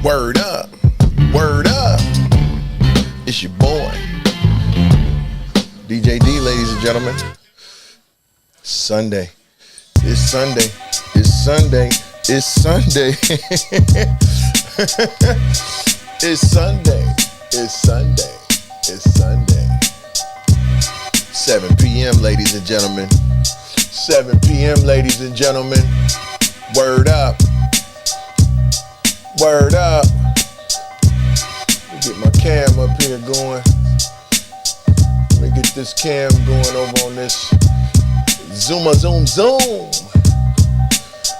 Word up, word up. It's your boy, DJD, ladies and gentlemen. Sunday. It's Sunday. It's Sunday. It's Sunday. It's Sunday. It's Sunday. It's Sunday. 7 p.m., ladies and gentlemen. 7 p.m., ladies and gentlemen. Word up. Word up. Let me get my cam up here going. Let me get this cam going over on this. Zoom, zoom, zoom.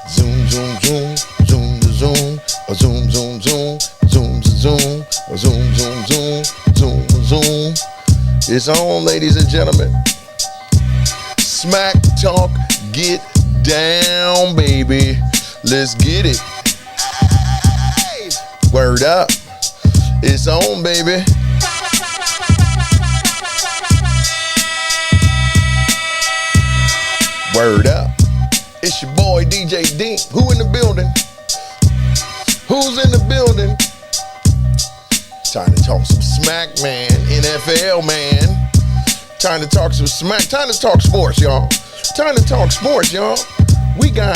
Zoom, zoom, zoom. Zoom, zoom. Zoom, zoom, zoom. Zoom, zoom. Zoom, zoom, zoom. Zoom, zoom. It's on, ladies and gentlemen. Smack talk, get down, baby. Let's get it. Word up. It's on, baby. Word up. It's your boy DJD. Who in the building? Who's in the building? Time to talk some smack, man. NFL, man. Time to talk some smack. Time to talk sports, y'all. Time to talk sports, y'all. We got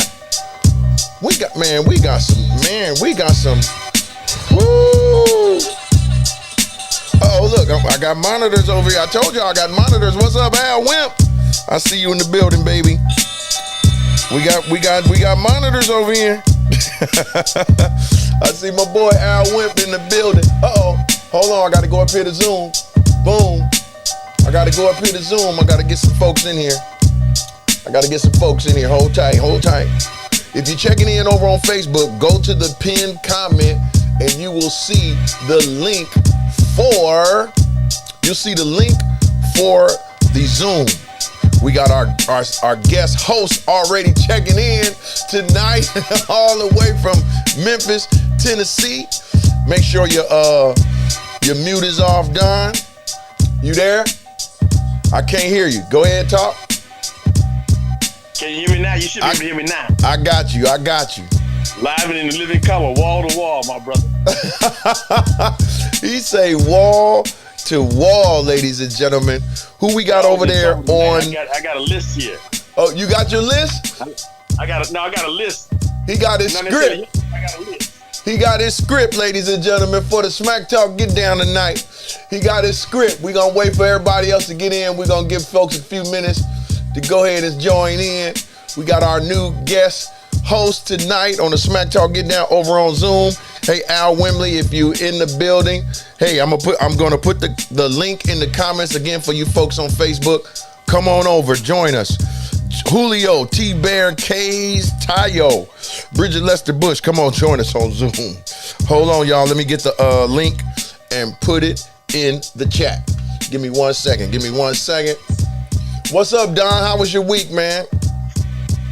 some. Woo! Oh, look, I got monitors over here. I told y'all I got monitors. What's up, Al Wimp? I see you in the building, baby. We got monitors over here. I see my boy Al Wimp in the building. Uh-oh. Hold on, I gotta go up here to Zoom. Boom. I gotta go up here to Zoom. I gotta get some folks in here. Hold tight, hold tight. If you're checking in over on Facebook, go to the pinned comment and you will see the link for the Zoom. We got our guest host already checking in tonight, all the way from Memphis, Tennessee. Make sure your mute is off, Don. You there? I can't hear you. Go ahead, talk. Can you hear me now? You should be able to hear me now. I got you. Live and in the living color, wall to wall, my brother. He say wall to wall, ladies and gentlemen. Who we got over there on? I got a list here. Oh, you got your list? I got a list. He got his script. I got a list. He got his script, ladies and gentlemen, for the Smack Talk Get Down tonight. He got his script. We're going to wait for everybody else to get in. We're going to give folks a few minutes to go ahead and join in. We got our new guest host tonight on the Smack Talk Get Down over on Zoom. Hey, Al Wimley, if you in the building, hey, I'm gonna put the link in the comments again for you folks on Facebook. Come on over, join us. Julio, T-Bear, Kays, Tayo, Bridget Lester Bush, come on, join us on Zoom. Hold on, y'all. Let me get the link and put it in the chat. Give me 1 second. What's up, Don? How was your week, man?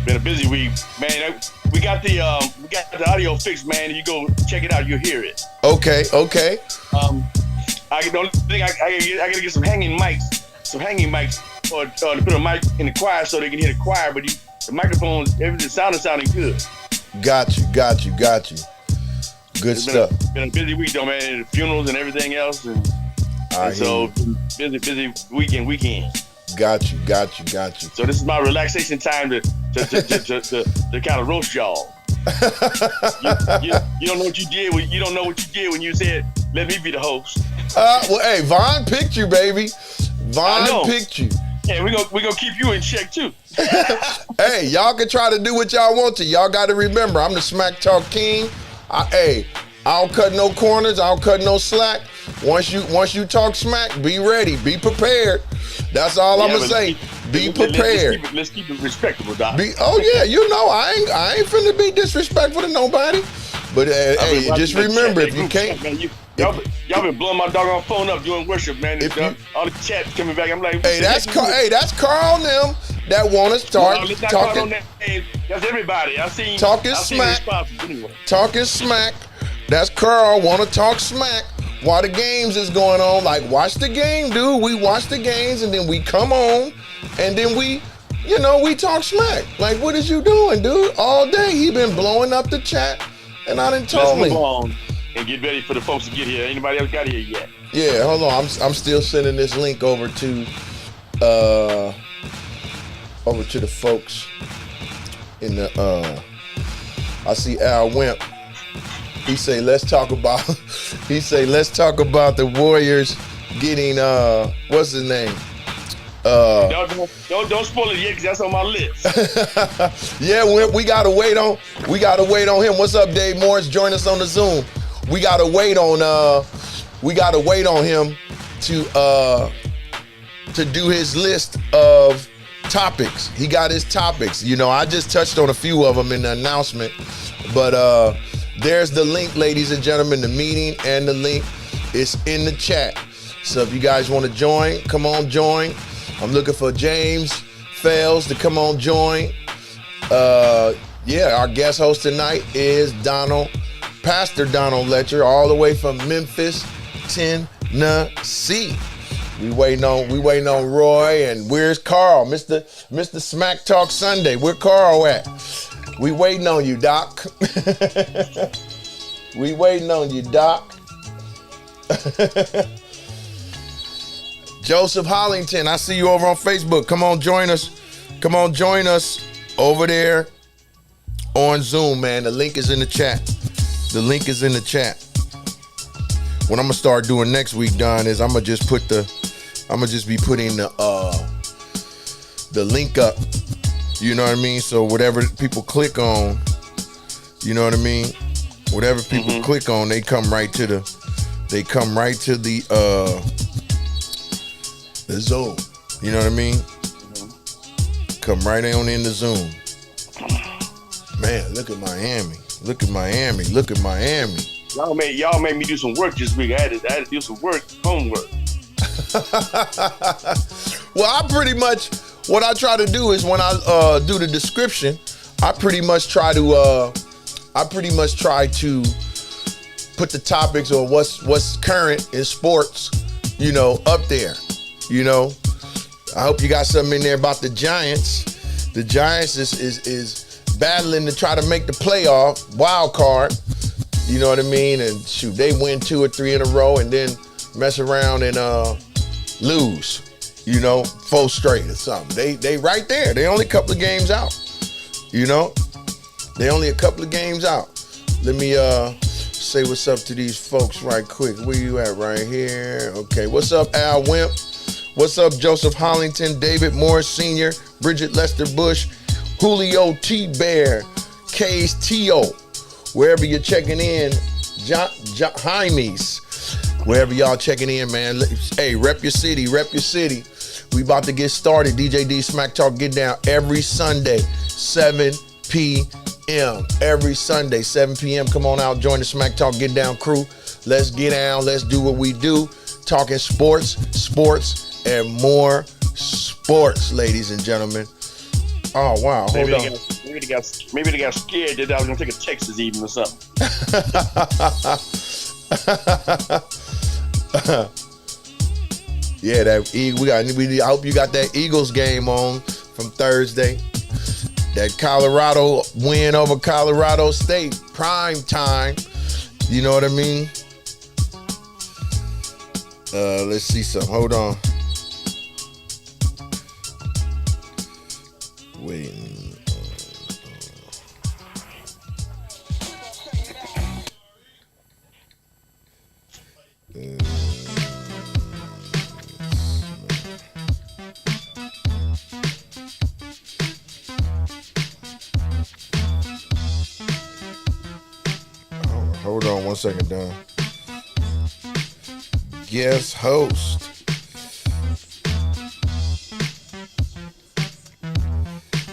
Been a busy week, man. We got the audio fixed, man. You go check it out, you'll hear it. Okay. The only thing I gotta get some hanging mics, or to put a mic in the choir so they can hear the choir. But the microphones, everything sounding good. Got you. Good stuff. Been a busy week though, man. The funerals and everything else, and so busy weekend. Got you. So this is my relaxation time to kind of roast y'all. You don't know what you did. You don't know what you did when you said, "Let me be the host." Well, hey, Vaughn picked you, baby. Vaughn picked you. Yeah, we gonna keep you in check too. Hey, y'all can try to do what y'all want to. Y'all got to remember, I'm the Smack Talk King. I don't cut no corners. I don't cut no slack. Once you talk smack, be ready. Be prepared. That's all I'm gonna say. Be prepared. Let's keep it respectable, Doc. I ain't finna be disrespectful to nobody. But hey, just remember, if you can't, y'all been blowing my doggone phone up doing worship, man. All the chat coming back. I'm like, hey, that's Carl and them that want us talking. That's everybody. I seen talking smack. Talking smack. That's Carl want to talk smack while the games is going on. Like, watch the game, dude. We watch the games and then we come on and then we talk smack. Like, what is you doing, dude? All day he been blowing up the chat and I done told me. and get ready for the folks to get here. Anybody else got here yet? Yeah, hold on. I'm still sending this link over to the folks in the I see Al Wimp. He say let's talk about the Warriors getting what's his name? Don't spoil it yet, because that's on my list. Yeah, we gotta wait on him. What's up, Dave Morris? Join us on the Zoom. We gotta wait on him to do his list of topics. He got his topics. You know, I just touched on a few of them in the announcement, but there's the link, ladies and gentlemen, the meeting, and the link is in the chat. So if you guys want to join, come on, join. I'm looking for James Fells to come on, join. Yeah, our guest host tonight is Pastor Donald Letcher, all the way from Memphis, Tennessee. We waiting on Roy, and where's Carl? Mr. Smack Talk Sunday. Where Carl at? We waiting on you, Doc. We waiting on you, Doc. Joseph Hollington, I see you over on Facebook. Come on, join us. Come on, join us over there on Zoom, man. The link is in the chat. The link is in the chat. What I'm gonna start doing next week, Don, is I'm gonna just be putting the link up. You know what I mean? So whatever people click on, you know what I mean? Whatever people click on, they come right to the Zoom. You know what I mean? Come right on in the Zoom. Man, look at Miami. Look at Miami. Look at Miami. Y'all made me do some work this week. I had to do some homework. Well, what I try to do is when I do the description, I pretty much try to put the topics or what's current in sports, you know, up there. You know, I hope you got something in there about the Giants. The Giants is battling to try to make the playoff wild card. You know what I mean? And shoot, they win 2 or 3 in a row and then mess around and lose. You know, 4 straight or something. They right there. They only a couple of games out. You know, they only a couple of games out. Let me say what's up to these folks right quick. Where you at right here? Okay, what's up, Al Wimp? What's up, Joseph Hollington, David Morris Sr., Bridget Lester Bush, Julio T. Bear, K's T.O., wherever you're checking in, Jaime's, wherever y'all checking in, man. Hey, rep your city, rep your city. We about to get started. DJD Smack Talk Get Down every Sunday, 7 p.m. Every Sunday, 7 p.m. Come on out, join the Smack Talk Get Down crew. Let's get down, let's do what we do. Talking sports, and more sports, ladies and gentlemen. Oh, wow. Hold on. Maybe they got scared that I was going to take a Texas even or something. Yeah, I hope you got that Eagles game on from Thursday. That Colorado win over Colorado State, prime time. You know what I mean? Let's see some. Hold on. Waiting. Hold on 1 second, Don. Guest host.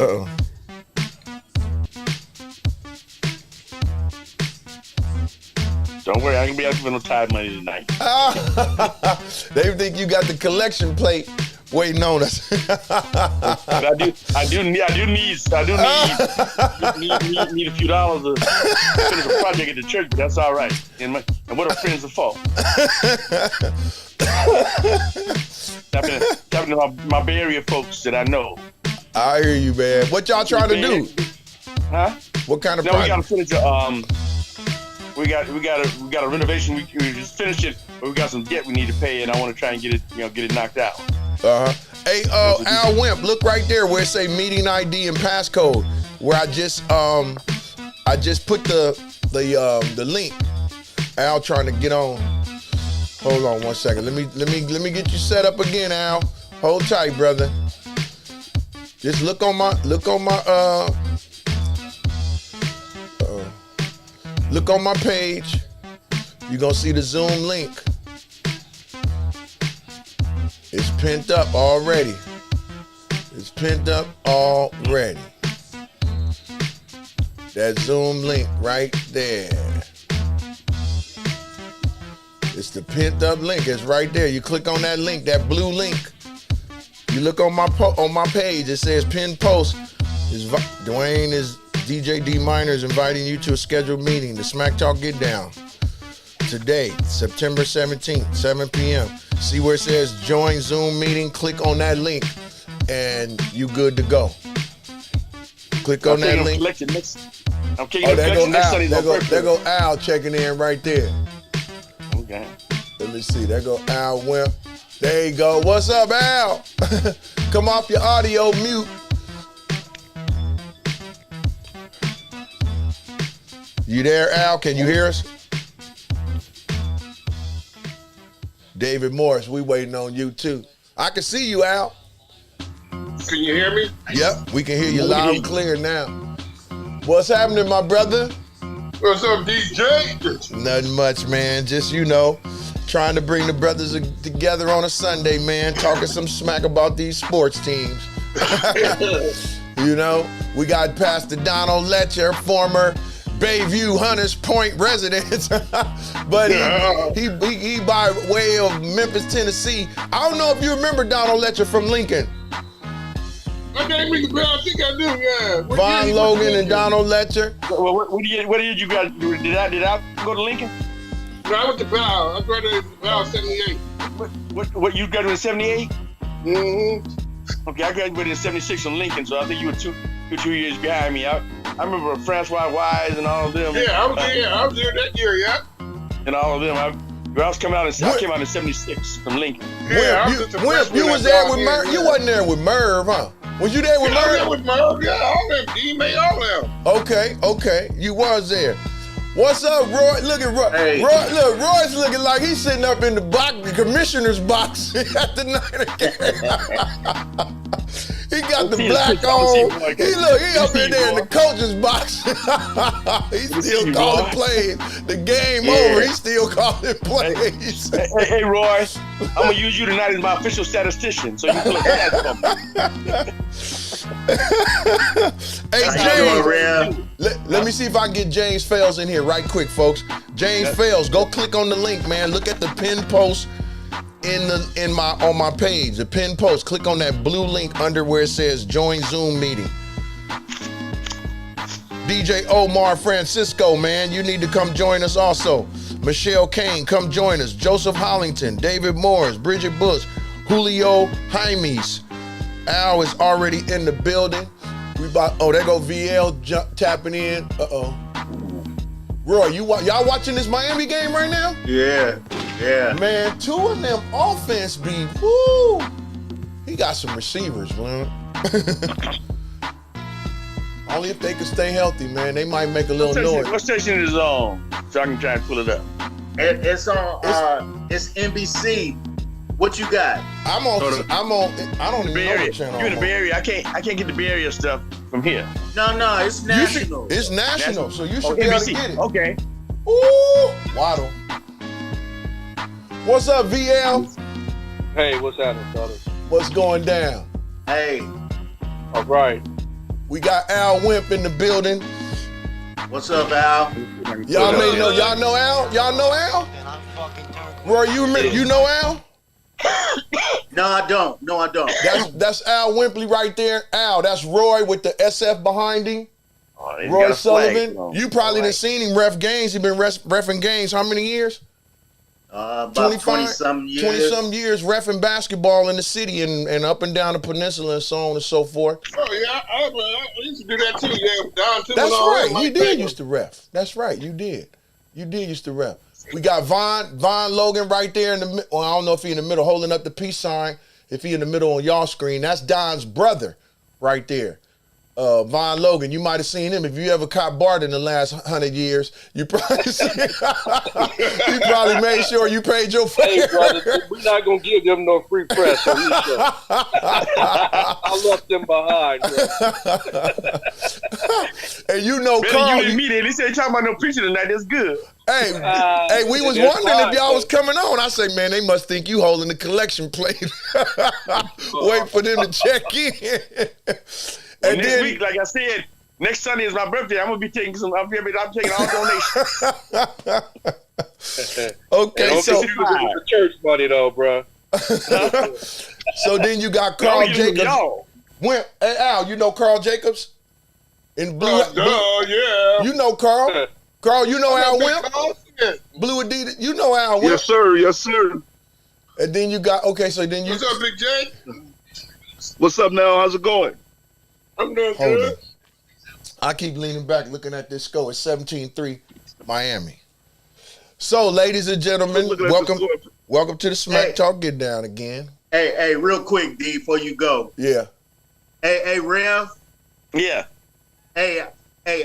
Uh-oh. Don't worry, I can be asking for no Tide money tonight. They think you got the collection plate waiting on us. I do need a few dollars to finish a project at the church, but that's all right. And what are friends for? Tapping to my Bay Area folks that I know. I hear you, man. What y'all trying to do? Huh? What kind of project? We got to finish we got a renovation. We just finished it, but we got some debt we need to pay, and I want to try and get it knocked out. Hey, Al Wimp, look right there where it say meeting ID and passcode. Where I just put the link. Al trying to get on. Hold on 1 second. Let me get you set up again, Al. Hold tight, brother. Just look on my page. You're gonna see the Zoom link. It's pinned up already. It's pinned up already. That Zoom link right there. It's the pinned up link. It's right there. You click on that link, that blue link. You look on my page. It says pinned post. Dwayne is DJD Miners inviting you to a scheduled meeting. The Smack Talk Get Down today, September 17th, 7 p.m. See where it says join Zoom meeting. Click on that link, and you good to go. Click on that link. Okay, there go Al checking in right there. Okay. Let me see. There go Al Wimp. There you go. What's up, Al? Come off your audio mute. You there, Al? Can you hear us? David Morris, we waiting on you too. I can see you, Al. Can you hear me? Yep, we can hear you loud and clear now. What's happening, my brother? What's up, DJ? Nothing much, man. Just, trying to bring the brothers together on a Sunday, man. Talking some smack about these sports teams. We got Pastor Donald Letcher, former Bayview Hunters Point resident, but he by way of Memphis, Tennessee. I don't know if you remember Donald Letcher from Lincoln. I can't ring the bell. I think I do. Yeah. Von Logan and Donald Letcher. Well, what did you guys? Did I go to Lincoln? No, I went to Val. I graduated from Val 78. What you graduated in 78? Mm-hmm. Okay, I graduated in 76 from Lincoln, so I think you were two years behind me. I remember Francois Wise and all of them. Yeah, I was there that year, yeah. And all of them. I came out in 76 from Lincoln. Yeah, you was there with Merv. You wasn't there with Merv, huh? Was you there with Merv? I was there with Merv, yeah, all them. He made all them. Okay. You was there. What's up, Roy? Look at Roy. Hey. Roy's looking like he's sitting up in the commissioner's box at the Niner game. He got the black on. He up in there in the coach's box. He's still calling plays. The game over. He's still calling plays. Hey, Roy, I'm gonna use you tonight as my official statistician, so you can look at that for me. Hey, James. Let me see if I can get James Fales in here right quick, folks. James Fales, go click on the link, man. Look at the pinned post on my page, the pinned post. Click on that blue link under where it says join Zoom meeting. DJ Omar Francisco, man, you need to come join us also. Michelle Kane, come join us. Joseph Hollington, David Morris, Bridget Bush, Julio Jaimes. Al is already in the building. There go VL tapping in. Roy, y'all watching this Miami game right now? Yeah. Man, two of them offense be, woo. He got some receivers, man. Only if they can stay healthy, man. They might make a little noise. What station is it on? So I can try and pull it up. It's on. It's NBC. What you got? I don't even know what channel. You in the Bay Area? I can't get the Bay Area stuff from here. No, it's national. It's national, so you should be able to get it. Okay. Ooh, Waddle. What's up, VL? Hey, what's happening, fellas? What's going down? Hey. All right. We got Al Wimp in the building. What's up, Al? Y'all know Al? Y'all know Al? Roy, you know Al? No, I don't. That's Al Wimpley right there. Al, that's Roy with the SF behind him. Roy Sullivan. You probably done seen him ref games. He been reffing games how many years? About 20-some years. 20-some years reffing basketball in the city and up and down the peninsula and so on and so forth. Oh, yeah, I used to do that too. Yeah, down to That's right. You did used to ref. That's right. You did. You did used to rap. We got Von Logan right there in the. Well, I don't know if he in the middle holding up the peace sign. If he in the middle on y'all screen, that's Don's brother, right there. Von Logan, you might have seen him. If you ever caught Bart in the last 100 years, you probably you probably made sure you paid your fare. Hey, brother, we're not going to give them no free press on this show. I left them behind, bro. And you know, Really, Carl. you didn't meet it. He said he talking about no preacher tonight. That's good. Hey, hey, we was that's wondering if y'all fine, was coming on. I say, man, they must think you holding the collection plate. Wait for them to check in. And next week, like I said, next Sunday is my birthday. I'm gonna be taking some. I'm taking all donations. Okay, Don't so consider the church money though, bro. so then you got Carl Jacobs. Y'all. When, hey Al, you know Carl Jacobs? In Blue, Yeah. you know Carl. Carl, you know Al Wimp? Yeah. Blue Adidas, you know Al Wimp. Yes, sir. Yes, sir. And then you got so then you. What's up, Big J? What's up now? How's it going? I'm doing Hold good. on. I keep leaning back looking at this score. It's 17-3 Miami. So, ladies and gentlemen, Looking at the welcome to the Smack Hey. Talk Get Down again. Hey, real quick, D, before you go. Yeah. Hey, Rev. Yeah. Hey,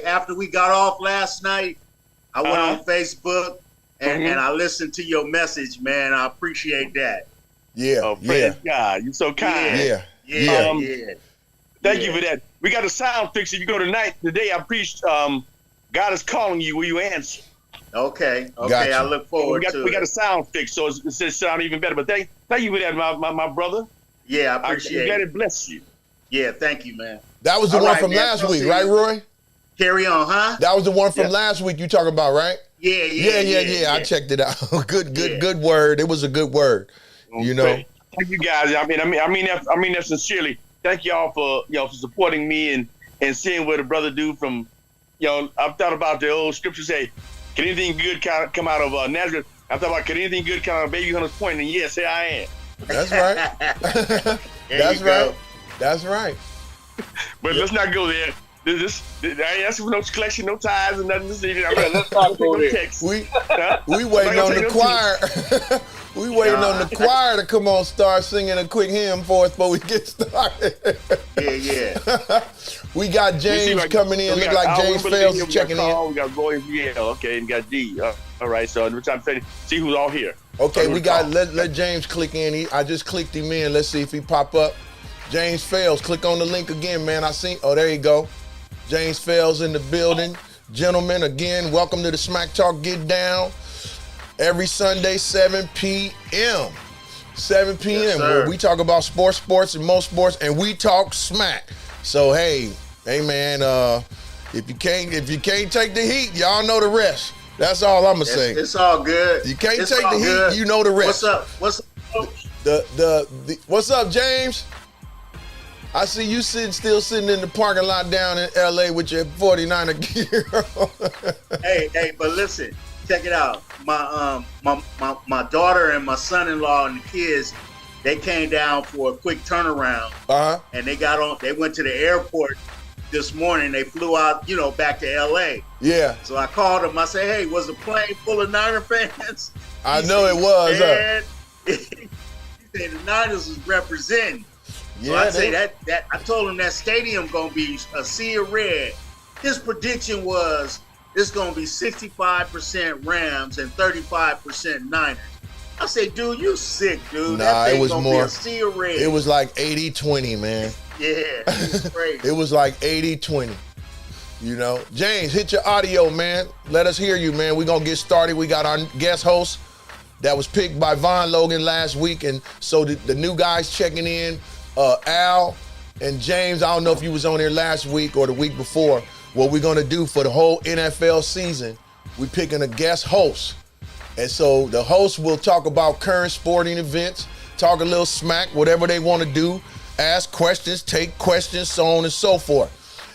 after we got off last night, I went on Facebook and I listened to your message, man. I appreciate that. Yeah. Oh, praise God. You're so kind. Yeah. Yeah. Thank you for that. We got a sound fix. If you go today I preached, God is calling you. Will you answer? Okay. Gotcha. I look forward to We got it. a sound fix, so it sound even better. But thank you for that, my brother. Yeah, I I'm appreciate glad it. it bless you. Yeah, thank you, man. That was the All one right, from man. last I'll week, see right, you. Roy? Carry on, huh? That was the one from Yeah. last week you talking about, right? Yeah. I checked it out. Good Yeah. word. It was a good word. You know. Okay. Thank you guys. I mean that sincerely. Thank y'all for for supporting me and seeing what a brother do from I've thought about the old scripture say, can anything good come out of Nazareth? I've thought about can anything good come out of Baby Hunter's Point, and yes, here I am. That's right. There That's you go. right. That's right. But let's not go there. I ain't asking for no collection, no ties, and nothing this evening. Let's not go there. Text. We Huh? waiting on the choir. We waiting on the choir to come on, start singing a quick hymn for us before we get started. Yeah. We got James coming in. Look like James Fails is checking in. We got Roy and VL, okay, and we got D. All right, so we're trying to see who's all here. Okay, we got let James click in. I just clicked him in. Let's see if he pop up. James Fails. Click on the link again, man. I seen. Oh, there you go. James Fails in the building. Gentlemen, again, welcome to the Smack Talk Get Down. Every Sunday, 7 p.m. 7 p.m. Yes, where sir. we talk about sports, and most sports, and we talk smack. So hey man, if you can't take the heat, y'all know the rest. That's all I'm gonna say. It's all good. You can't It's take all the heat, good. you know the rest. What's up, Coach? What's up, James? I see you still sitting in the parking lot down in LA with your 49er gear. Hey, but listen, check it out. My daughter and my son-in-law and the kids, they came down for a quick turnaround, and they went to the airport this morning. They flew out, back to LA. Yeah. So I called him. I said, hey, was the plane full of Niner fans? I know it was. Man, he said the Niners was representing. So Yeah, I say that I told him that stadium gonna be a sea of red. His prediction was it's gonna be 65% Rams and 35% Niners. I say, dude, you sick, dude. Nah, that thing it was gonna more. be a sea of red. It was like 80-20, man. Yeah, it was crazy. It was like 80-20. James, hit your audio, man. Let us hear you, man. We're gonna get started. We got our guest host that was picked by Von Logan last week, and so the new guys checking in. Al and James, I don't know if you was on here last week or the week before. What we're gonna do for the whole NFL season, we're picking a guest host. And so the host will talk about current sporting events, talk a little smack, whatever they want to do, ask questions, take questions, so on and so forth.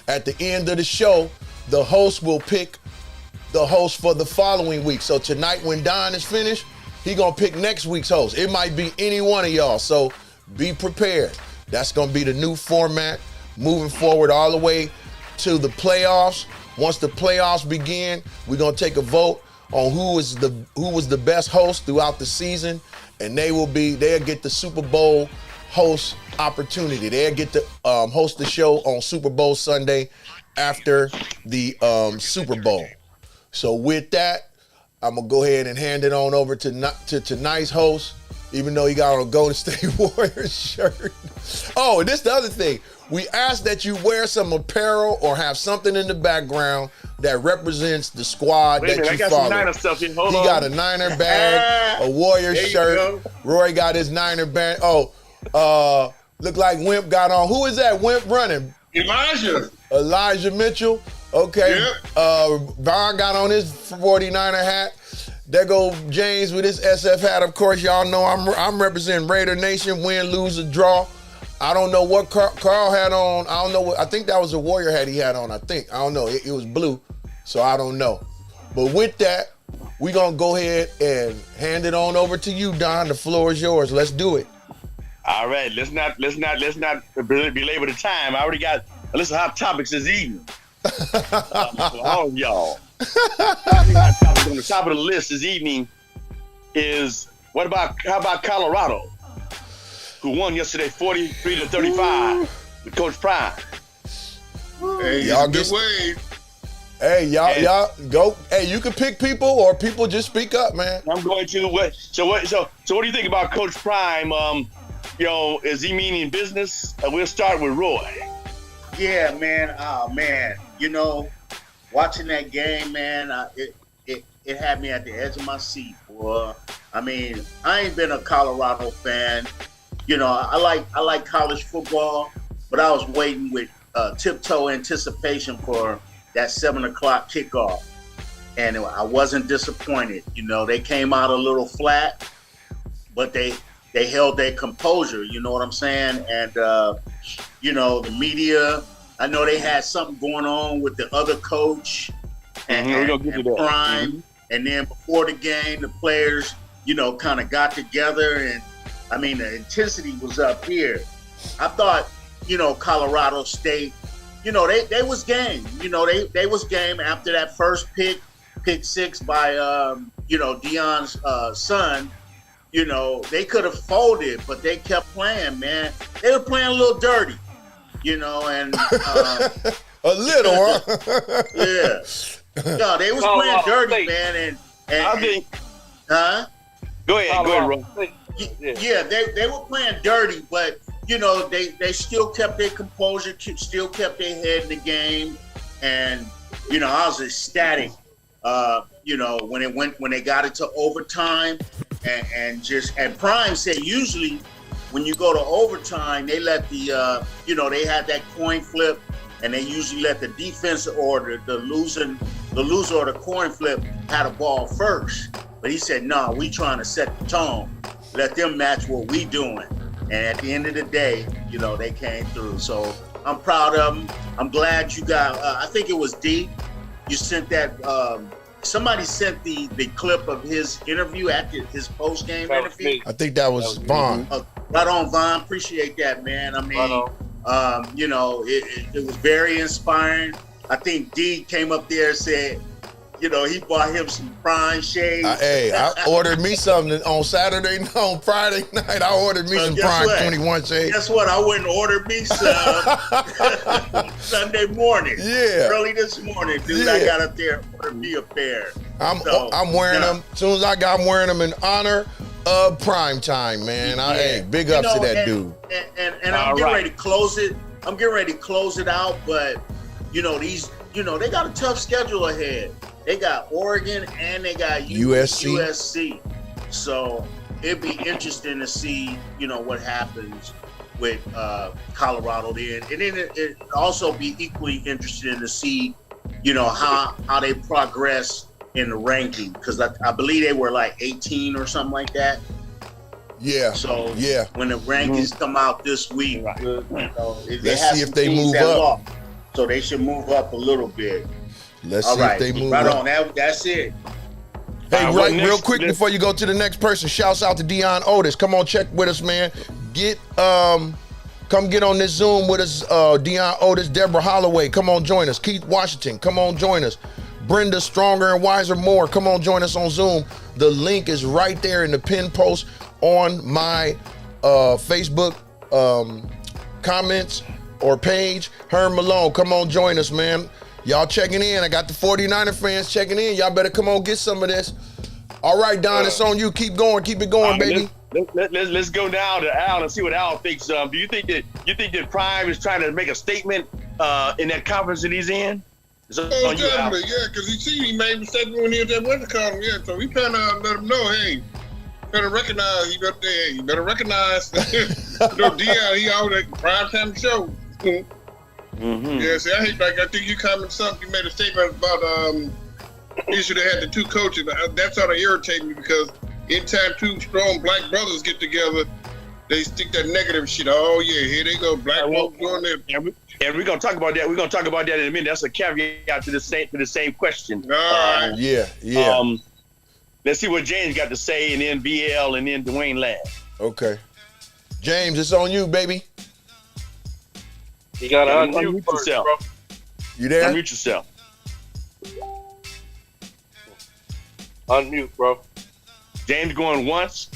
At the end of the show, the host will pick the host for the following week. So tonight when Don is finished, he gonna pick next week's host. It might be any one of y'all, so be prepared. That's gonna be the new format moving forward all the way to the playoffs. Once the playoffs begin, we're gonna take a vote on who was the best host throughout the season, and they'll get the Super Bowl host opportunity. They'll get to host the show on Super Bowl Sunday after the Super Bowl. So with that, I'm gonna go ahead and hand it on over to tonight's host, even though he got on a Golden State Warriors shirt. Oh, and this is the other thing. We ask that you wear some apparel or have something in the background that represents the squad that you follow. I got some Niner stuff here. Hold on. He got a Niner bag, a Warriors shirt. Roy got his Niner bag. Oh, look like Wimp got on. Who is that Wimp running? Elijah Mitchell. Okay. Yep. Von got on his 49er hat. There go James with his SF hat. Of course, y'all know I'm representing Raider Nation. Win, lose, or draw. I don't know what Carl had on. I don't know what. I think that was a Warrior hat he had on. I don't know. It was blue, so I don't know. But with that, we're gonna go ahead and hand it on over to you, Don. The floor is yours. Let's do it. All right. Let's not belabor the time. I already got a list of hot topics this evening. For all of y'all. Hot topic on the top of the list this evening is how about Colorado, who won yesterday 43-35 with Coach Prime. Hey, y'all get Wade. Hey, y'all go. Hey, you can pick people or people just speak up, man. I'm going to what? So what do you think about Coach Prime? Is he meaning business? We'll start with Roy. Yeah, man. Oh, man. Watching that game, man, it had me at the edge of my seat, boy. I mean, I ain't been a Colorado fan. I like college football, but I was waiting with tiptoe anticipation for that 7:00 kickoff, and I wasn't disappointed. They came out a little flat, but they held their composure. You know what I'm saying? And the media. I know they had something going on with the other coach and Prime. And then before the game, the players, kind of got together. And, I mean, the intensity was up here. I thought, Colorado State, they was game. They was game after that first pick six by, Deion's son. They could have folded, but they kept playing, man. They were playing a little dirty. And a little, huh? Yeah. No, they was playing dirty, man, and I think. Huh? Go ahead, Ron. Yeah, they were playing dirty, but they still kept their composure, still kept their head in the game, and I was ecstatic. When they got it to overtime, and Prime said usually. When you go to overtime, they let they had that coin flip, and they usually let the defense or the loser or the coin flip had a ball first. But he said, no, we trying to set the tone, let them match what we doing. And at the end of the day, they came through. So I'm proud of them. I'm glad you got, I think it was D. You sent that, somebody sent the clip of his interview his post-game interview. I think that was Vaughn. Right on, Vaughn. Appreciate that, man. I mean, it was very inspiring. I think D came up there and said, he bought him some Prime shades. I ordered me something on Friday night. I ordered me some Prime 21 shades. Guess what? I went and ordered me some Sunday morning. Yeah. Early this morning, dude. Yeah. I got up there and ordered me a pair. I'm wearing them. As soon as I'm wearing them in honor of Prime Time, man. Hey, big ups to that dude. And I'm getting ready to close it. I'm getting ready to close it out, but they got a tough schedule ahead. They got Oregon and they got USC. So it'd be interesting to see, what happens with Colorado then. And then it also be equally interesting to see, how they progress in the ranking. Because I believe they were like 18 or something like that. Yeah. So when the rankings come out this week, let's see if they move up. So they should move up a little bit. Let's see if they move up. Right on. That's it. Hey, real quick before you go to the next person, shouts out to Deion Otis. Come on, check with us, man. Come get on this Zoom with us. Deion Otis, Deborah Holloway, come on, join us. Keith Washington, come on, join us. Brenda, Stronger and Wiser More. Come on, join us on Zoom. The link is right there in the pinned post on my Facebook comments or page. Herm Malone, come on, join us, man. Y'all checking in. I got the 49er fans checking in. Y'all better come on, get some of this. All right, Don, it's on you. Keep going. Keep it going, baby. Let's go down to Al and see what Al thinks. Do you think that Prime is trying to make a statement in that conference that he's in? Oh, definitely, yeah, because he made a mistake when he was at Winter Column, yeah. So we trying to let him know, hey, better recognize, you better recognize, Deion, he always at prime time show. Mm-hmm. Yeah, see, I think you commented something, you made a statement about you should have had the two coaches. That sort of irritated me because anytime two strong black brothers get together, they stick that negative shit. Oh yeah, here they go, black folks doing that. And we're gonna talk about that. We're gonna talk about that in a minute. That's a caveat to the same question. All right. Yeah. Let's see what James got to say, and then BL, and then Dwayne last. Okay. James, it's on you, baby. You gotta unmute yourself. Bro. You there? Unmute yourself. Unmute, bro. James going once.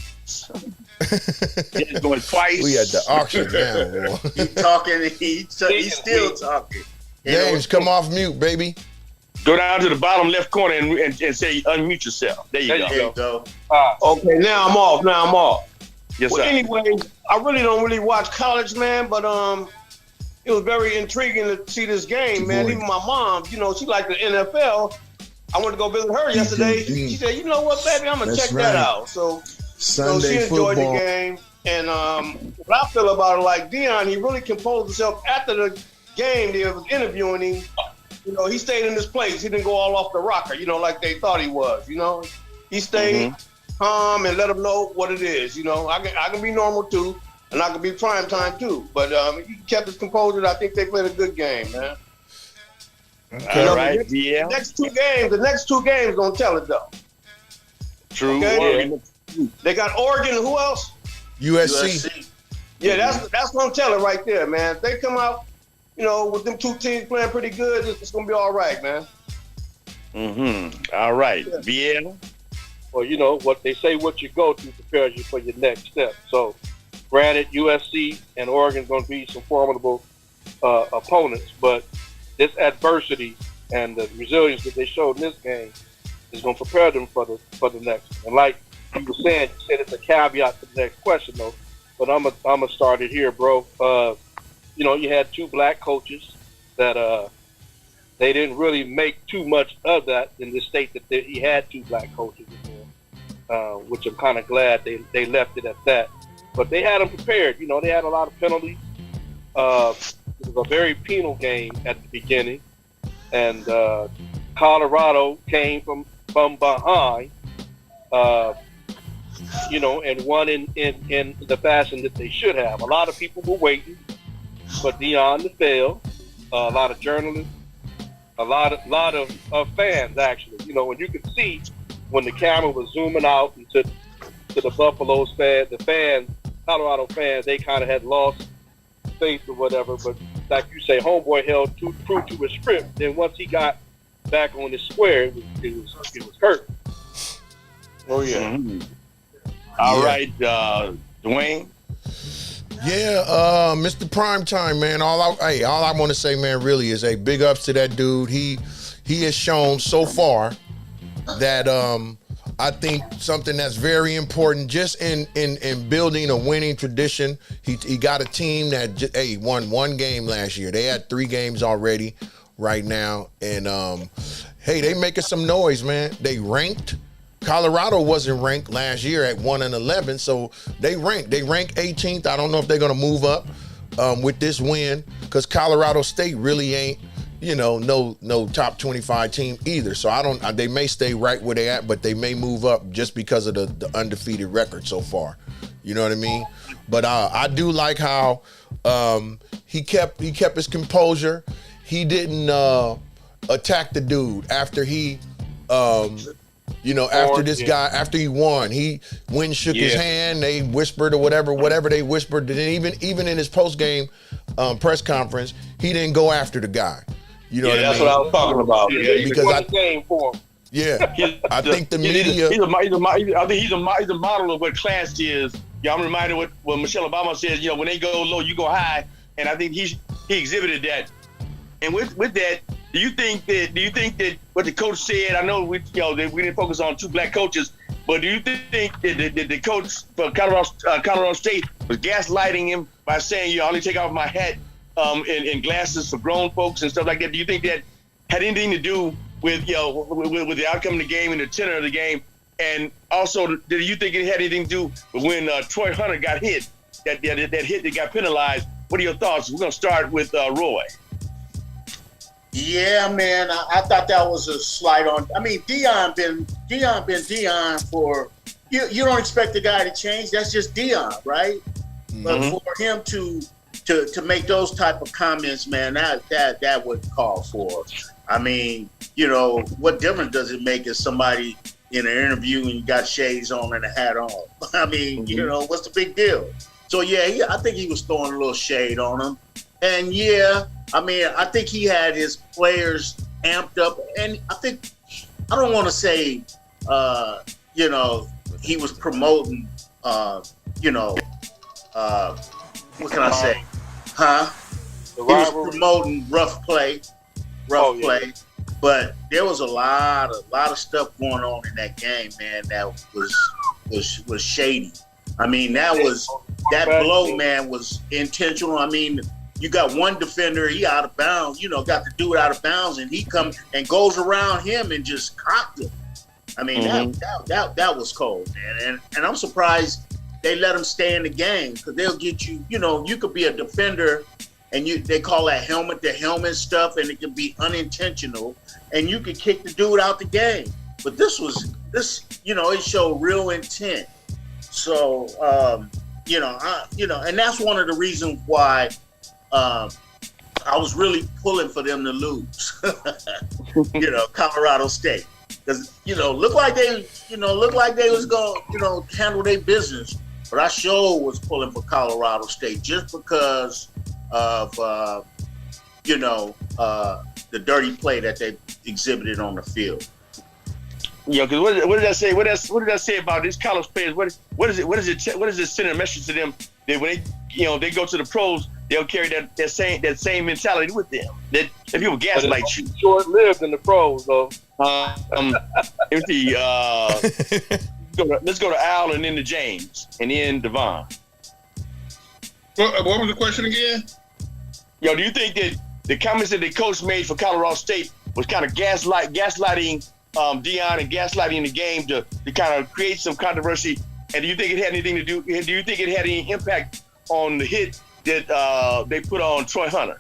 James going twice. We at the auction now. He's talking. He's still talking. James, come off mute, baby. Go down to the bottom left corner and say unmute yourself. There you go. Okay, now I'm off. Yes, well, sir. anyway, I really don't watch college, man, but it was very intriguing to see this game, man. Even my mom, she liked the NFL. I went to go visit her yesterday. She said, you know what, baby, I'm going to check that out. So she enjoyed the game. And what I feel about it, like Deion, he really composed himself after the game. They was interviewing him. He stayed in his place. He didn't go all off the rocker, like they thought he was, He stayed calm and let them know what it is, I can be normal too, and I can be prime time too. But he kept his composure. I think they played a good game, man. All right, the next two games gonna tell it though. True. Okay? They got Oregon. Who else? USC. Yeah, that's gonna tell it right there, man. If they come out, with them two teams playing pretty good, it's gonna be all right, man. All right, BL. Well, what they say, what you go through prepares you for your next step. So, granted, USC and Oregon going to be some formidable opponents, but this adversity and the resilience that they showed in this game is going to prepare them for the next. And like you were saying, you said it's a caveat to the next question, though. But I'm gonna start it here, bro. You had two black coaches that they didn't really make too much of that in the state that he had two black coaches in there, which I'm kind of glad they left it at that. But they had them prepared. They had a lot of penalties. It was a very penal game at the beginning, and Colorado came from behind, and won in the fashion that they should have. A lot of people were waiting for Deion to fail. A lot of journalists, a lot of fans actually. When you could see when the camera was zooming out into the Buffalo's fans, the fans, Colorado fans, they kind of had lost faith or whatever. But like you say, homeboy held true to his script. Then once he got back on the square, it was hurt. Oh yeah. All right, Dwayne. Yeah, Mr. Primetime, man. All I want to say, man, really is big ups to that dude. He has shown so far that I think something that's very important just in building a winning tradition. He got a team that won one game last year. They had 3 games already right now, and they making some noise, man. They ranked. Colorado wasn't ranked last year at 1-11, so they rank 18th. I don't know if they're gonna move up with this win, because Colorado State really ain't, no top 25 team either. So they may stay right where they at, but they may move up just because of the undefeated record so far. You know what I mean? But I do like how he kept his composure. He didn't attack the dude after he after he won, he shook his hand, they whispered or whatever they whispered. And even in his post-game press conference, he didn't go after the guy. You know what I that's mean? what I was talking about. Yeah, Because I game for him. Yeah, I think the media. I think he's a model of what class is. Yeah, I'm reminded what Michelle Obama says. You know, when they go low, you go high, and I think he exhibited that. And with that, do you think that what the coach said? I know we didn't focus on 2 black coaches, but do you think that the coach for Colorado State was gaslighting him by saying, I only take off my hat and glasses for grown folks and stuff like that? Do you think that had anything to do with with the outcome of the game and the tenor of the game? And also, do you think it had anything to do with when Troy Hunter got hit, that hit that got penalized? What are your thoughts? We're gonna start with Roy. Yeah, man, I thought that was a slight on. I mean, Deion been for. You don't expect the guy to change. That's just Deion, right? Mm-hmm. But for him to make those type of comments, man, that would call for. I mean, what difference does it make if somebody in an interview and you got shades on and a hat on? I mean, what's the big deal? So yeah, I think he was throwing a little shade on him. And yeah, I mean, I think he had his players amped up, and I don't want to say, he was promoting, what can I say? He was promoting rough play. But there was a lot of stuff going on in that game, man. That was shady. I mean, that blow, man, was intentional. I mean, you got one defender, he out of bounds. Got the dude out of bounds, and he comes and goes around him and just cocked him. I mean, that was cold, man. And I'm surprised they let him stay in the game, because they'll get you. You could be a defender, and they call that helmet to helmet stuff, and it can be unintentional, and you could kick the dude out the game. But this, it showed real intent. So, and that's one of the reasons why I was really pulling for them to lose. Colorado State, because looked like they was gonna handle their business. But I sure was pulling for Colorado State just because of the dirty play that they exhibited on the field. Yeah, because what did I say? What did I say about these college players? What does it send a message to them that when they go to the pros, they'll carry that same mentality with them. That people gaslight you. Short lived in the pros, though. Let's go to Al and then to James and then Devon. What was the question again? Do you think that the comments that the coach made for Colorado State was kind of gaslighting Deion and gaslighting the game to kind of create some controversy? And do you think it had anything to do? Do you think it had any impact on the hit that they put on Troy Hunter?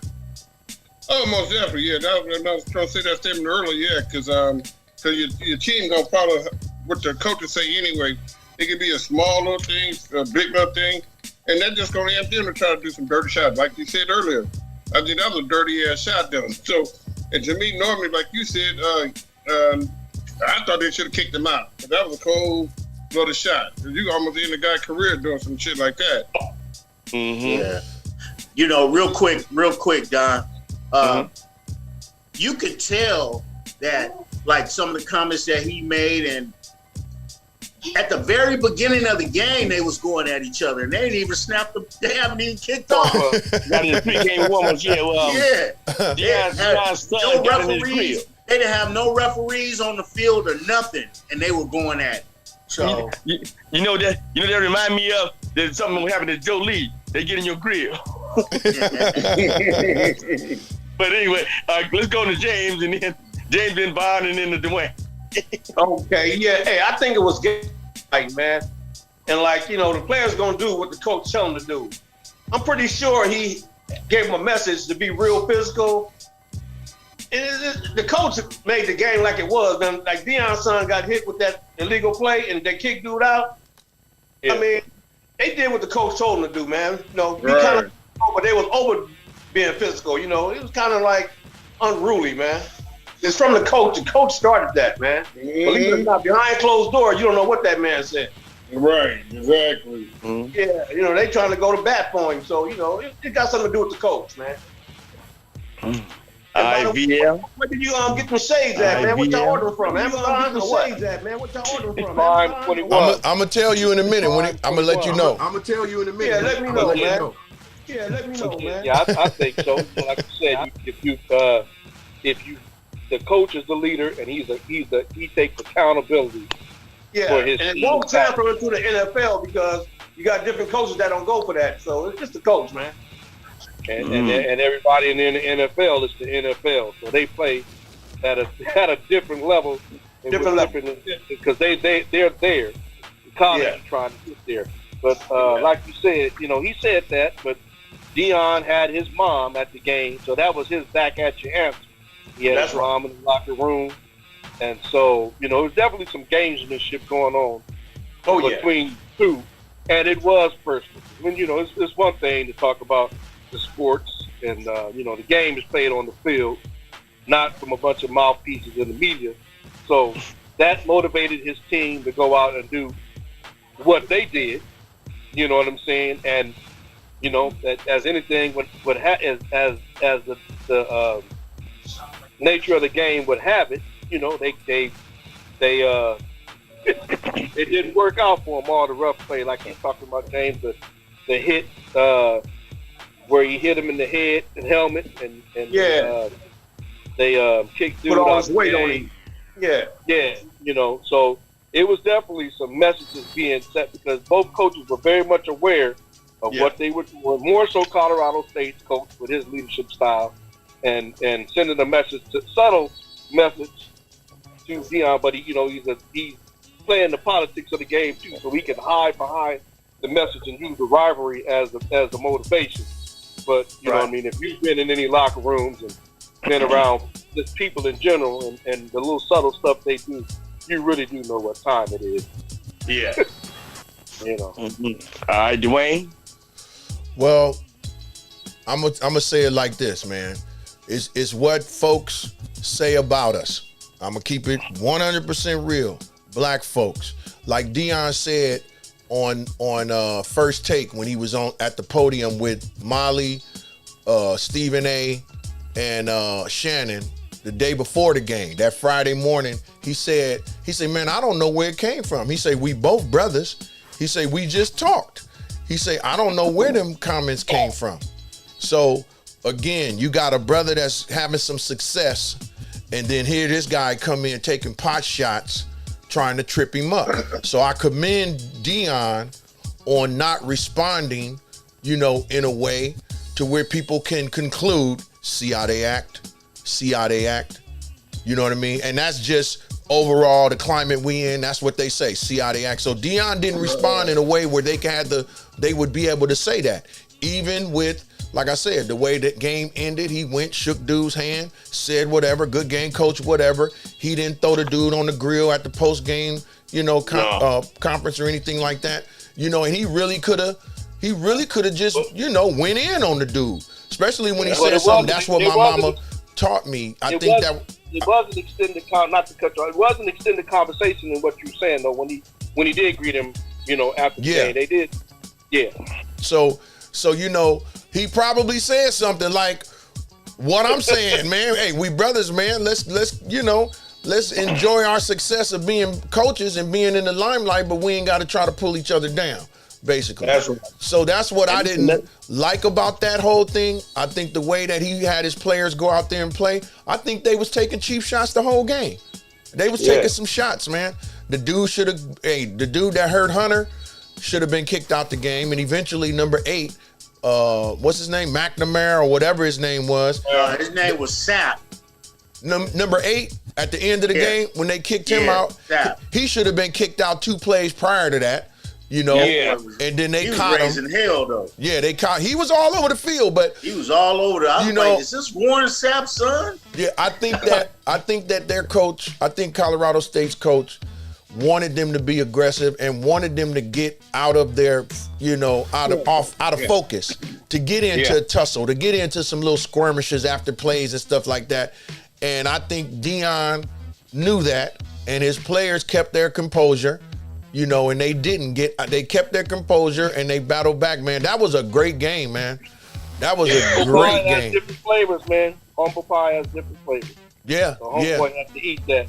Oh, most definitely, yeah. I was trying to say that statement earlier, yeah, because your team gonna follow what the coaches say anyway. It could be a small little thing, a big little thing, and that's just gonna amp them to try to do some dirty shots, like you said earlier. I think that was a dirty ass shot done. So, and to me, normally, like you said, I thought they should have kicked him out. But that was a cold blooded shot. You almost end the guy's career doing some shit like that. Mm-hmm. Yeah. Real quick, Don. You could tell that, like, some of the comments that he made, and at the very beginning of the game, they was going at each other, and they didn't even snap them. They haven't even kicked off. Got in the pregame warm-ups, Deion's son got in his crib. They didn't have no referees on the field or nothing, and they were going at it. So you know that remind me of that something will happen to Joe Lee. They get in your grill. But anyway, let's go to James, and then James and Bond, and then to Dwayne. Okay, yeah. Hey, I think it was good, man. And the players gonna do what the coach tell them to do. I'm pretty sure he gave them a message to be real physical. And the coach made the game like it was, man. Like Deion's son got hit with that illegal play, and they kicked dude out. Yeah. I mean, they did what the coach told them to do, man. But they was over being physical. It was kind of like unruly, man. It's from the coach. The coach started that, man. Mm-hmm. Believe it or not, behind closed doors, you don't know what that man said. Right, exactly. Mm-hmm. Yeah, they trying to go to bat for him. So, it got something to do with the coach, man. IVL. Where did you get the shades at, man? What y'all ordering from? Amazon or what? Prime 21. I'm gonna tell you in a minute. I'm gonna let you know. I'm gonna tell you in a minute. Yeah, let me know, man. Yeah, let me know, man. Yeah, I think so. Like I said, if you the coach is the leader and he takes accountability. Yeah, for his and it won't transfer into the NFL because you got different coaches that don't go for that. So it's just the coach, man. And everybody in the NFL is the NFL, so they play at a different level. Because they're there. The college is trying to get there. But like you said, he said that, but Deion had his mom at the game, so that was his back at your answer. He had his mom in the locker room. And so, there's definitely some gamesmanship going on between two. And it was personal. It's one thing to talk about the sports and, the game is played on the field, not from a bunch of mouthpieces in the media. So that motivated his team to go out and do what they did. You know what I'm saying? And, that as anything as the nature of the game would have it, they it didn't work out for him, all the rough play, like he's talking about, James, the hit where he hit him in the head and helmet, and they kicked dude put all out his weight on him. Yeah, so it was definitely some messages being set because both coaches were very much aware of what they were doing, more so Colorado State's coach with his leadership style and sending a subtle message to Deion, but he's playing the politics of the game too, so he can hide behind the message and use the rivalry as the motivation. But you know what I mean, if you've been in any locker rooms and been around just people in general and the little subtle stuff they do, you really do know what time it is. Yeah. Mm-hmm. All right, Dwayne. Well, I'm gonna say it like this, man. It's what folks say about us. I'm gonna keep it 100% real. Black folks, like Deion said on First Take when he was at the podium with Molly, Stephen A, and Shannon the day before the game, that Friday morning. He said, man, I don't know where it came from. He said, we both brothers. He said, we just talked. He said, I don't know where them comments came from. So again, you got a brother that's having some success, and then here this guy come in taking pot shots, trying to trip him up. So I commend Deion on not responding, in a way to where people can conclude, see how they act. You know what I mean? And that's just overall the climate we in. That's what they say, see how they act. So Deion didn't respond in a way where they would be able to say that. Even with, like I said, the way that game ended, he went, shook dude's hand, said whatever, good game, coach, whatever. He didn't throw the dude on the grill at the post game, conference or anything like that. And he really could have just, went in on the dude, especially when he said something. That's what my mama taught me. I think it was an extended not to cut you off. It was an extended conversation in what you were saying though when he did greet him, after the game. They did. Yeah. So he probably said something like what I'm saying, man. Hey, we brothers, man. Let's enjoy our success of being coaches and being in the limelight, but we ain't got to try to pull each other down, basically. That's right. So that's what I didn't like about that whole thing. I think the way that he had his players go out there and play, I think they was taking cheap shots the whole game. They was taking some shots, man. The dude that hurt Hunter should have been kicked out the game, and eventually number 8, what's his name, McNamara or whatever his name was. His name was Sapp. Number 8 at the end of the game when they kicked him out, he should have been kicked out 2 plays prior to that. And then they caught him. He was raising hell though. Yeah, he was all over the field, but he was all over. I was like, is this Warren Sapp's son? Yeah, I think that their coach, I think Colorado State's coach, wanted them to be aggressive and wanted them to get out of their, out of focus, to get into a tussle, to get into some little skirmishes after plays and stuff like that. And I think Deion knew that, and his players kept their composure, and they kept their composure and they battled back, man. That was a great game, man. That was a great game. Different flavors, man. humble pie has different flavors. Yeah, So homeboy have to eat that.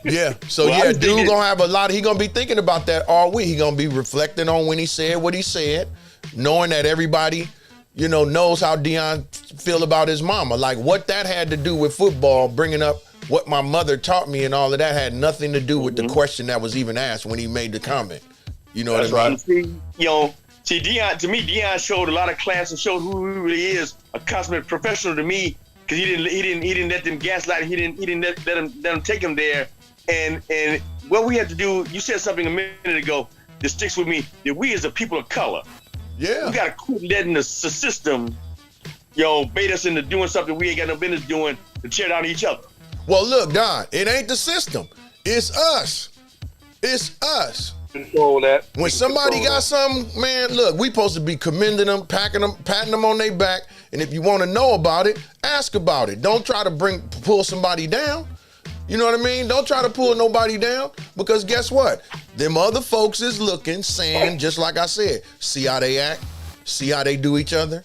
Yeah, so Well, dude gonna have a lot. He gonna be thinking about that all week. He gonna be reflecting on when he said what he said, knowing that everybody, knows how Deion feel about his mama. Like what that had to do with football, bringing up what my mother taught me and all of that had nothing to do with the question that was even asked when he made the comment. You know what I mean? See, Deion, to me, Deion showed a lot of class and showed who he really is, a consummate professional to me, because he didn't let them gaslight him. He didn't let them take him there. And what we have to do, you said something a minute ago that sticks with me, that we as a people of color, we got to quit letting the system, bait us into doing something we ain't got no business doing to tear down each other. Well, look, Don, it ain't the system. It's us. It's us. Control that. When somebody got something, man, look, we supposed to be commending them, patting them on their back. And if you want to know about it, ask about it. Don't try to pull somebody down. You know what I mean? Don't try to pull nobody down, because guess what? Them other folks is looking, saying, just like I said, see how they act, see how they do each other.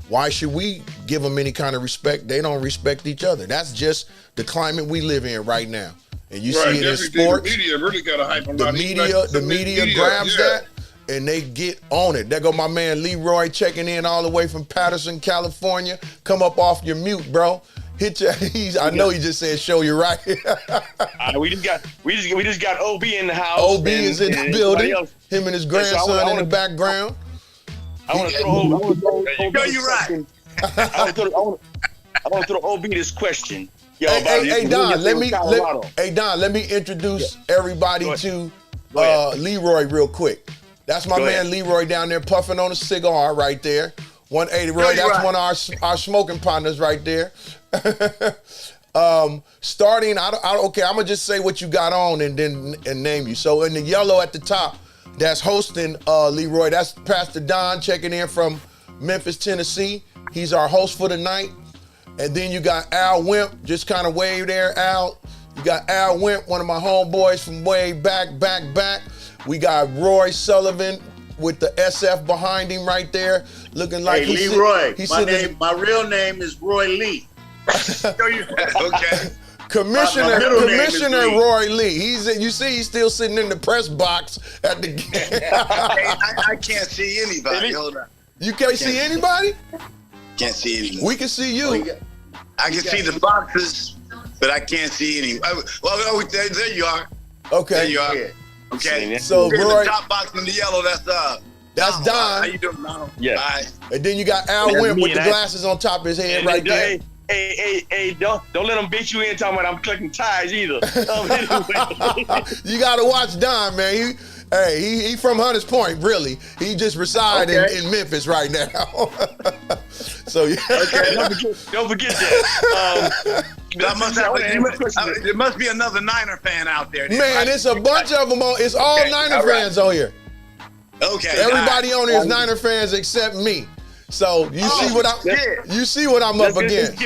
Why should we give them any kind of respect? They don't respect each other. That's just the climate we live in right now. And you see it in sports. The media really got a hype on the media grabs that and they get on it. There go my man Leroy checking in all the way from Patterson, California. Come up off your mute, bro. I know he just said show you right. We just got OB in the house. OB is in the building. Him and his grandson in the background. I want to throw OB this question. Hey Don, let me introduce everybody to Leroy real quick. That's my man Leroy down there puffing on a cigar right there. 180 Roy, that's one of our smoking partners right there. Starting, okay, I'm gonna just say what you got on and then name you. So in the yellow at the top, that's hosting Leroy. That's Pastor Don checking in from Memphis, Tennessee. He's our host for the night. And then you got Al Wimp, just kind of wave there, Al. You got Al Wimp, one of my homeboys from way back. We got Roy Sullivan with the SF behind him right there, looking like Leroy. My real name is Roy Lee. Okay. Commissioner Roy Lee. You see, he's still sitting in the press box at the game. I can't see anybody. Hold on. You can't see anybody? Can't see anybody. We can see you. I can see the boxes, but I can't see any. Well, there you are. Okay. There you are. Okay. So Roy, the top box in the yellow, that's Don. How you doing, Donald? Yeah. Bye. And then you got Al Wimp with the glasses on top of his head right there. Hey, don't let them beat you in talking about I'm collecting ties either. You gotta watch Don, man. He from Hunters Point, really. He just reside in Memphis right now. So yeah. Okay. Don't forget that. There must be another Niner fan out there. Man, it's a bunch of them. It's all Niner fans on here. Okay. Everybody on here is Niner fans except me. So you see what I'm up against.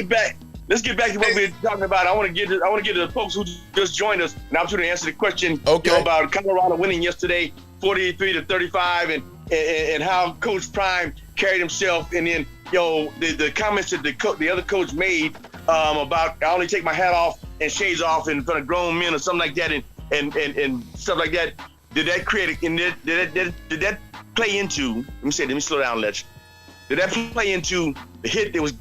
Let's get back to what we're talking about. I want to get to the folks who just joined us an opportunity to answer the question about Colorado winning yesterday, 43-35, and how Coach Prime carried himself, and then the comments that the other coach made about I only take my hat off and shades off in front of grown men or something like that, and stuff like that. Did that create? Did that play into? Let me slow down, Letch. Did that play into the hit that was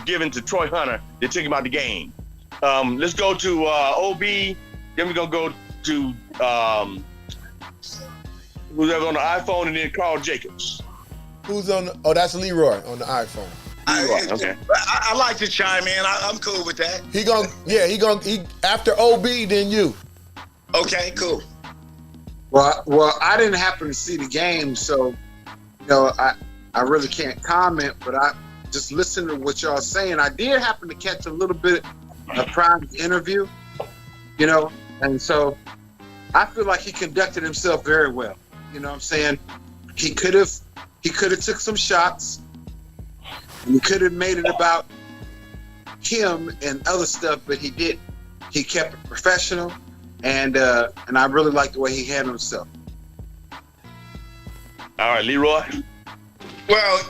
given to Troy Hunter that took him out the game? Let's go to OB. Then we're gonna go to who's ever on the iPhone, and then Carl Jacobs. Who's on the? Oh, that's Leroy on the iPhone. Okay. I like to chime in. I'm cool with that. He after OB, then you. Okay, cool. Well, I didn't happen to see the game, so I really can't comment, but I just listened to what y'all saying. I did happen to catch a little bit of Prime's interview, and so I feel like he conducted himself very well. You know what I'm saying? He could have took some shots, and he could have made it about him and other stuff, but he didn't. He kept it professional, and I really like the way he handled himself. All right, Leroy. Well,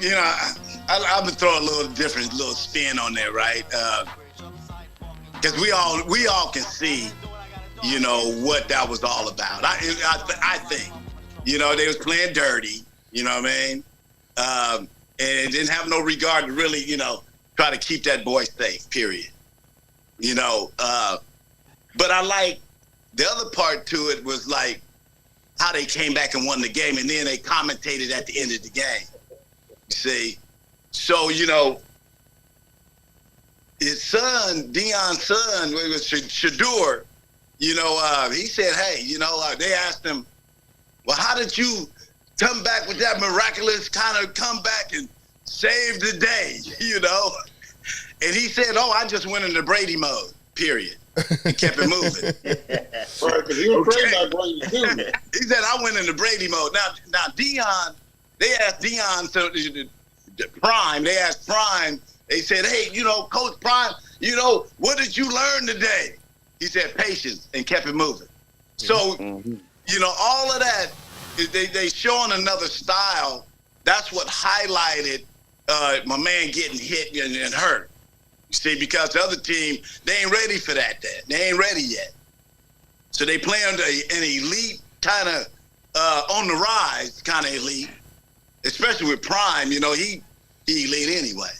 I'm gonna throw a little different little spin on there, right? Because we all can see, you know, what that was all about. I think, you know, they was playing dirty. You know what I mean? And didn't have no regard to really, you know, try to keep that boy safe. Period. You know, but I like the other part to it was like how they came back and won the game, and then they commentated at the end of the game. You see, so you know, his son, Deion's son, was Shadur. You know, he said, "Hey, you know," they asked him, "Well, how did you come back with that miraculous kind of comeback and save the day?" You know, and he said, "Oh, I just went into Brady mode. Period." He kept it moving. Right, because he was praying about Brady too. He said, "I went into Brady mode." Now Deion, they asked Deion, so Prime, they asked Prime, they said, "Hey, you know, Coach Prime, you know, what did you learn today?" He said, "Patience," and kept it moving. So, you know, all of that, they showing another style. That's what highlighted my man getting hit and hurt. You see, because the other team, they ain't ready for that. They ain't ready yet. So they play under an elite kind of, on the rise kind of elite, especially with Prime. You know, he elite anyway.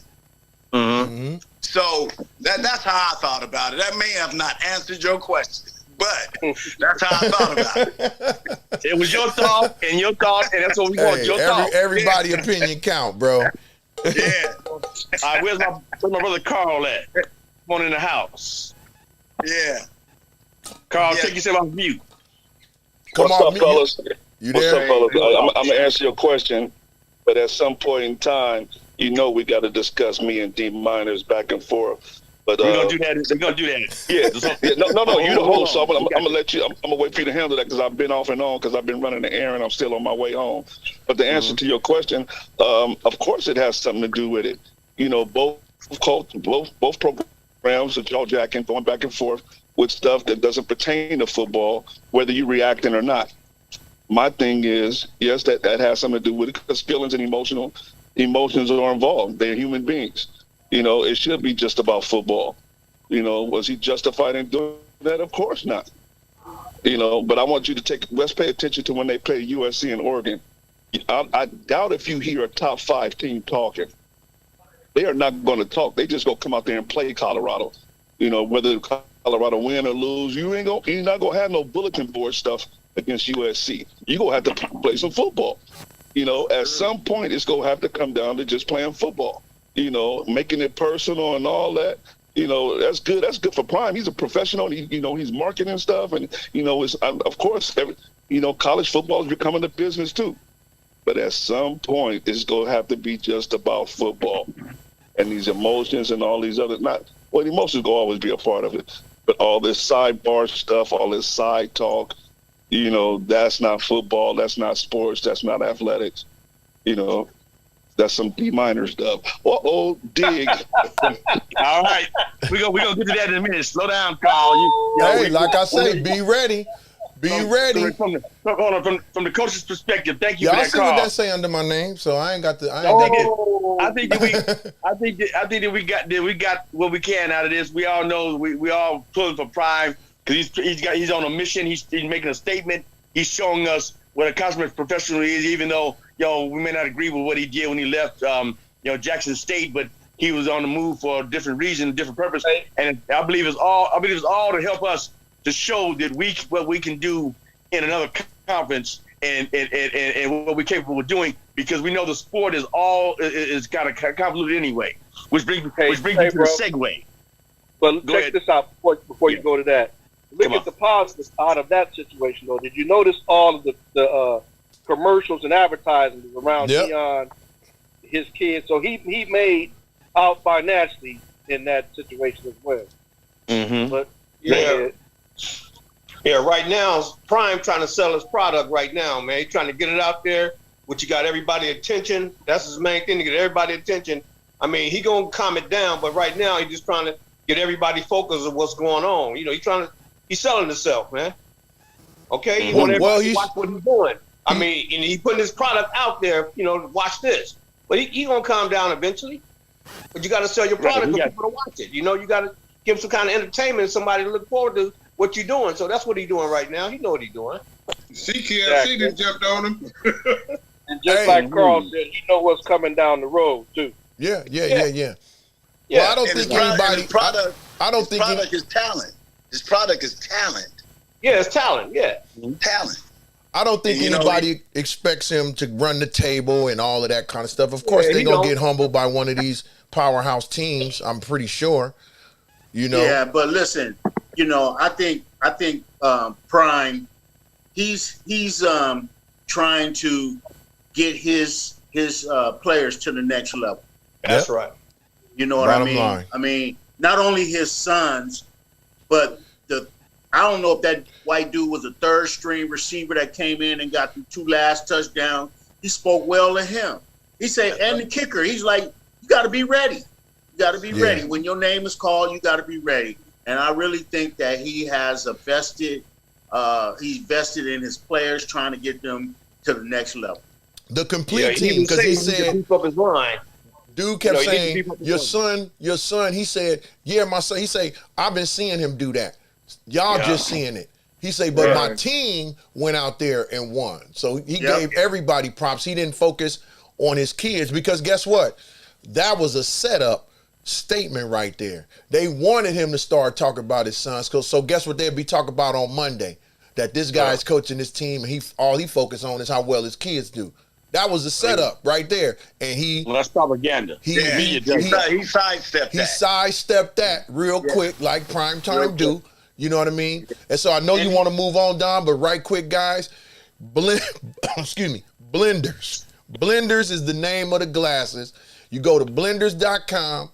Mm-hmm. So that's how I thought about it. That may have not answered your question, but that's how I thought about it. It was your thought, and that's what we want. Your thought. Everybody opinion count, bro. Yeah. All right, where's my brother Carl at? Come on in the house. Yeah. Carl, take yourself off mute. Come What's on, up, fellas? You What's there? up, fellas? I'm gonna answer your question, but at some point in time, you know, we got to discuss me and D Miners back and forth. But we're gonna do that. We're gonna do that. Yeah. No. You the host, so I'm gonna let you. I'm gonna wait for you to handle that because I've been off and on because I've been running the errand. I'm still on my way home. But the answer to your question, of course, it has something to do with it. You know, both programs are jaw-jacking, going back and forth with stuff that doesn't pertain to football, whether you reacting or not. My thing is, yes, that has something to do with it because feelings and emotions are involved. They're human beings. You know, it should be just about football. You know, was he justified in doing that? Of course not. You know, but I want you to let's pay attention to when they play USC and Oregon. I doubt if you hear a top 5 team talking. They are not going to talk. They just going to come out there and play Colorado. You know, whether Colorado win or lose, you're not going to have no bulletin board stuff against USC. You're going to have to play some football. You know, at some point, it's going to have to come down to just playing football. You know, making it personal and all that. You know, that's good. That's good for Prime. He's a professional. He's marketing stuff. And, you know, it's, of course, college football is becoming a business too. But at some point, it's going to have to be just about football. And these emotions and all these other, emotions will always be a part of it. But all this sidebar stuff, all this side talk, you know, that's not football. That's not sports. That's not athletics. You know, that's some D minor stuff. Dig. All right. We're gonna get to that in a minute. Slow down, Carl. Like I say, be ready. Be ready. From the coach's perspective, thank you for Y'all that, see Carl. what that say under my name, so I ain't got the. I think that we got what we can out of this. We all know we all pulling for Prime because he's on a mission. He's making a statement. He's showing us what a consummate professional is, even though we may not agree with what he did when he left Jackson State, but he was on the move for a different reason, different purpose. And I believe it's all to help us to show that what we can do in another conference and what we're capable of doing, because we know the sport is kind of convoluted anyway. Which brings me to the segue. But check this out before you go to that. Look at the positives out of that situation, though. Did you notice all of the commercials and advertising around Deion, his kids? So he made out financially in that situation as well. Mm-hmm. But yeah, right now, Prime trying to sell his product right now, man. He's trying to get it out there, which you got everybody attention. That's his main thing, to get everybody attention. I mean, he gonna calm it down, but right now he's just trying to get everybody focused on what's going on. You know, he's selling himself, man. Okay, you want everybody to watch what he's doing. I mean, and he's putting his product out there. You know, watch this. But he gonna calm down eventually. But you got to sell your product for people to watch it. You know, you got to give some kind of entertainment, somebody to look forward to what you're doing. So that's what he's doing right now. He know what he's doing. CKFC just jumped on him. And just like Carl said, you know what's coming down the road too. Yeah. Yeah. Well, I don't think anybody. I don't think his product is talent. His product is talent. Yeah, it's talent. Yeah, talent. I don't think anybody expects him to run the table and all of that kind of stuff. Of course, they're gonna get humbled by one of these powerhouse teams. I'm pretty sure. You know. Yeah, but listen, you know, I think Prime, he's trying to get his players to the next level. That's right. You know what I mean? Line. I mean, not only his sons, but I don't know if that white dude was a third string receiver that came in and got the 2 last touchdowns. He spoke well to him. He said, and the kicker, he's like, you got to be ready. You got to be ready. When your name is called, you got to be ready. And I really think that he has he's vested in his players, trying to get them to the next level. The complete team, because he said, keep up his line. Dude kept saying, your son, he said, yeah, my son, he said, I've been seeing him do that. Y'all just seeing it. He said, but my team went out there and won. So he gave everybody props. He didn't focus on his kids because guess what? That was a setup statement right there. They wanted him to start talking about his sons. So guess what they'd be talking about on Monday? That this guy's coaching his team and all he focused on is how well his kids do. That was the setup right there. And well, that's propaganda. He sidestepped that. He sidestepped that real quick like primetime do. You know what I mean? And so I know you want to move on, Don, but right quick, guys, Blenders. Blenders is the name of the glasses. You go to blenders.com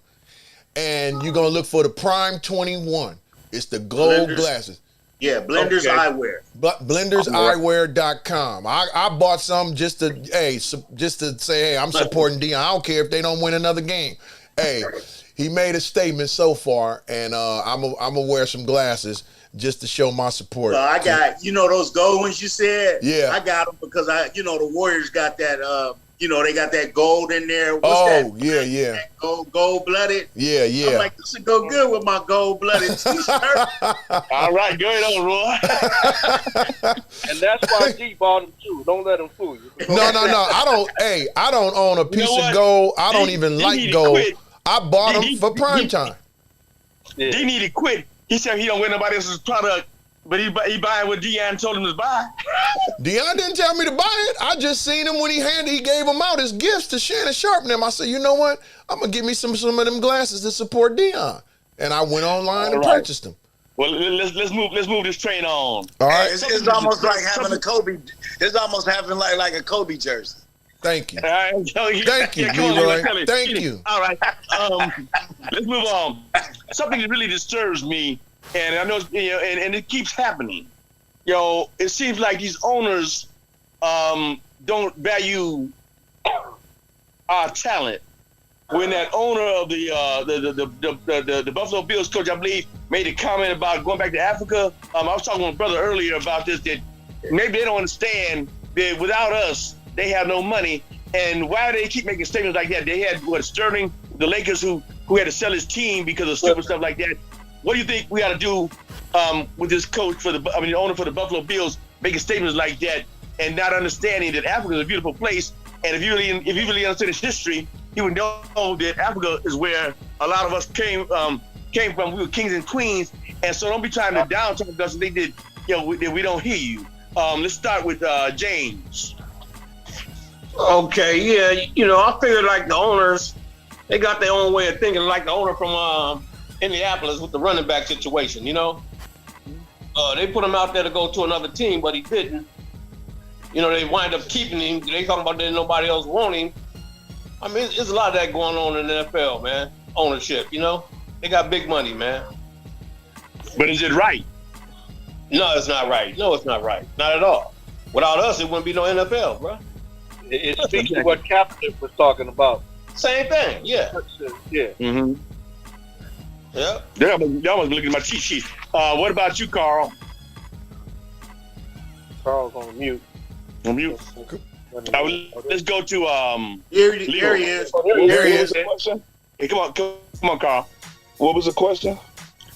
and you're going to look for the Prime 21. It's the gold glasses. Yeah, Blenders Eyewear. Blenderseyewear.com. I bought some just to say, hey, I'm supporting Dion. I don't care if they don't win another game. Hey, he made a statement so far, and I'm gonna wear some glasses just to show my support. So I got, those gold ones you said? Yeah. I got them because the Warriors got that, they got that gold in there. Yeah. Gold-blooded. Yeah. I'm like, this would go good with my gold-blooded t-shirt. All right, go ahead on, Roy. And that's why D bought them too. Don't let him fool you. No. I don't own a piece of gold. I don't even like gold. I bought them for prime time. They need to quit. He said he don't wear nobody else's product, but he buying what Deion told him to buy. Deion didn't tell me to buy it. I just seen him when he gave them out as gifts to Shannon Sharp and them. I said, you know what? I'm gonna give me some of them glasses to support Deion. And I went online and purchased them. Well, let's move this train on. All right. It's almost like having a Kobe. It's almost having like a Kobe jersey. Thank you. Thank you, Leroy. Thank you. All right. Let's move on. Something that really disturbs me, and I know, and it keeps happening. It seems like these owners don't value our talent. When that owner of the Buffalo Bills coach, I believe, made a comment about going back to Africa. I was talking with a brother earlier about this, that maybe they don't understand that without us, they have no money. And why do they keep making statements like that? They had Sterling, the Lakers, who had to sell his team because of stupid stuff like that. What do you think we got to do with this coach the owner for the Buffalo Bills making statements like that and not understanding that Africa is a beautiful place? And if you really understood its history, you would know that Africa is where a lot of us came from. We were kings and queens, and so don't be trying to down talk us. They did, we don't hear you. Let's start with James. Okay, yeah, I figured like the owners, they got their own way of thinking, like the owner from Indianapolis with the running back situation. They put him out there to go to another team, but he didn't. They wind up keeping him. They talking about that nobody else want him. I mean, there's a lot of that going on in the NFL, man. Ownership, they got big money, man. But is it right? No, it's not right. No, it's not right. Not at all. Without us, it wouldn't be no NFL, bro. It speaks to what Kaepernick was talking about. Same thing, yeah. Yeah. Mm-hmm. Yeah. Y'all must be looking at my cheat sheet. What about you, Carl? Carl's on mute. On mute? Let's go to Here he is. Here he is. Hey, come on, Carl. What was the question?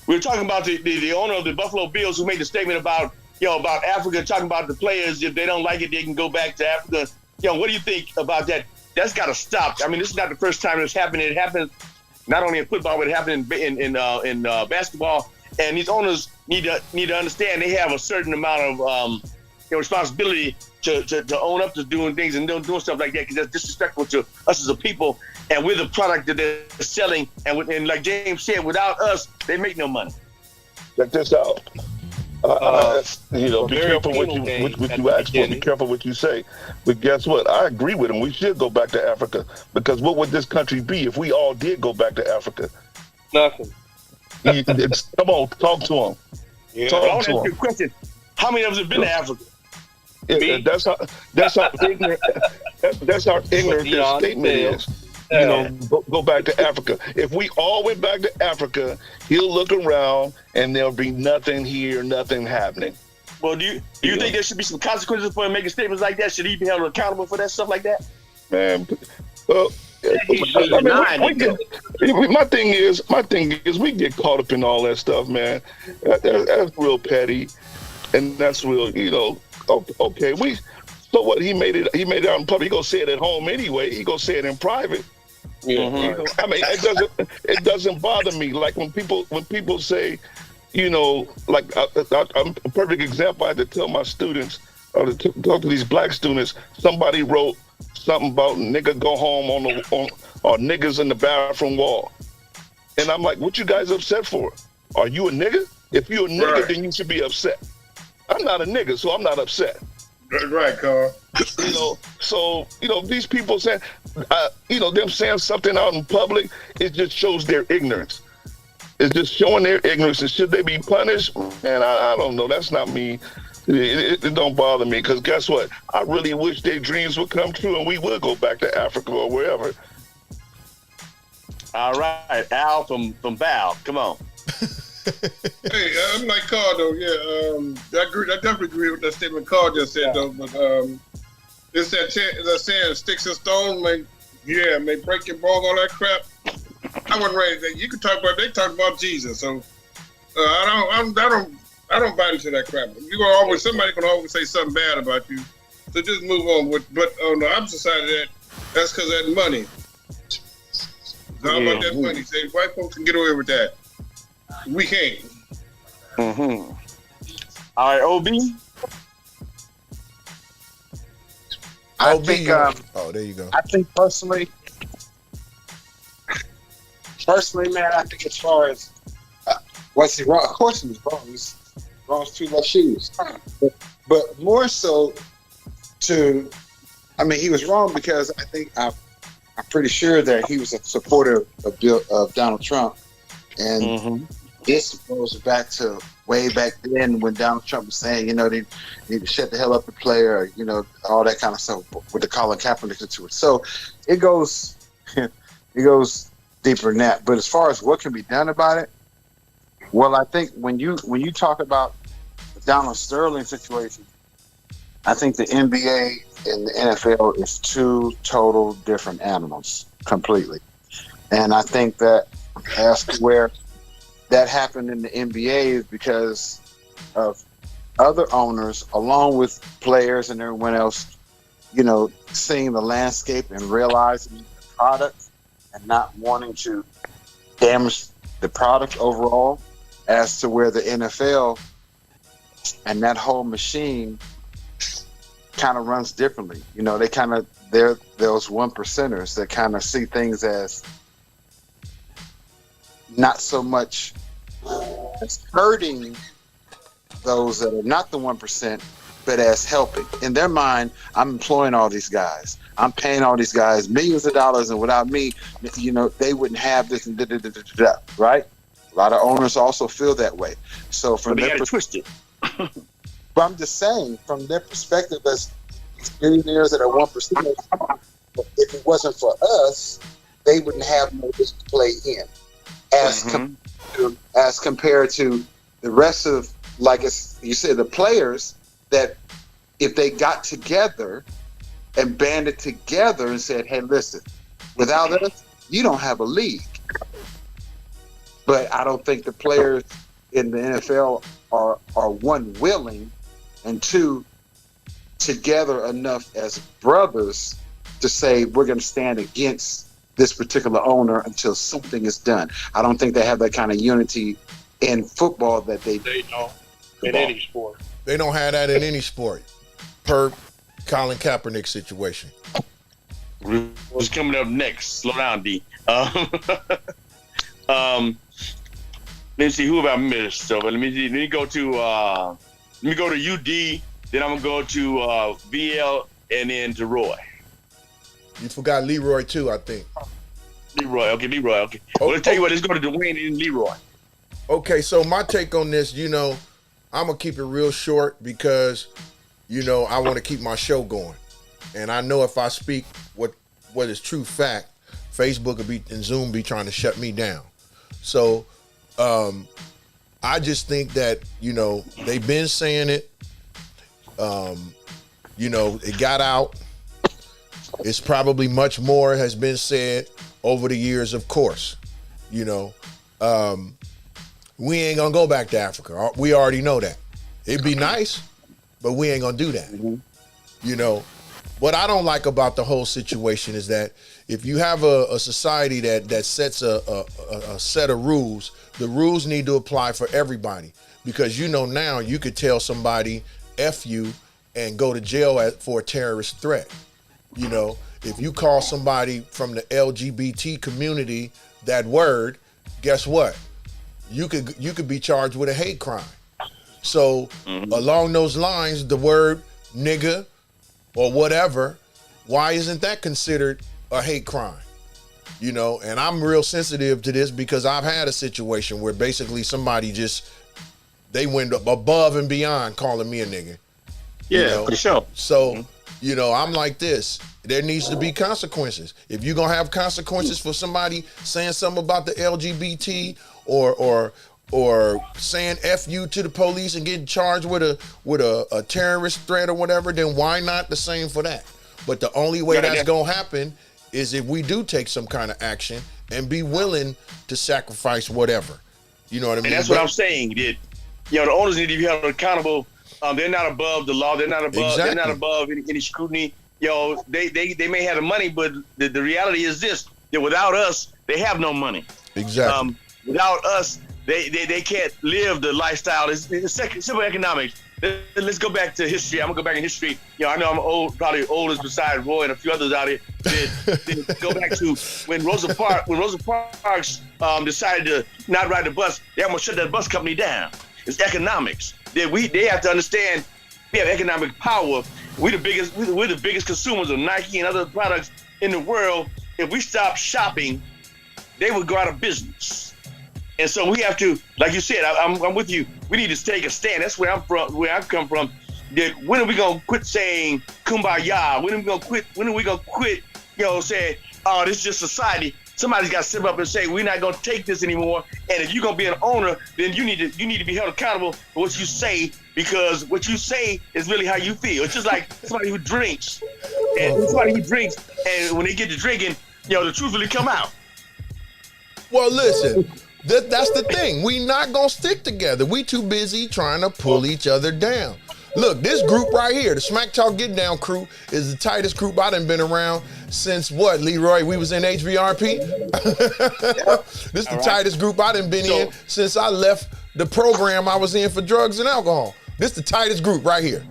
We were talking about the owner of the Buffalo Bills who made the statement about Africa, talking about the players, if they don't like it, they can go back to Africa. What do you think about that? That's got to stop. I mean, this is not the first time it's happened. It happens not only in football, but it happened in basketball. And these owners need to understand they have a certain amount of responsibility to own up to doing things and doing stuff like that, because that's disrespectful to us as a people. And we're the product that they're selling. And like James said, without us, they make no money. Check this out. Be careful what you ask for. Be careful what you say. But guess what? I agree with him. We should go back to Africa, because what would this country be if we all did go back to Africa? Nothing. Come on, talk to him. Yeah. I want to ask you a question. How many of us have been to Africa? That's how ignorant. That's how ignorant this statement is. Go back to Africa. If we all went back to Africa, he'll look around and there'll be nothing here, nothing happening. Well, do you think there should be some consequences for him making statements like that? Should he be held accountable for that stuff like that? Man, my thing is, we get caught up in all that stuff, man. That's real petty, and that's real, okay. So what? He made it out in public. He gonna say it at home anyway. He gonna say it in private. I mean, it doesn't bother me. Like when people say, like I'm a perfect example. I had to tell my students, or to talk to these black students. Somebody wrote something about nigga go home or niggas in the bathroom wall, and I'm like, what you guys upset for? Are you a nigga? If you're a nigga, then you should be upset. I'm not a nigga, so I'm not upset. Right, Carl. So these people saying, them saying something out in public, it just shows their ignorance. It's just showing their ignorance. And should they be punished? Man, I don't know. That's not me. It don't bother me, because guess what? I really wish their dreams would come true and we would go back to Africa or wherever. All right, Al from Val, come on. Hey, I'm like Carl though. Yeah, I definitely agree with that statement Carl just said though. But it's that saying, sticks and stones may break your bone, all that crap. I wasn't ready. You could talk about. They talk about Jesus, so I don't buy into that crap. Somebody can always say something bad about you. So just move on. But on the opposite side of that, that's because of that money. So how about that money? Say white folks can get away with that. We can't. Mm-hmm. All right, OB. I think. There you go. I think personally, man, I think as far as was he wrong? Of course he was wrong. He's wrong as two left shoes. But more so he was wrong because I think I'm pretty sure that he was a supporter of Donald Trump, and this goes back to way back then when Donald Trump was saying, they need to shut the hell up the player, all that kind of stuff with the Colin Kaepernick situation. So it goes deeper than that. But as far as what can be done about it, well, I think when you talk about the Donald Sterling situation, I think the NBA and the NFL is two total different animals completely. And I think that as to where that happened in the NBA is because of other owners, along with players and everyone else, seeing the landscape and realizing the product and not wanting to damage the product overall, as to where the NFL and that whole machine kind of runs differently. They're those 1%ers that kind of see things as not so much as hurting those that are not the 1%, but as helping. In their mind, I'm employing all these guys. I'm paying all these guys millions of dollars, and without me, they wouldn't have this and right? A lot of owners also feel that way. So from they got it twisted. But I'm just saying, from their perspective, as billionaires that are 1%, if it wasn't for us, they wouldn't have no risk to play in. As compared to the rest of, like you said, the players that if they got together and banded together and said, hey, listen, without us, you don't have a league. But I don't think the players in the NFL are one, willing, and two, together enough as brothers to say we're going to stand against this particular owner until something is done. I don't think they have that kind of unity in football that they don't in any sport. They don't have that in any sport, per Colin Kaepernick situation. What's coming up next? Slow down, D. Let's see, who have I missed? So let me go to UD, then I'm gonna go to VL, and then to Roy. You forgot Leroy too, I think. Leroy, okay. Well, let's tell you what, let's go to Dwayne and Leroy. Okay, so my take on this, I'm gonna keep it real short because, I want to keep my show going, and I know if I speak what is true fact, Facebook and Zoom be trying to shut me down. So, I just think that they've been saying it. It got out. It's probably much more has been said over the years, of course. We ain't gonna go back to Africa. We already know that. It'd be nice, but we ain't gonna do that. Mm-hmm. What I don't like about the whole situation is that if you have a society that sets a set of rules, the rules need to apply for everybody. Because now you could tell somebody F you and go to jail for a terrorist threat. If you call somebody from the LGBT community that word, guess what? You could be charged with a hate crime. So along those lines, the word nigga or whatever, why isn't that considered a hate crime? And I'm real sensitive to this because I've had a situation where basically somebody they went above and beyond calling me a nigga. Yeah, for sure. So, I'm like this. There needs to be consequences. If you're gonna have consequences for somebody saying something about the LGBT or saying F you to the police and getting charged with a terrorist threat or whatever, then why not the same for that? But the only way that's gonna happen is if we do take some kind of action and be willing to sacrifice whatever. You know what I mean? And that's what I'm saying. That the owners need to be held accountable. They're not above the law. They're not above. Exactly. They're not above any scrutiny. They may have the money, but the reality is this: that without us, they have no money. Exactly. Without us, they can't live the lifestyle. It's simple economics. Let's go back to history. I'm gonna go back in history. I know I'm old, probably oldest beside Roy and a few others out here. Go back to when Rosa Parks decided to not ride the bus. They're gonna shut that bus company down. It's economics. They have to understand we have economic power. We're the biggest consumers of Nike and other products in the world. If we stop shopping, they would go out of business. And so we have to, like you said, I'm with you. We need to take a stand. That's where I come from. That when are we gonna quit saying kumbaya? When are we gonna quit? Saying, oh, this is just society. Somebody's got to step up and say, we're not gonna take this anymore. And if you're gonna be an owner, then you need to be held accountable for what you say, because what you say is really how you feel. It's just like somebody who drinks, and when they get to drinking, the truth really come out. Well, listen. That's the thing. We not gonna stick together. We too busy trying to pull each other down. Look, this group right here, the Smack Talk Get Down crew, is the tightest group I done been around since what, Leroy? We was in HVRP? This is the tightest group I done been in since I left the program I was in for drugs and alcohol. This is the tightest group right here.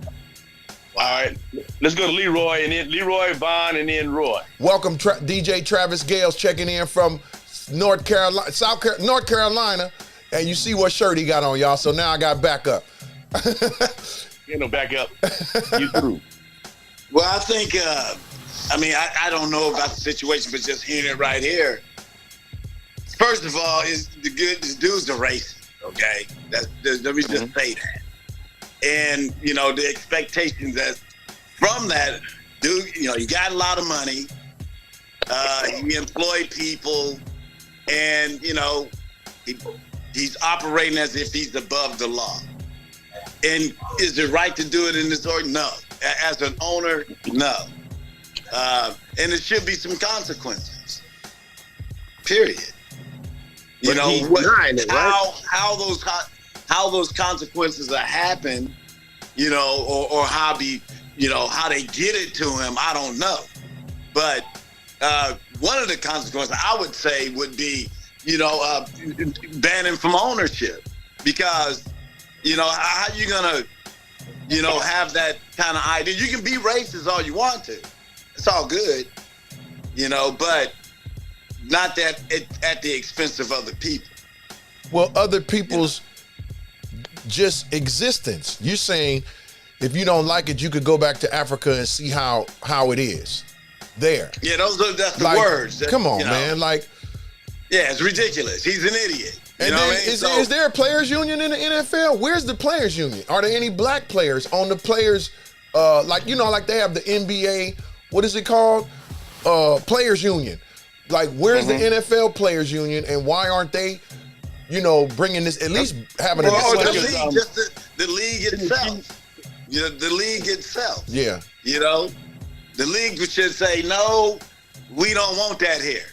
All right, let's go to Leroy, and then Leroy, Vaughn, and then Roy. Welcome, DJ Travis Gales checking in from North Carolina, and you see what shirt he got on, y'all. So now I got backup. Ain't no backup. You through? Well, I think. I don't know about the situation, but just hearing it right here. First of all, this dude's a racist. Okay, let me just say that. And the expectations that from that dude, you got a lot of money. You employ people. And, he's operating as if he's above the law. And is it right to do it in this order? No. As an owner, no. And it should be some consequences. Period. You But know he's denying it, right? how those consequences are happen, you know, or how they get it to him, I don't know. But one of the consequences I would say would be, banning from ownership, because, how you gonna, have that kind of idea? You can be racist all you want to. It's all good, but not that at the expense of other people. Well, other people's just existence. You're saying if you don't like it, you could go back to Africa and see how it is there. Yeah, that's the words. Come on, man. Yeah, it's ridiculous. He's an idiot. And then, is there a players union in the NFL? Where's the players union? Are there any black players on the players? Like they have the NBA. What is it called? Players union. Like, where's the NFL players union, and why aren't they, bringing this, at least having a discussion? The league itself. The league itself. Yeah. The league should say, no, we don't want that here.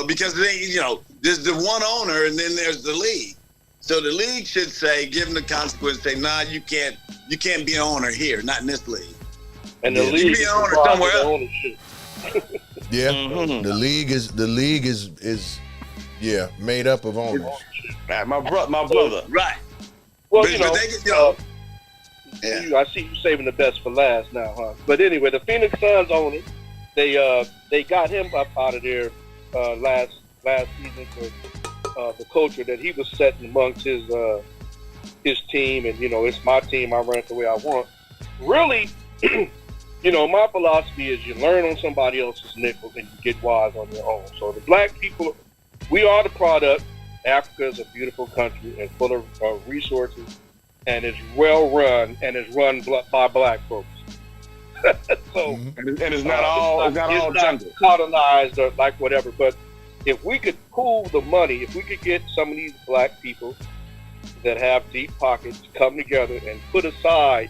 Because there's the one owner and then there's the league. So the league should say, give them the consequence, say, nah, you can't be an owner here, not in this league. And the league be an owner somewhere else. Ownership. Yeah. The league is made up of owners. Right, my brother. Right. Well, but I see you saving the best for last now, huh? But anyway, the Phoenix Suns owner, they got him up out of there last season for the culture that he was setting amongst his team, and it's my team, I run it the way I want. Really, my philosophy is you learn on somebody else's nickel and you get wise on your own. So the black people, we are the product. Africa is a beautiful country and full of resources, and it's well run, and it's run by black folks. So, and it's not all jungle, colonized or like whatever. But if we could pool the money, if we could get some of these black people that have deep pockets to come together and put aside,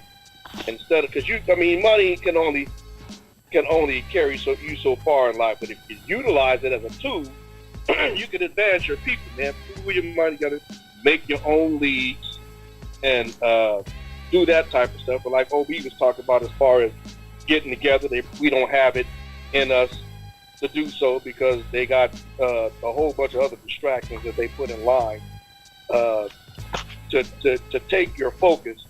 instead of, because money can only carry you so far in life. But if you utilize it as a tool, you can advance your people, man. Pool your money together, make your own leagues, and do that type of stuff. But like OB was talking about, as far as getting together, we don't have it in us to do so, because they got a whole bunch of other distractions that they put in line to take your focus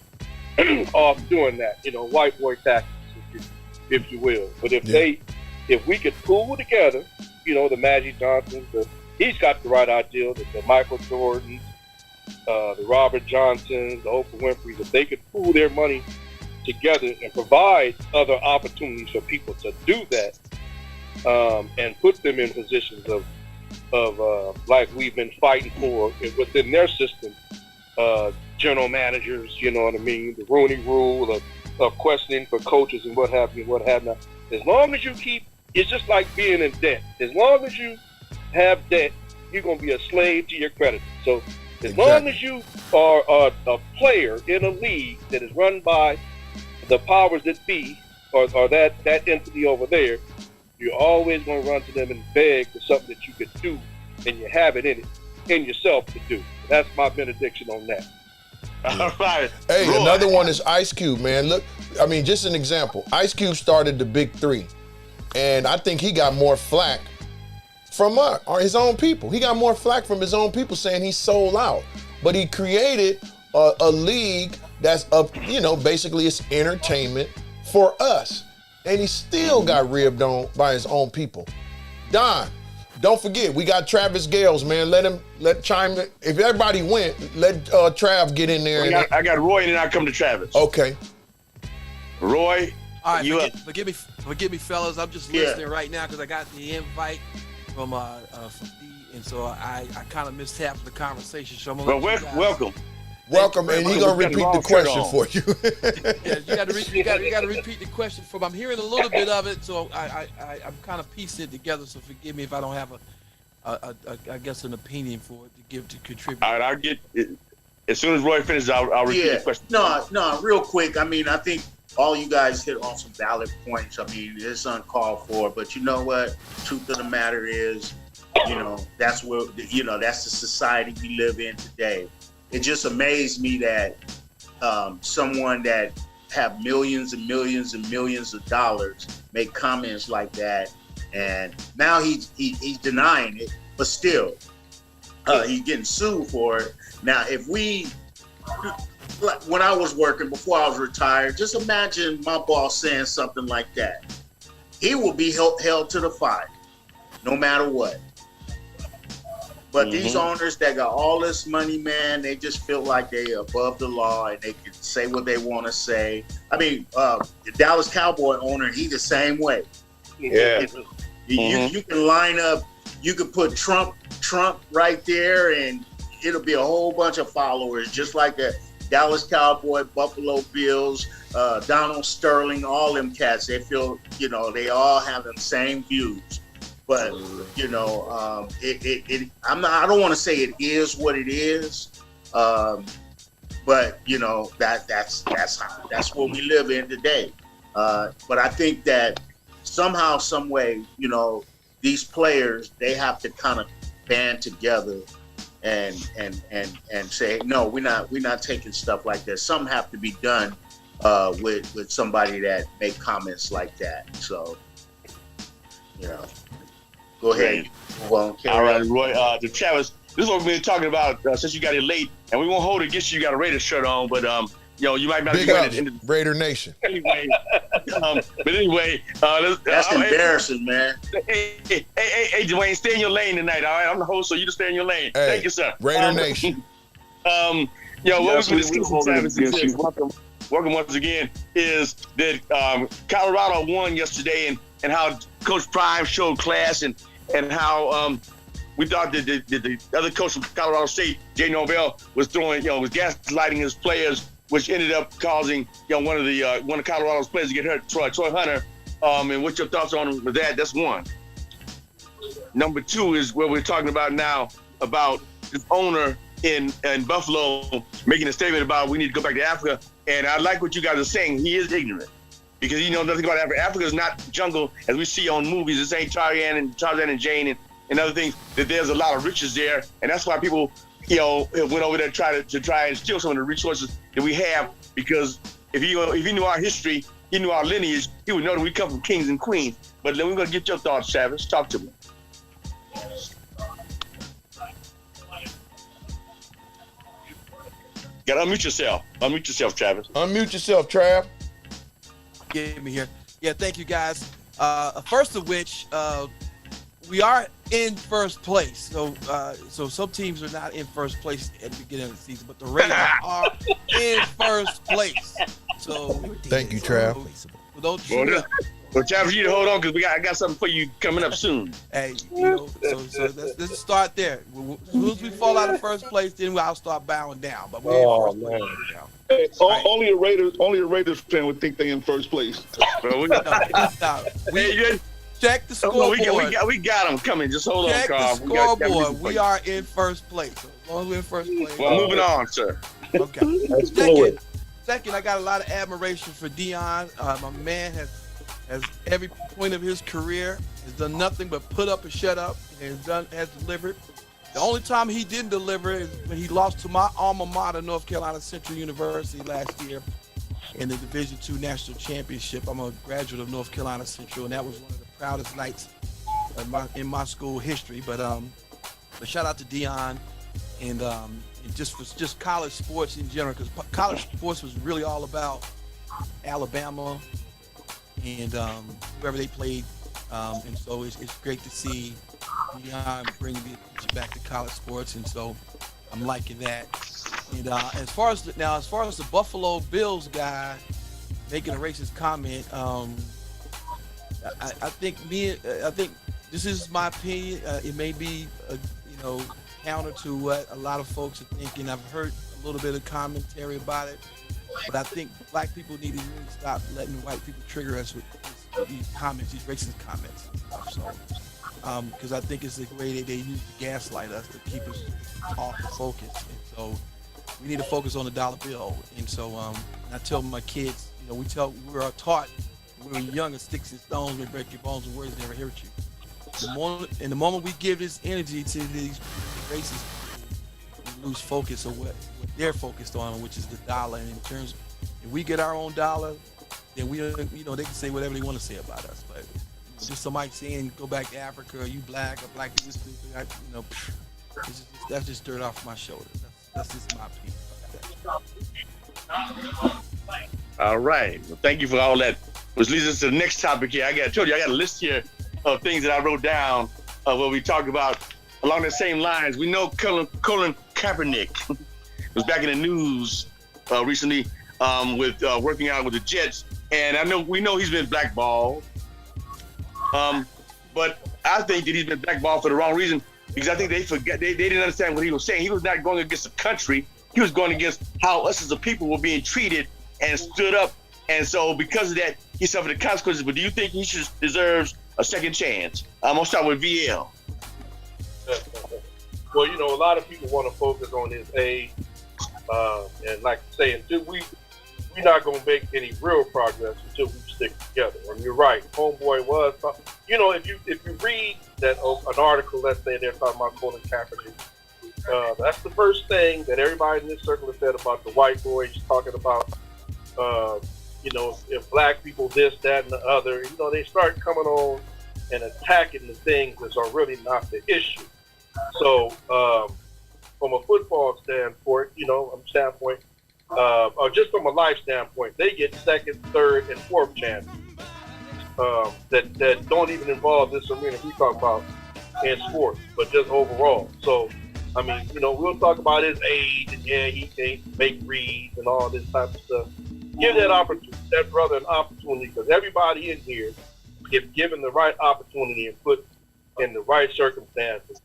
off doing that. White boy tactics, if you will. But if we could pool together, the Magic Johnsons, he's got the right idea, the Michael Jordans, the Robert Johnsons, the Oprah Winfreys, if they could pool their money together and provide other opportunities for people to do that, and put them in positions of like we've been fighting for within their system, general managers, you know what I mean, the Rooney Rule of questioning for coaches and what have you, what have not. As long as you it's just like being in debt. As long as you have debt, you're going to be a slave to your creditors. So as long as you are a player in a league that is run by the powers that be, or that entity over there, you're always going to run to them and beg for something that you could do, and you have it in yourself to do. That's my benediction on that. All right. Hey, Roy. Another one is Ice Cube, man. Look, just an example. Ice Cube started the Big Three, and I think he got more flack from his own people. He got more flack from his own people saying he sold out. But he created a league that's basically it's entertainment for us. And he still got ribbed on by his own people. Don, don't forget, we got Travis Gales, man. Let chime in. If everybody went, let Trav get in there. I got Roy, and then I come to Travis. Okay. Roy, all right, you forgive me, fellas. I'm just listening right now because I got the invite from D, and so I kind of missed half of the conversation. So I'm gonna welcome. Welcome, and he's gonna repeat the question for you. Yeah, you got to repeat the question for me. I'm hearing a little bit of it, so I'm kind of piecing it together. So forgive me if I don't have I guess an opinion for it to contribute. All right, I'll get it. As soon as Roy finishes, I'll repeat the question. No, real quick. I think all you guys hit on some valid points. I mean, it's uncalled for, but you know what? Truth of the matter is, that's where, that's the society we live in today. It just amazed me that someone that have millions and millions and millions of dollars make comments like that, and now he's denying it, but still, he's getting sued for it. Now, if we, when I was working before I was retired, just imagine my boss saying something like that. He will be held to the fire, no matter what. But these owners that got all this money, man, they just feel like they above the law and they can say what they want to say. I mean, the Dallas Cowboy owner, he's the same way. Yeah. You can line up, you could put Trump right there, and it'll be a whole bunch of followers, just like the Dallas Cowboy, Buffalo Bills, Donald Sterling, all them cats. They feel, they all have the same views. But I don't want to say it is what it is, but that's what we live in today. But I think that somehow, some way, these players, they have to kind of band together and say, no, we're not taking stuff like that. Something have to be done with somebody that make comments like that. So, go ahead. Well, all right, Roy. The Travis, this is what we've been talking about since you got here late, and we won't hold it against you. You got a Raiders shirt on, but you might not Big be ups, wearing it. Raider Nation. Anyway, that's embarrassing, man. Hey, Dwayne, stay in your lane tonight. All right, I'm the host, so you just stay in your lane. Hey, thank you, sir. Raider Nation. What Yes, we're we discussing, will hold it Travis, against is you. welcome once again, is that Colorado won yesterday, and how Coach Prime showed class, and how we thought that the other coach from Colorado State, Jay Norvell, was was gaslighting his players, which ended up causing one of Colorado's players to get hurt, Troy Hunter. And what's your thoughts on with that? That's one. Number two is what we're talking about now, about this owner in Buffalo making a statement about we need to go back to Africa. And I like what you guys are saying. He is ignorant because he knows nothing about Africa. Africa is not jungle as we see on movies. This ain't Tarzan and Jane and other things. That there's a lot of riches there, and that's why people went over there to try and steal some of the resources that we have. Because if he knew our history, he knew our lineage, he would know that we come from kings and queens. But then we're gonna get your thoughts, Travis. Talk to me. Gotta unmute yourself. Unmute yourself, Travis. Unmute yourself, Trav. Get me here. Yeah, thank you guys. First of which, we are in first place. So some teams are not in first place at the beginning of the season, but the Raiders are in first place. So thank you, Trav. So don't shoot up. Well, Travis, you need to hold on because I got something for you coming up soon. Hey, so let's start there. As soon as we fall out of first place, then I'll start bowing down. But we're in first place right now. Hey, only a Raiders fan would think they in first place. Check the scoreboard. We got them coming. Just hold Check on, Carl. the scoreboard. We are in first place. So as long as we're in first place. Well, moving on, sir. Okay. Second, I got a lot of admiration for Dion. My man has every point of his career has done nothing but put up and shut up, and has delivered. The only time he didn't deliver is when he lost to my alma mater, North Carolina Central University, last year in the Division II National Championship. I'm a graduate of North Carolina Central, and that was one of the proudest nights in my school history. But shout out to Dion, and just college sports in general, because college sports was really all about Alabama and whoever they played, and so it's great to see Dion bringing the attention back to college sports, and so I'm liking that. And as far as the Buffalo Bills guy making a racist comment, I think this is my opinion. It may be counter to what a lot of folks are thinking. I've heard a little bit of commentary about it, but I think black people need to really stop letting white people trigger us with these comments, these racist comments. So, because I think it's the way that they use to gaslight us to keep us off the focus. And so we need to focus on the dollar bill. And so I tell my kids, we are taught when we were young, sticks and stones may break your bones and words never hurt you. The moment we give this energy to these races, we lose focus of what they're focused on, which is the dollar. And in terms, if we get our own dollar, then we, they can say whatever they want to say about us. But just somebody saying, go back to Africa, or you black, or black people stupid, that's just dirt off my shoulders. That's just my piece. All right. Well, thank you for all that. Which leads us to the next topic here. I got a list here of things that I wrote down of what we talked about along the same lines. We know Colin Kaepernick was back in the news recently with working out with the Jets, and we know he's been blackballed. But I think that he's been blackballed for the wrong reason, because I think they didn't understand what he was saying. He was not going against the country. He was going against how us as a people were being treated and stood up. And so because of that, he suffered the consequences. But do you think he deserves a second chance? I'm going to start with VL. Well, a lot of people want to focus on his age. And like I say, until we're not going to make any real progress until we stick together. And you're right. Homeboy was, if you read that an article, let's say they're talking about Colin Kaepernick, that's the first thing that everybody in this circle has said about the white boys, talking about, if black people this, that, and the other. They start coming on and attacking the things that are really not the issue. So, from a football standpoint, or just from a life standpoint, they get second, third, and fourth chances that don't even involve this arena we talk about in sports, but just overall. So, we'll talk about his age, and he can't make reads and all this type of stuff. Give that brother an opportunity, because everybody in here, if given the right opportunity and put in the right circumstances,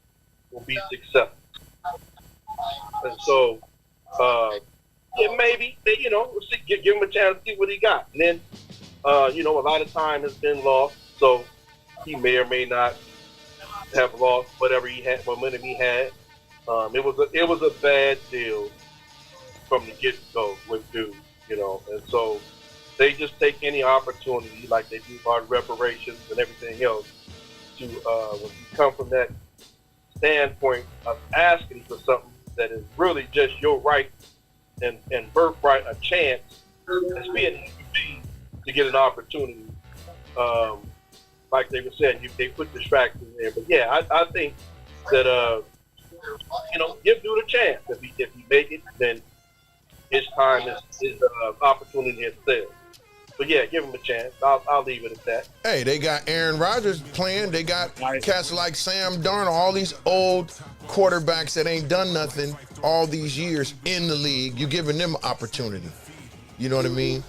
will be successful. And so, maybe, give him a chance to see what he got. And then, a lot of time has been lost, so he may or may not have lost whatever he had, momentum he had. It was a bad deal from the get-go with dude, and so they just take any opportunity, like they do about reparations and everything else, to when you come from that standpoint of asking for something that is really just your right and birthright, a chance, as being to get an opportunity. Like they were saying, they put distractions there, but yeah, I think that give dude a chance. If he make it, then his time is opportunity is there. But yeah, give him a chance. I'll leave it at that. Hey, they got Aaron Rodgers playing. They got cats like Sam Darnold, all these old quarterbacks that ain't done nothing all these years in the league. You giving them an opportunity. You know what I mean?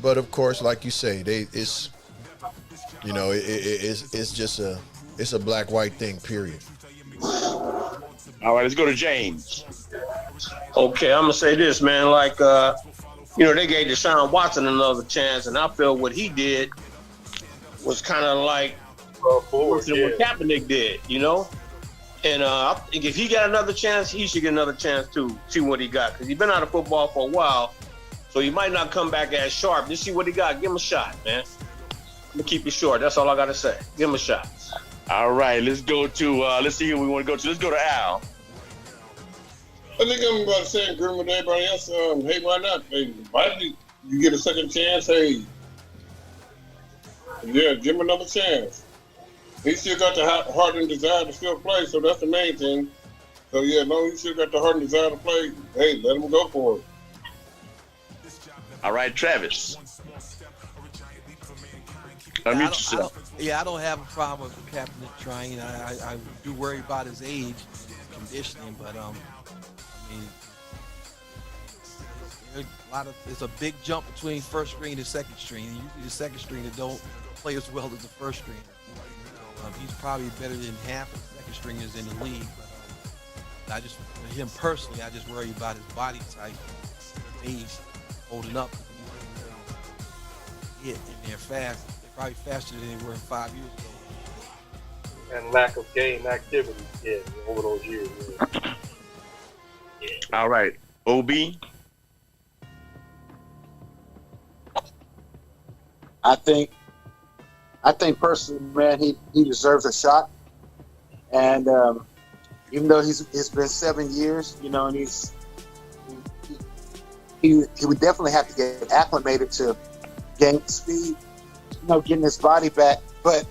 But of course, like you say, it's just a black-white thing, period. All right, let's go to James. Okay, I'm gonna say this, man. Like, they gave Deshaun Watson another chance, and I feel what he did was kind of like what Kaepernick did, And I think if he got another chance, he should get another chance to see what he got, because he's been out of football for a while, so he might not come back as sharp. Just see what he got. Give him a shot, man. I'm gonna keep it short. That's all I gotta say. Give him a shot. All right, let's go to let's see who we want to go to. Let's go to Al. I think I'm about the same agreement with everybody else. Hey, why not? Hey, why you get a second chance? Hey, yeah, give him another chance. He still got the heart and desire to still play, so that's the main thing. So yeah, no, he still got the heart and desire to play. Hey, let him go for it. All right, Travis. Unmute yourself. I don't have a problem with Kaepernick trying. I do worry about his age, conditioning, but it's a big jump between first string and second string. And usually the second stringer don't play as well as the first stringer. He's probably better than half of the second stringers in the league. But for him personally, I just worry about his body type, his age, holding up. And they're fast. They're probably faster than they were 5 years ago. And lack of game activity, over those years. All right, OB. I think personally, man, he deserves a shot. And even though it's been 7 years, you know, and he would definitely have to get acclimated to gain speed, you know, getting his body back. But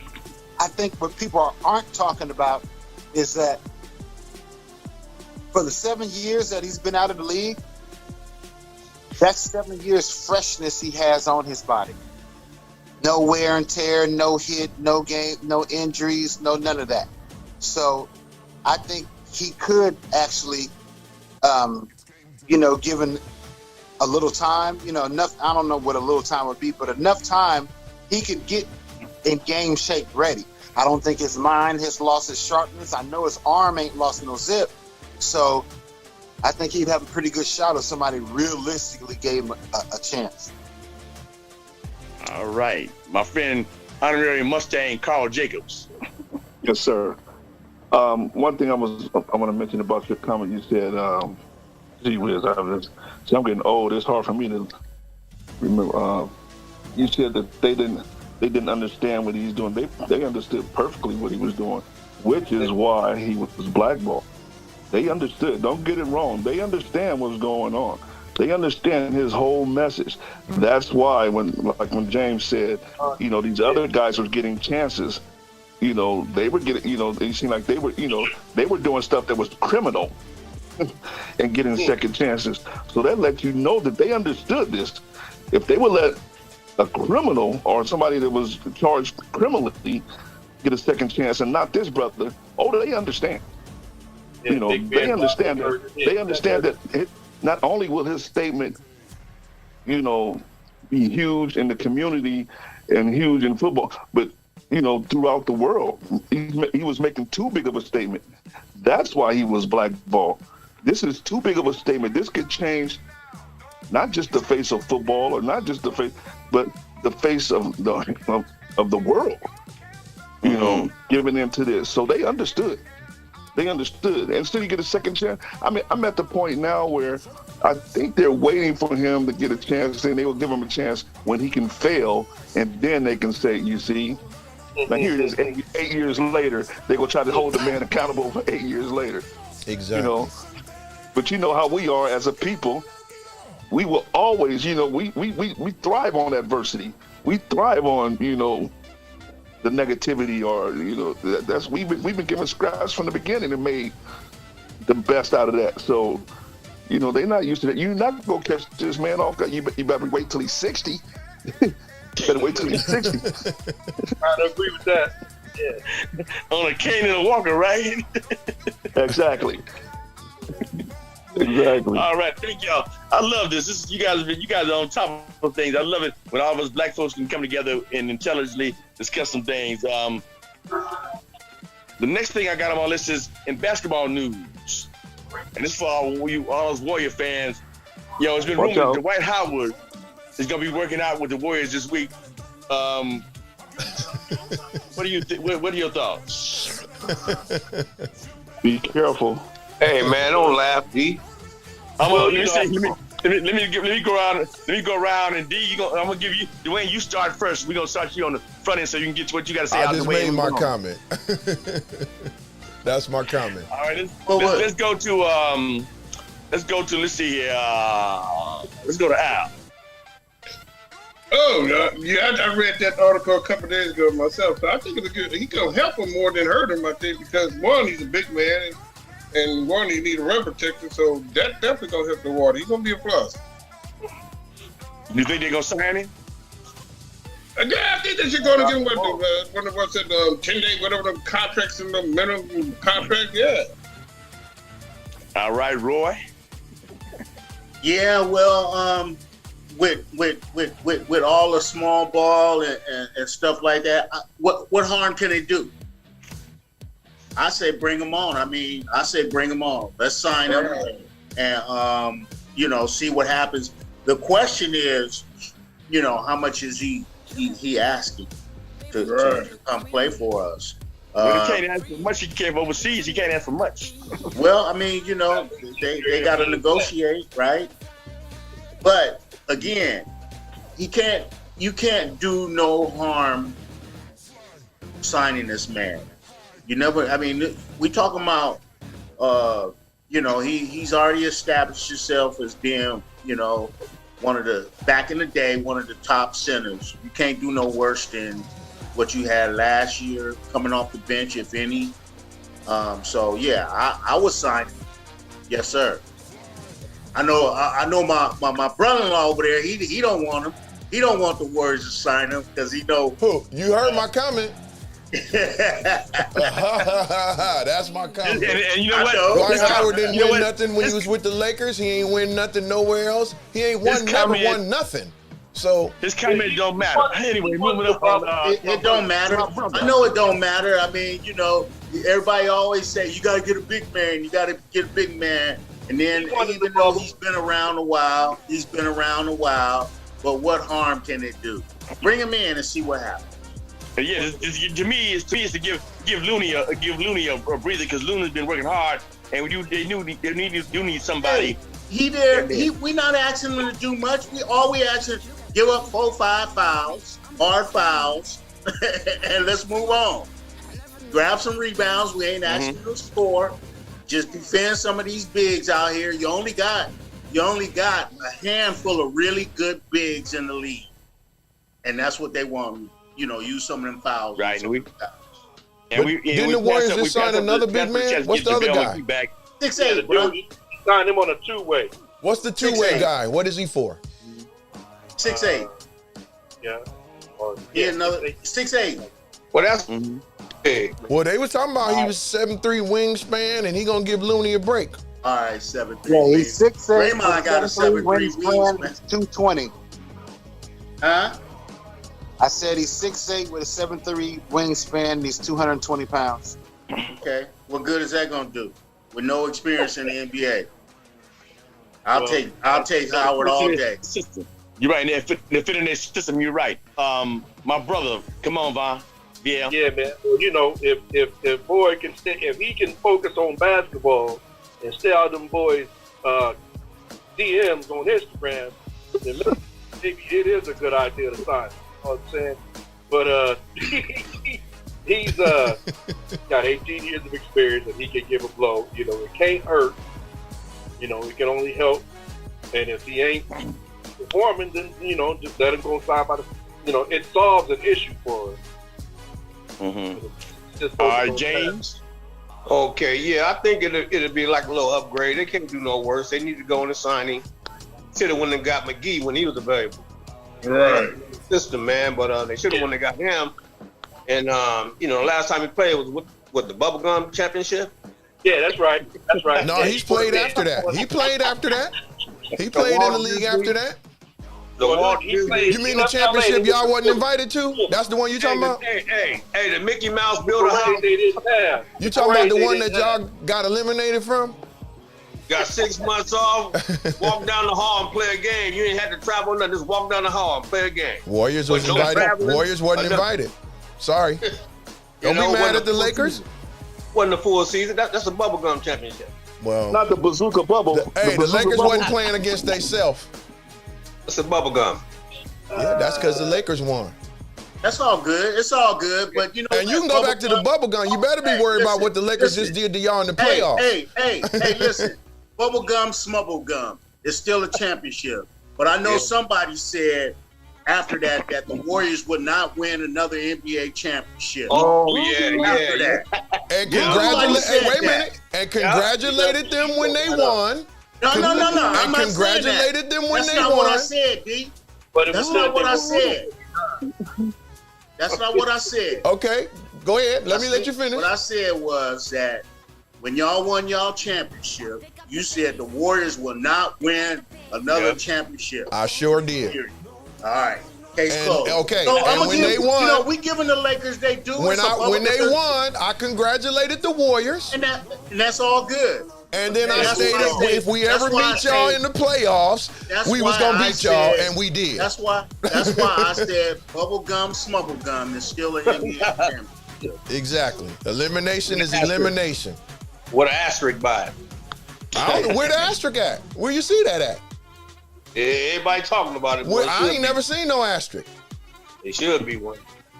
I think what people aren't talking about is that for the 7 years that he's been out of the league, that's 7 years freshness he has on his body. No wear and tear, no hit, no game, no injuries, no none of that. So I think he could actually, you know, given a little time, you know, enough, I don't know what a little time would be, but enough time, he could get in game shape ready. I don't think his mind has lost its sharpness. I know his arm ain't lost no zip. So I think he'd have a pretty good shot if somebody realistically gave him a chance. All right. My friend, Honorary Mustang Carl Jacobs. Yes, sir. One thing I want to mention about your comment, you said, gee whiz, I'm getting old. It's hard for me to remember. You said that they didn't understand what he's doing. They understood perfectly what he was doing, which is why he was blackballed. They understood. Don't get it wrong. They understand what's going on. They understand his whole message. That's why when James said, you know, these other guys were getting chances, you know, they were getting, you know, they seemed like they were, you know, they were doing stuff that was criminal and getting second chances. So that lets you know that they understood this. If they would let a criminal or somebody that was charged criminally get a second chance and not this brother, they understand. You know, they understand that. They understand that not only will his statement, you know, be huge in the community and huge in football, but, you know, throughout the world. He was making too big of a statement. That's why he was blackballed. This is too big of a statement. This could change not just the face of football or not just the face, but the face of the world, you know, giving into this. So they understood. They understood. And still you get a second chance. I mean, I'm at the point now where I think they're waiting for him to get a chance, and they will give him a chance when he can fail, and then they can say, you see, now here it is, 8 years later, they will try to hold the man accountable for 8 years later. Exactly. You know, but you know how we are as a people. We will always, you know, we thrive on adversity. We thrive on, you know, the negativity, or, you know, that's we've been given scraps from the beginning and made the best out of that. So, you know, they're not used to that. You're not gonna catch this man off guard. You better wait till he's 60. Better wait till he's 60. I agree with that. Yeah. On a cane and a walker, right? Exactly. Exactly. All right, thank y'all. I love this. You guys are on top of things. I love it when all of us black folks can come together and intelligently discuss some things. The next thing I got on my list is in basketball news, and this for all those Warrior fans. Yo, it's been rumored that Dwight Howard is gonna be working out with the Warriors this week. What do you think? What are your thoughts? Be careful. Hey man, don't laugh, D. Let me go around, and D, I'm gonna give you Dwayne. You start first. We're gonna start you on the front end so you can get what you got to say out the way. I just made my comment. That's my comment. All right, let's go to let's see here. Let's go to Al. Oh, yeah, I read that article a couple of days ago myself. So I think he gonna help him more than hurt him. I think because one, he's a big man. And one, he need a rim protector, so that definitely gonna help the water. He's gonna be a plus. You think they're gonna sign him? Yeah, I think that you're gonna give him one of what's it, 10-day, whatever the contracts and the minimum contract. Yeah. All right, Roy. Yeah, well, with all the small ball and stuff like that, what harm can they do? I say bring him on. Bring him on. Let's sign him and you know, see what happens. The question is, you know, how much is he asking to come play for us? Well, he can't ask for much. He came overseas. He can't ask for much. Well, I mean, you know, they got to negotiate, right? But again, he can't you can't do no harm signing this man. You never. I mean, we talking about. You know, he's already established himself as being, you know, back in the day, one of the top centers. You can't do no worse than what you had last year coming off the bench, if any. So yeah, I was signing. Yes, sir. I know my brother-in-law over there, he don't want him. He don't want the Warriors to sign him because he know. Who? You heard my comment. That's my comment. And you know what? Dwight Howard didn't win nothing when he was with the Lakers. He ain't win nothing nowhere else. He ain't never won nothing. So his comment don't matter. Anyway, moving up. It don't matter. I know it don't matter. I mean, you know, everybody always say you got to get a big man. You got to get a big man. And then even though he's been around a while, but what harm can it do? Bring him in and see what happens. Yeah, to me, it's to give Looney a breather because Looney's been working hard, and they need somebody. Hey, we not asking him to do much. All we ask is give up 4-5 fouls, hard fouls, and let's move on. Grab some rebounds. We ain't asking you to score. Just defend some of these bigs out here. You only got a handful of really good bigs in the league, and that's what they want. You know, use some of them fouls. Right. Didn't the Warriors just sign another big man? What's the other guy? 6'8", bro. Signed him on a two-way. What's the two-way guy? What is he for? 6'8". Yeah. Another 6'8". Well, that's big. Well, they was talking about he was 7'3" wingspan, and he gonna give Looney a break. All right, 7'3". Yeah, he's 6'8". Raymond got a 7'3" wingspan. 220. Huh? I said he's 6'8" with a 7'3" wingspan. And he's 220 pounds. Okay. What good is that gonna do? With no experience in the NBA. I'll take Howard all day. You're right. They fit in their system. You're right. My brother, come on, Von. Yeah. Yeah, man. Well, you know, if boy can if he can focus on basketball and stay out them boys' DMs on Instagram, then maybe it is a good idea to sign. You know what I'm saying? But he's got 18 years of experience and he can give a blow. You know, it can't hurt. You know, it can only help. And if he ain't performing, then, you know, just let him go inside by the, you know, it solves an issue for us. All right, James. Okay, yeah, I think it'll be like a little upgrade. They can't do no worse. They need to go in the signing. Should have went and got McGee when he was available. Right. System, man, but they should have went and got him. And you know, last time he played was what the Bubblegum Championship. Yeah, that's right. That's right. No, he's played after that. He played after that. He played in the league after that. You mean the championship y'all wasn't invited to? That's the one you talking about? Hey, the Mickey Mouse builder house. You talking about the one that y'all got eliminated from? Got 6 months off, walk down the hall and play a game. You ain't had to travel nothing, just walk down the hall and play a game. Warriors was invited. Warriors wasn't invited. Sorry. Don't be mad at the Lakers. Wasn't a full season. That's a bubblegum championship. Well, not the bazooka bubble. The Lakers wasn't playing against themselves. It's a bubblegum. Yeah, that's because the Lakers won. That's all good. It's all good, but you know. And you can go back to the bubblegum. You better be worried about what the Lakers just did to y'all in the playoffs. Hey, listen. Bubblegum, smubblegum. It's still a championship. But I know somebody said after that the Warriors would not win another NBA championship. Oh, yeah. That. And wait a minute. And congratulated them when they won. No. And congratulated them when they won. That's not what I said, D. That's not what I said. That's not what I said. Okay, go ahead. Let you finish. What I said was that when y'all won y'all championship, you said the Warriors will not win another championship. I sure did. All right. Case closed. Okay. So and when they won, you know, we giving the Lakers they do. When they won, I congratulated the Warriors. And that's all good. And then I stated if we ever beat y'all in the playoffs, we was gonna beat y'all, and we did. That's why I said bubblegum, smubblegum is still an NBA championship. Exactly. Elimination is elimination. What an asterisk by it. I don't know where the asterisk at. Where you see that at? Everybody talking about it. I ain't never seen no asterisk. It should be one.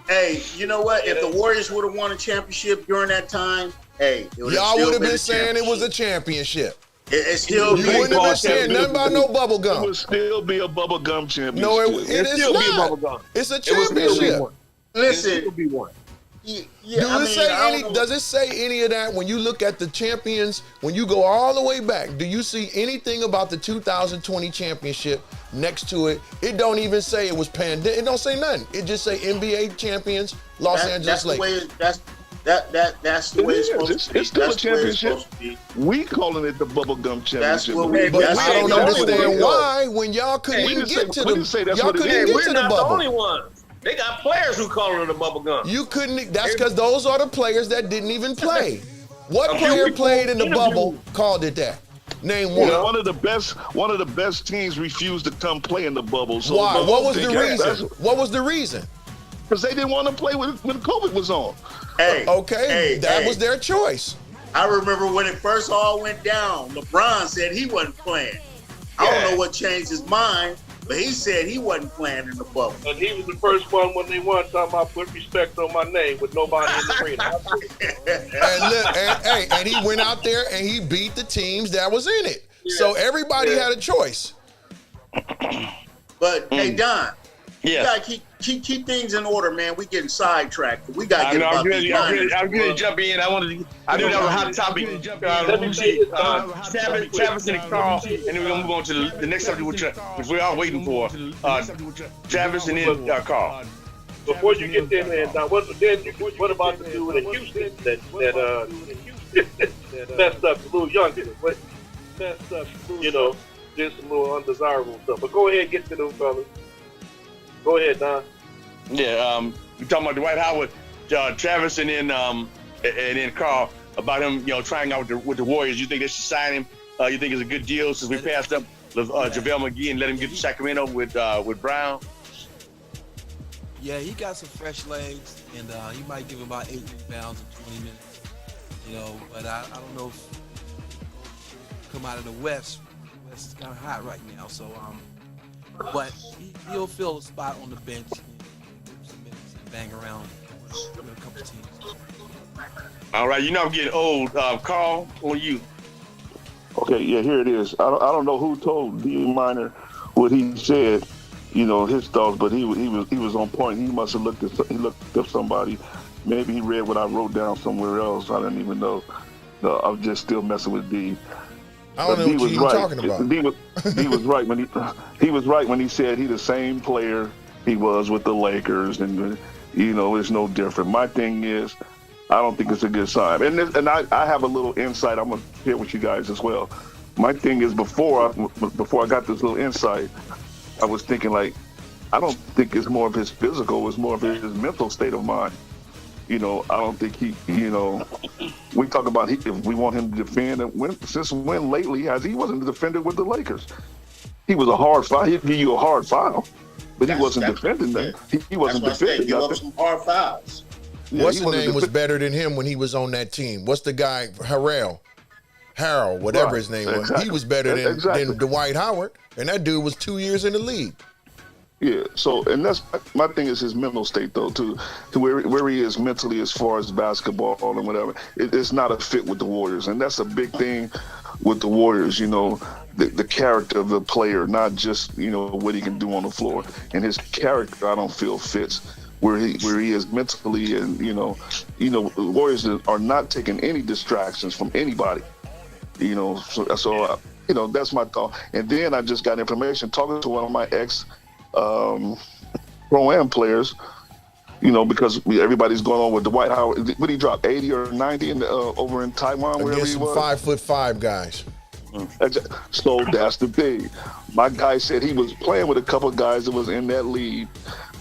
Hey, you know what? If the Warriors would have won a championship during that time, hey, y'all would have been saying it was a championship. It still you wouldn't have been saying nothing about no bubble gum. It would still be a bubble gum championship. No, it is still not. Be a bubble gum. It's a championship. Listen, it be one. Does it say any of that when you look at the champions, when you go all the way back? Do you see anything about the 2020 championship next to it? It don't even say it was pandemic. It don't say nothing. It just say NBA champions, Los Angeles Lakers. That's the way it's supposed to be. It's still a championship. We calling it the bubblegum championship. That's what we. But I don't understand why when y'all couldn't even get to the y'all couldn't get to the not the bubble. only ones. They got players who call it a bubble gum. You couldn't. That's because those are the players that didn't even play. What player played in the bubble called it that? Name one. One of the best teams refused to come play in the bubble. So why? What was the reason? What was the reason? Because they didn't want to play when COVID was on. That was their choice. I remember when it first all went down, LeBron said he wasn't playing. I don't know what changed his mind, but he said he wasn't playing in the bubble. And he was the first one when they won talking about put respect on my name with nobody in the arena. and he went out there and he beat the teams that was in it. So everybody had a choice. But hey, Don, you Yes. gotta keep things in order, man. We getting sidetracked. We gotta get I'm about these Niners. going to jump in. I knew that was a hot topic. Let me say this, Travis and Carl, and then we're going to move on to the next subject, which we're all waiting for. Travis and then Carl. Before you get there, man, now what about the dude in Houston that messed up the little youngster? Did some little undesirable stuff. But go ahead and get to them fellas. Go ahead, Don. Yeah, we talking about Dwight Howard, Travis, and then Carl about him, trying out with the Warriors. You think they should sign him? You think it's a good deal since we passed up JaVale McGee and let him get to Sacramento with Brown? Yeah, he got some fresh legs, and he might give him about 8 rebounds in 20 minutes. But I don't know if come out of the West. The West is kind of hot right now, so but he'll fill a spot on the bench and give some minutes and bang around with a couple teams. All right, I'm getting old. Carl, on you. Okay, yeah, here it is. I don't know who told D. Minor what he said, his thoughts, but he was on point. He must have looked up somebody. Maybe he read what I wrote down somewhere else. I didn't even know. No, I'm just still messing with D. I don't know what you're talking about. D was right when he said he's the same player he was with the Lakers, and it's no different. My thing is, I don't think it's a good sign. And I have a little insight I'm gonna share with you guys as well. My thing is before I got this little insight, I was thinking I don't think it's more of his physical, it's more of his mental state of mind. I don't think we talk about if we want him to defend. And since when lately he wasn't a defender with the Lakers? He was a hard foul. He'd give you a hard foul, but he wasn't defending that. He wasn't defending that. He gave up some hard fouls. Yeah, what's the name was better than him when he was on that team? What's the guy, Harold, whatever his name was. Exactly. He was better than Dwight Howard, and that dude was 2 years in the league. Yeah, so, and that's my thing is his mental state, though, to where he is mentally as far as basketball and whatever. It's not a fit with the Warriors, and that's a big thing with the Warriors, the character of the player, not just, what he can do on the floor. And his character, I don't feel fits where he is mentally, and, the Warriors are not taking any distractions from anybody, so that's my thought. And then I just got information talking to one of my Pro-Am players, because everybody's going on with Dwight Howard. What did he drop, 80 or 90 over in Taiwan, wherever he was? 5'5" guys. So that's the thing. My guy said he was playing with a couple of guys that was in that league.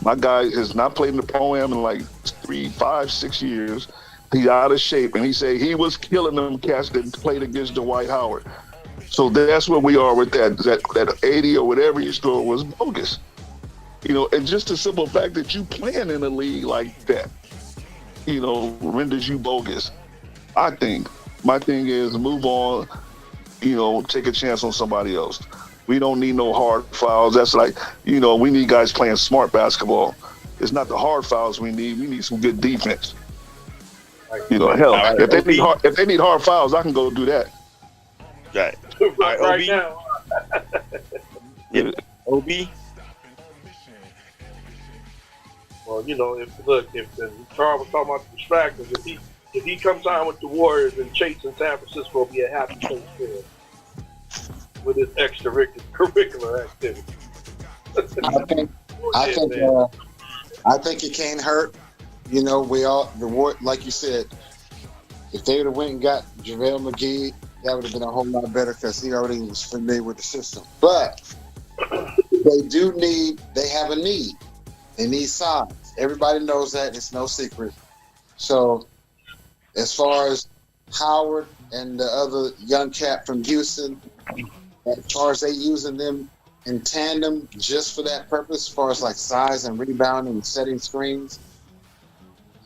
My guy has not played in the Pro-Am in 3, 5, 6 years. He's out of shape, and he said he was killing them cats that played against Dwight Howard. So that's where we are with that 80 or whatever you scored was bogus. And just the simple fact that you playing in a league like that, renders you bogus. I think my thing is move on, take a chance on somebody else. We don't need no hard fouls. That's we need guys playing smart basketball. It's not the hard fouls we need. We need some good defense. You know, hell, if they need hard fouls, I can go do that. Right. Right now. Yeah. OB. Well, you know, if Charles was talking about the distractors, if he comes down with the Warriors and Chase in San Francisco will be a happy place there with his extracurricular activity. I think it can't hurt. You know, like you said, if they would have went and got JaVale McGee, that would have been a whole lot better because he already was familiar with the system. But they have a need. They need size. Everybody knows that. It's no secret. So as far as Howard and the other young cat from Houston, as far as they using them in tandem just for that purpose, as far as like size and rebounding and setting screens,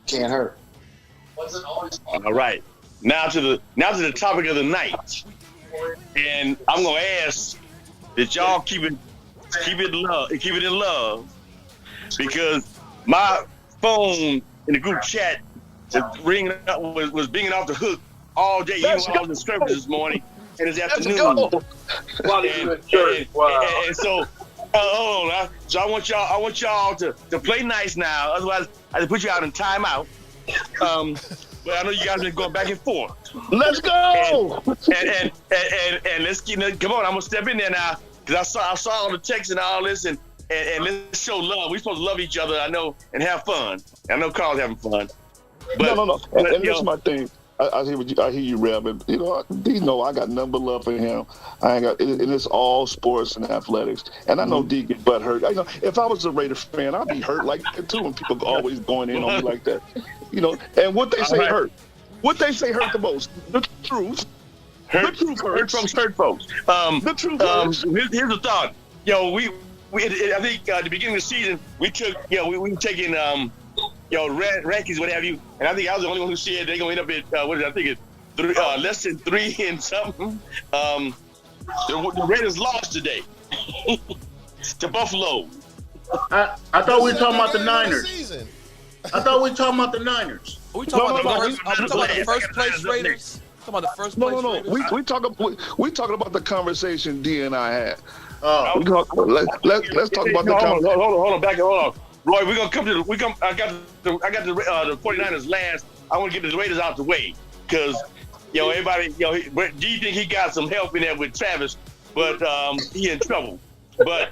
can't hurt. All right. Now to the topic of the night. And I'm gonna ask that y'all keep it in love. Because my phone in the group chat was bringing off the hook all day, even while I was in service this morning and this afternoon. And so, hold on. So I want y'all to play nice now. Otherwise, I have to put you out in timeout. But I know you guys have been going back and forth. Let's go. And let's come on. I'm gonna step in there now because I saw all the texts and all this and let's show love. We're supposed to love each other, I know, and have fun. I know Carl's having fun. But, no. And that's my thing. I hear you, Rev. And, you know, I got number love for him. And it's all sports and athletics. And I know D get butt hurt. I know if I was a Raiders fan, I'd be hurt like that too. And people always going in on me like that. You know, and what they say hurt. What they say hurt the most. The truth. Hurt folks. The truth hurts. Here's the thought. I think at the beginning of the season, we took, we were taking, rankings, what have you, and I think I was the only one who said they're going to end up at, less than 3 and something. The Raiders lost today to Buffalo. I thought we were talking about the Niners. I thought we were talking about the Niners. Are we talking about the first place Raiders? Talking about the first place Raiders? We talking about the conversation D and I had. Let's talk about the conversation. Hold on, back up, hold on. Roy, we're gonna come to I got the 49ers last. I want to get the Raiders out the way because everybody, do you think he got some help in there with Travis? But he in trouble. But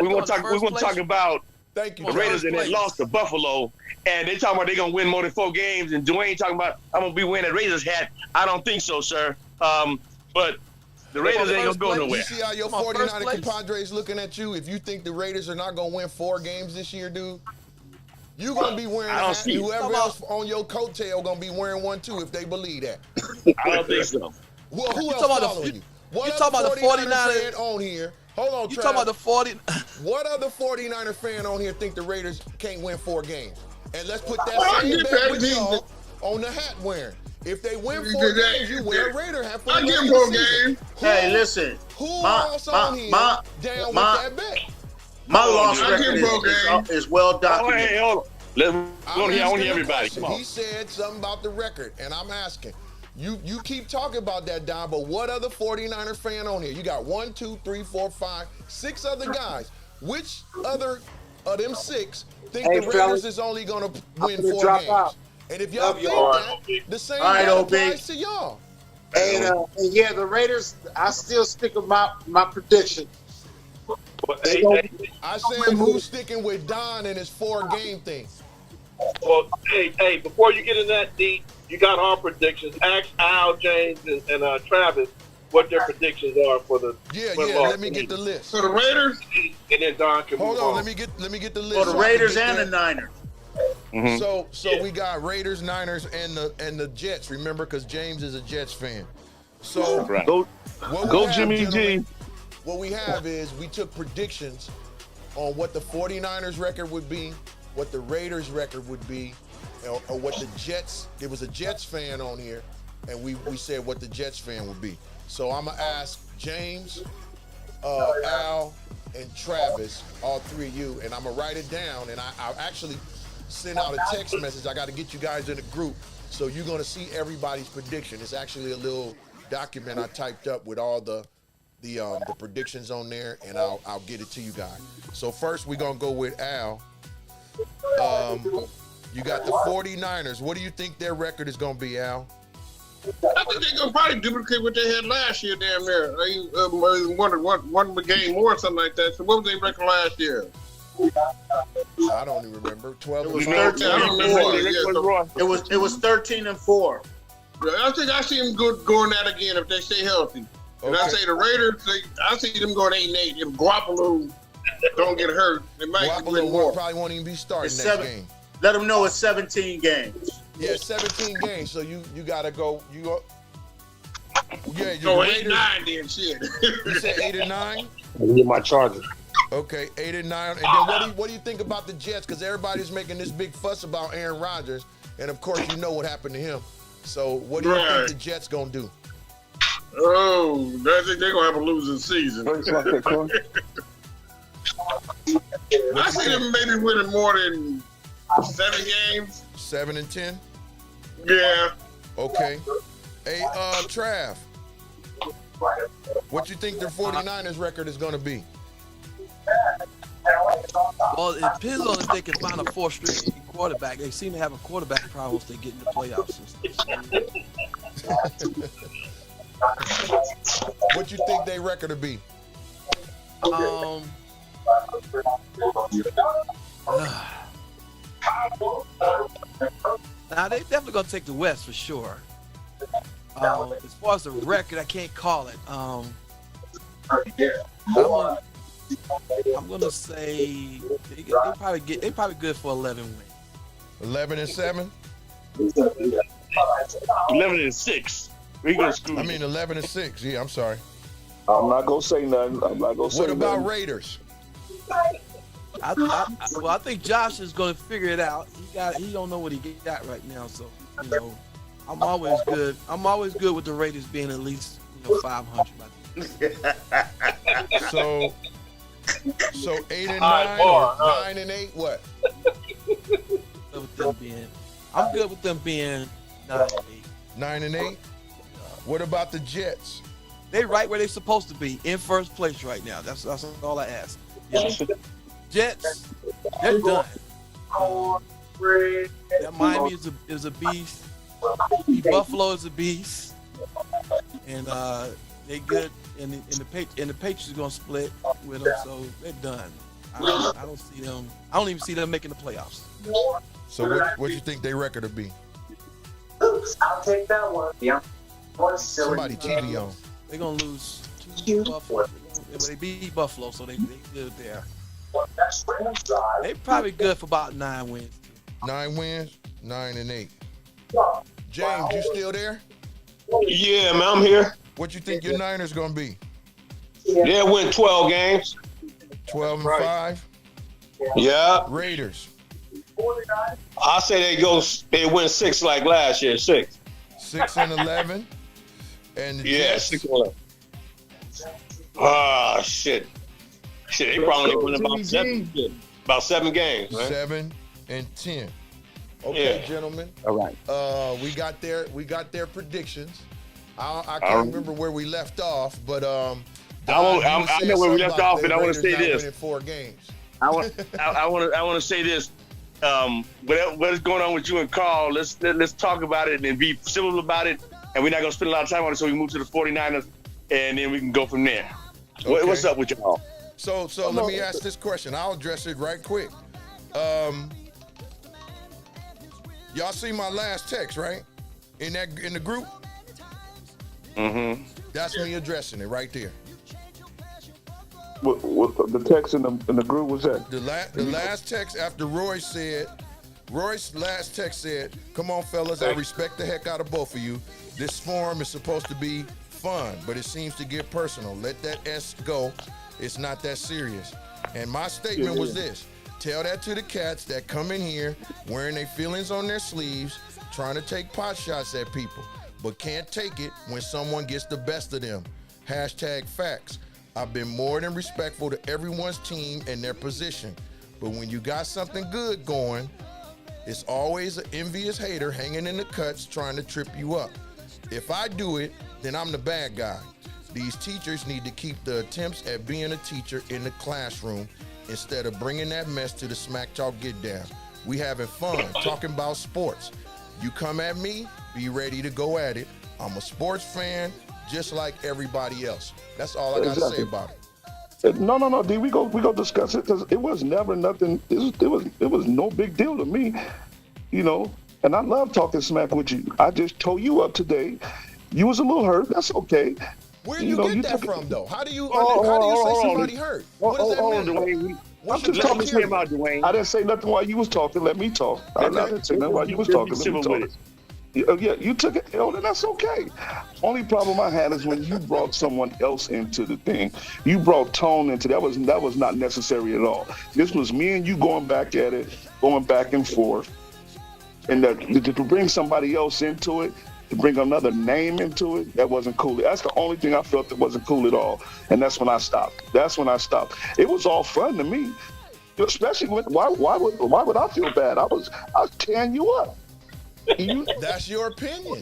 we want to talk about the Raiders and they lost to Buffalo, and they talking about they're gonna win more than 4 games. And Dwayne talking about I'm gonna be wearing a Raiders hat. I don't think so, sir. But the Raiders ain't gonna go nowhere. You see how your 49er compadres looking at you? If you think the Raiders are not gonna win 4 games this year, dude, you gonna be wearing a hat. Whoever else on your coattail gonna be wearing one too if they believe that. I don't think so. Well, who else following you? You talking about the 49ers fan on here? Hold on, You talking about the 40? What other 49er fan on here think the Raiders can't win 4 games? And let's put that same bet with y'all on the hat wearing. If they win 4 games, you wear a Raider hat for the rest of the season. Hey, listen. Who else on here down with that bet? My loss record is well documented. Hey, hold on. I want to hear everybody. Come on. He said something about the record, and I'm asking. You keep talking about that, Don, but what other 49er fan on here? You got 1, 2, 3, 4, 5, 6 other guys. Which other of them 6 think the Raiders is only going to win 4 games? And if y'all think that, the same applies to y'all. And the Raiders, I still stick with my prediction. I said who's sticking with Don and his 4-game thing. Well, hey, before you get in that deep, you got our predictions. Ask Al, James, and Travis what their predictions are for the let me get the list. For the Raiders? And then Don can move on. Let me get the list. For the Raiders and the Niners. Mm-hmm. So we got Raiders, Niners, and the Jets. Remember, because James is a Jets fan. So go Jimmy G. What we have is we took predictions on what the 49ers record would be, what the Raiders record would be, or what the Jets. There was a Jets fan on here, and we said what the Jets fan would be. So I'm gonna ask James, Al, and Travis, all three of you, and I'm gonna write it down, and I'll actually send out a text message. I got to get you guys in a group, so you're gonna see everybody's prediction. It's actually a little document I typed up with all the predictions on there, and I'll get it to you guys. So first we're gonna go with Al. You got the 49ers. What do you think their record is gonna be, Al? I think they're gonna probably duplicate what they had last year, damn near. They one game more or something like that. So what was their record last year? I don't even remember. 12. It was 13 and 4. It was 13 and 4. I think I see them going that again if they stay healthy. And I say the Raiders, I see them going 8-8. If Garoppolo don't get hurt, they might win more. Probably won't even be starting next game. Let them know it's 17 games. Yeah, 17 games. So you gotta go. You go. Yeah, you go 8-9 then. Shit. You said 8 and 9. Let me get my charger. Okay, 8 and 9. And then what do you think about the Jets? Because everybody's making this big fuss about Aaron Rodgers, and of course you know what happened to him. So what do you think the Jets gonna do? Oh, I think they're gonna have a losing season. I see them maybe winning more than 7 games. 7 and 10. Yeah. Okay. Hey, Trav, what you think their 49ers record is gonna be? Well, it depends on if they can find a 4th-string quarterback. They seem to have a quarterback problem once they get in the playoffs and stuff. What you think their record will be? Now they definitely gonna take the West for sure. As far as the record, I can't call it. I'm gonna say they probably good for 11 wins. 11 and 7. 11 and 6. We gonna screw. I mean 11 and 6. Yeah, I'm sorry. I'm not gonna say nothing. What about Raiders? I think Josh is going to figure it out. He don't know what he got right now, so you know, I'm always good. I'm always good with the Raiders being at least 500. So 8 and 9 or 9 and 8. What? I'm good with them being 9 and 8. 9 and 8. What about the Jets? They right where they supposed to be, in first place right now. That's all I ask. Yeah. Jets, they're done. That Miami is a beast. Buffalo is a beast, and they good. And the Patriots are gonna split with them, so they're done. I don't see them. I don't even see them making the playoffs. So what you think their record will be? I'll take that one. Yeah. Somebody TV on. They're gonna lose to Buffalo. They beat Buffalo, so they good there. They probably good for about 9 wins. 9 wins, 9 and 8. James, you still there? Yeah, man, I'm here. What you think your Niners gonna be? Yeah, win 12 games. 12 and 5. Yeah. Raiders. I say they win 6 like last year. 6. 6 and 11. And the yeah, Jets. 6 and 11. Ah, shit. They probably win about 7 games, man. 7 and 10. Okay, gentlemen. All right. We got their predictions. I can't remember where we left off, but I know where we left off, and I want to say this. 4 games. I want to say this. What is going on with you and Carl? Let's talk about it and be civil about it. And we're not gonna spend a lot of time on it, so we move to the 49ers, and then we can go from there. Okay. What's up with y'all? So let me ask this question. I'll address it right quick. Y'all see my last text, right? In the group? Mm-hmm. That's me addressing it right there. What the text in the group was that? The last text after Roy's last text said, "Come on, fellas, I respect the heck out of both of you. This forum is supposed to be fun, but it seems to get personal. Let that S go. It's not that serious." And my statement was this: tell that to the cats that come in here wearing their feelings on their sleeves, trying to take pot shots at people, but can't take it when someone gets the best of them. #facts. I've been more than respectful to everyone's team and their position. But when you got something good going, it's always an envious hater hanging in the cuts trying to trip you up. If I do it, then I'm the bad guy. These teachers need to keep the attempts at being a teacher in the classroom instead of bringing that mess to the Smack Talk Get Down. We having fun, talking about sports. You come at me, be ready to go at it. I'm a sports fan, just like everybody else. That's all I gotta say about it. No, D. We go discuss it because it was never nothing. It was no big deal to me, you know. And I love talking smack with you. I just tore you up today. You was a little hurt. That's okay. Where do you get that from, though? How do you say somebody hurt? What does that mean? I'm just talking about Dwayne. I didn't say nothing while you was talking. Let me talk. I didn't say nothing while you was talking. Let me talk. Yeah, you took it, then that's okay. Only problem I had is when you brought someone else into the thing. You brought Tone into that was not necessary at all. This was me and you going back at it, going back and forth, and to bring somebody else into it, to bring another name into it, that wasn't cool. That's the only thing I felt that wasn't cool at all, and that's when I stopped. It was all fun to me, especially when why would I feel bad? I was tearing you up. That's your opinion.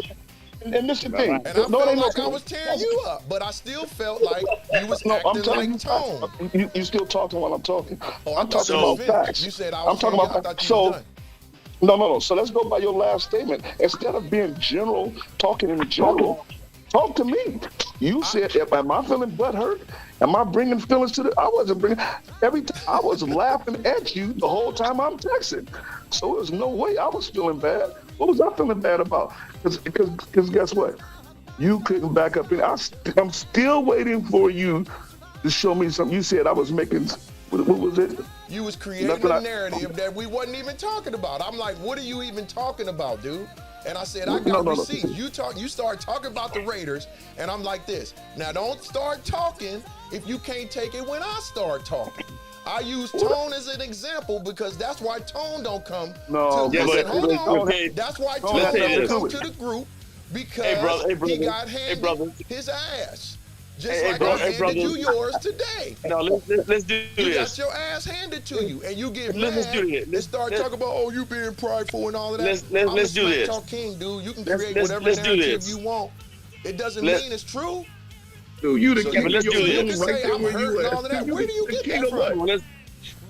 And this is the thing. And I felt like I was tearing you up, but I still felt like you was acting like Tone. You still talking while I'm talking. Oh, I'm talking about facts. You said I'm talking about facts. No. So let's go by your last statement. Instead of being general, talking in general, talk to me. You said, am I feeling butthurt? Am I bringing feelings to I wasn't bringing. Every time I was laughing at you the whole time I'm texting. So there's no way I was feeling bad. What was I feeling bad about? Because guess what? You couldn't back up. I'm still waiting for you to show me something. You said I was making. What was it? You was creating a narrative that we wasn't even talking about. I'm like, what are you even talking about, dude? And I said, I got receipts. You start talking about the Raiders, and I'm like this. Now, don't start talking if you can't take it when I start talking. I use Tone as an example because that's why Tone don't come to That's why Tone don't come to the group because he got handed his ass. Just like I handed you yours today. No, let's do this. You got your ass handed to you, and you get mad and start talking about, you being prideful and all of that. Let's do this. Talk king, dude. You can create whatever narrative you want. It doesn't mean it's true. Dude, you the king. You can say I'm hurt and all of that. Where do you get that from?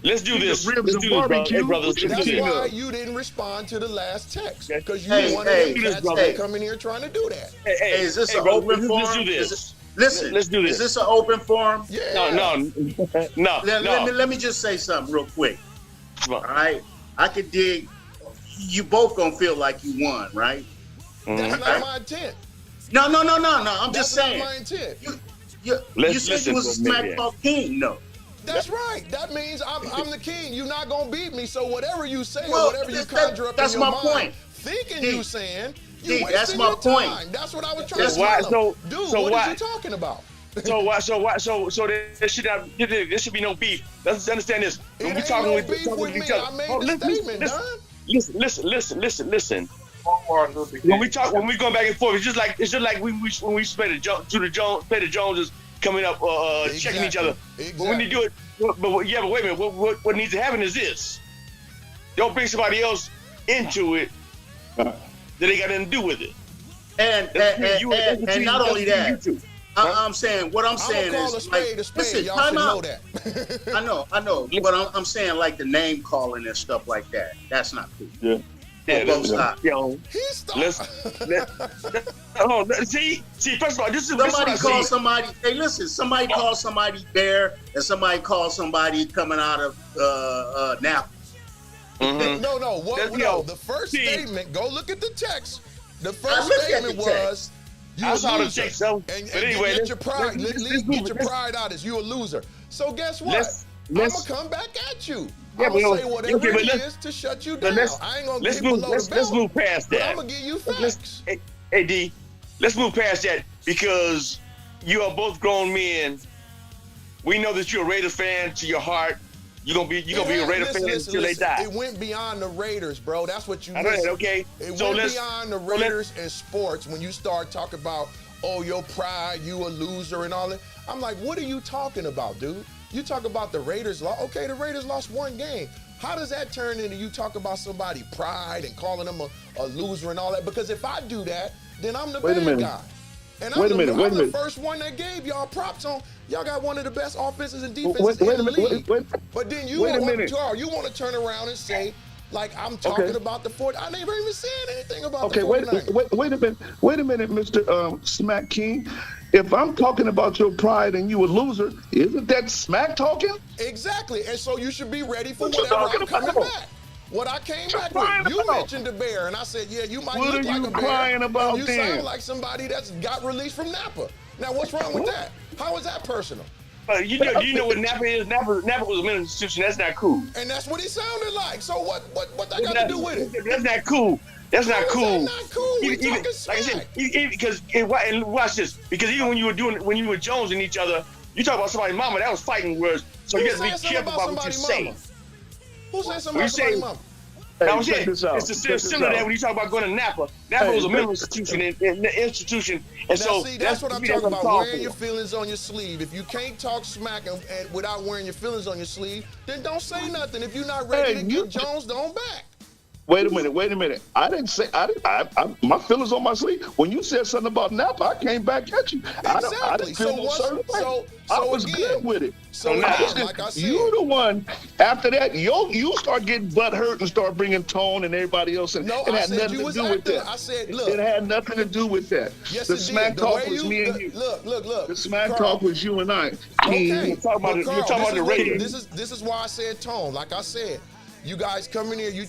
Let's do this. Let's do this, bro. Hey, brothers. That's why you didn't respond to the last text because you wanted to come in here trying to do that. Hey, is this an open forum? Let's do this. Listen, let's do this. Is this an open forum? Yeah. No. Let me just say something real quick. All right, I could dig. You both gonna feel like you won, right? That's not my intent. No. I'm just saying. That's not my intent. You said you was a Smack Talk king, no? That's right. That means I'm the king. You're not gonna beat me. So whatever you say or whatever you conjure up in your mind, point. Thinking you saying. That's my point. That's what I was trying to tell him. Dude, what are you talking about? So there should be no beef. Let's understand this. When we talking with each other. I made the statement, Don. Listen. When we go back and forth, it's just like when we play the Joneses coming up, checking each other. Exactly. But when you do it, but wait a minute. What needs to happen is this: don't bring somebody else into it that they got nothing to do with it. And not only that, I'm saying is like, listen, time out. I know, but I'm saying like the name calling and stuff like that. That's not cool. Yeah. Both sides. See, first of all, this is somebody call somebody. Hey, listen, somebody call somebody bear, and somebody call somebody coming out of Napa. Mm-hmm. No. The first statement, go look at the text. The first statement was, you a loser. And anyway, get your pride. Get your pride out as you a loser. So guess what? I'm going to come back at you. I'm going to say whatever it is to shut you down. I ain't going to get below the belt. Let's move past that. I'm going to give you facts. Hey, D, let's move past that because you are both grown men. We know that you're a Raiders fan to your heart. You're gonna be a Raider fan until they die. It went beyond the Raiders, bro. That's what you missed. Okay. It went beyond the Raiders and sports when you start talking about, oh, your pride, you a loser and all that. I'm like, what are you talking about, dude? You talk about the Raiders lost. Okay, the Raiders lost one game. How does that turn into you talk about somebody pride and calling them a loser and all that? Because if I do that, then I'm the bad guy. And I'm the first one that gave y'all props on. Y'all got one of the best offenses and defenses in the league. But then you want to turn around and say, like, I'm talking about the 40. I never even said anything about the 49ers. Wait a minute, Mr. Smack King. If I'm talking about your pride and you a loser, isn't that smack talking? Exactly. And so you should be ready for whatever I'm coming back. What I came back with, you mentioned the bear, and I said, yeah, you might look like a bear. What are you crying about then? You sound like somebody that's got released from Napa. Now, what's wrong with that? How is that personal? You know what Napa is? Napa was a mental institution. That's not cool. And that's what he sounded like. So what that got to do with it? That's not cool. That's not cool. That's not cool. We talking smack. Like I said, watch this. Because even when you were jonesing each other, you talk about somebody's mama. That was fighting words. So you have to be careful about what you say. Who said something about somebody's mama? Now, it's similar to that when you talk about going to Napa. Napa was a mental institution, and so that's what I'm talking about. Wearing your feelings on your sleeve. If you can't talk smack and without wearing your feelings on your sleeve, then don't say nothing. If you're not ready to get Jones, don't back. Wait a minute. I didn't say my feelings on my sleeve. When you said something about Napa, I came back at you. Exactly. I didn't feel no certain way. I was good with it. So like I said, you the one. After that, you start getting butt hurt and start bringing Tone and everybody else. And it had nothing to do with that. I said, look, it had nothing to do with that. Yes, the smack talk was me and you. Look. The smack talk was you and I. Okay. You're talking about the radio. This is why I said Tone. Like I said, you guys come in here.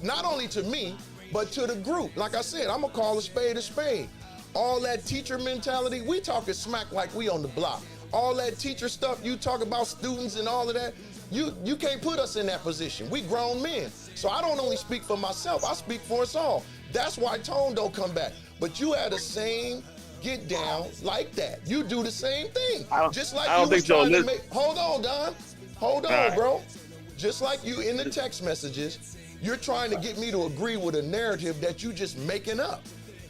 Not only to me, but to the group. Like I said, I'm gonna call a spade a spade. All that teacher mentality, we talking smack like we on the block. All that teacher stuff, you talk about students and all of that, you can't put us in that position. We grown men. So I don't only speak for myself, I speak for us all. That's why Tone don't come back. But you had the same get down like that. You do the same thing. Just like you was trying to make. Hold on, Don. Hold on, bro. Just like you in the text messages, you're trying to get me to agree with a narrative that you just making up.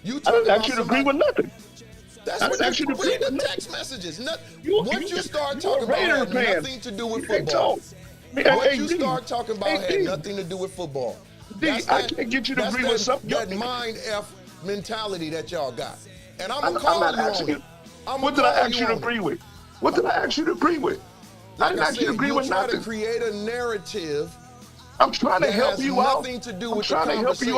I didn't ask you to agree with nothing. That's what you read the text messages. What you start talking about had nothing to do with football. What you start talking about had nothing to do with football. I can't get you to agree with something. That mind F mentality that y'all got. And I'm gonna call you on it. What did I ask you to agree with? What did I ask you to agree with? I didn't ask you to agree with nothing. You try to create a narrative. I'm trying to help you out. Nothing to do with the conversation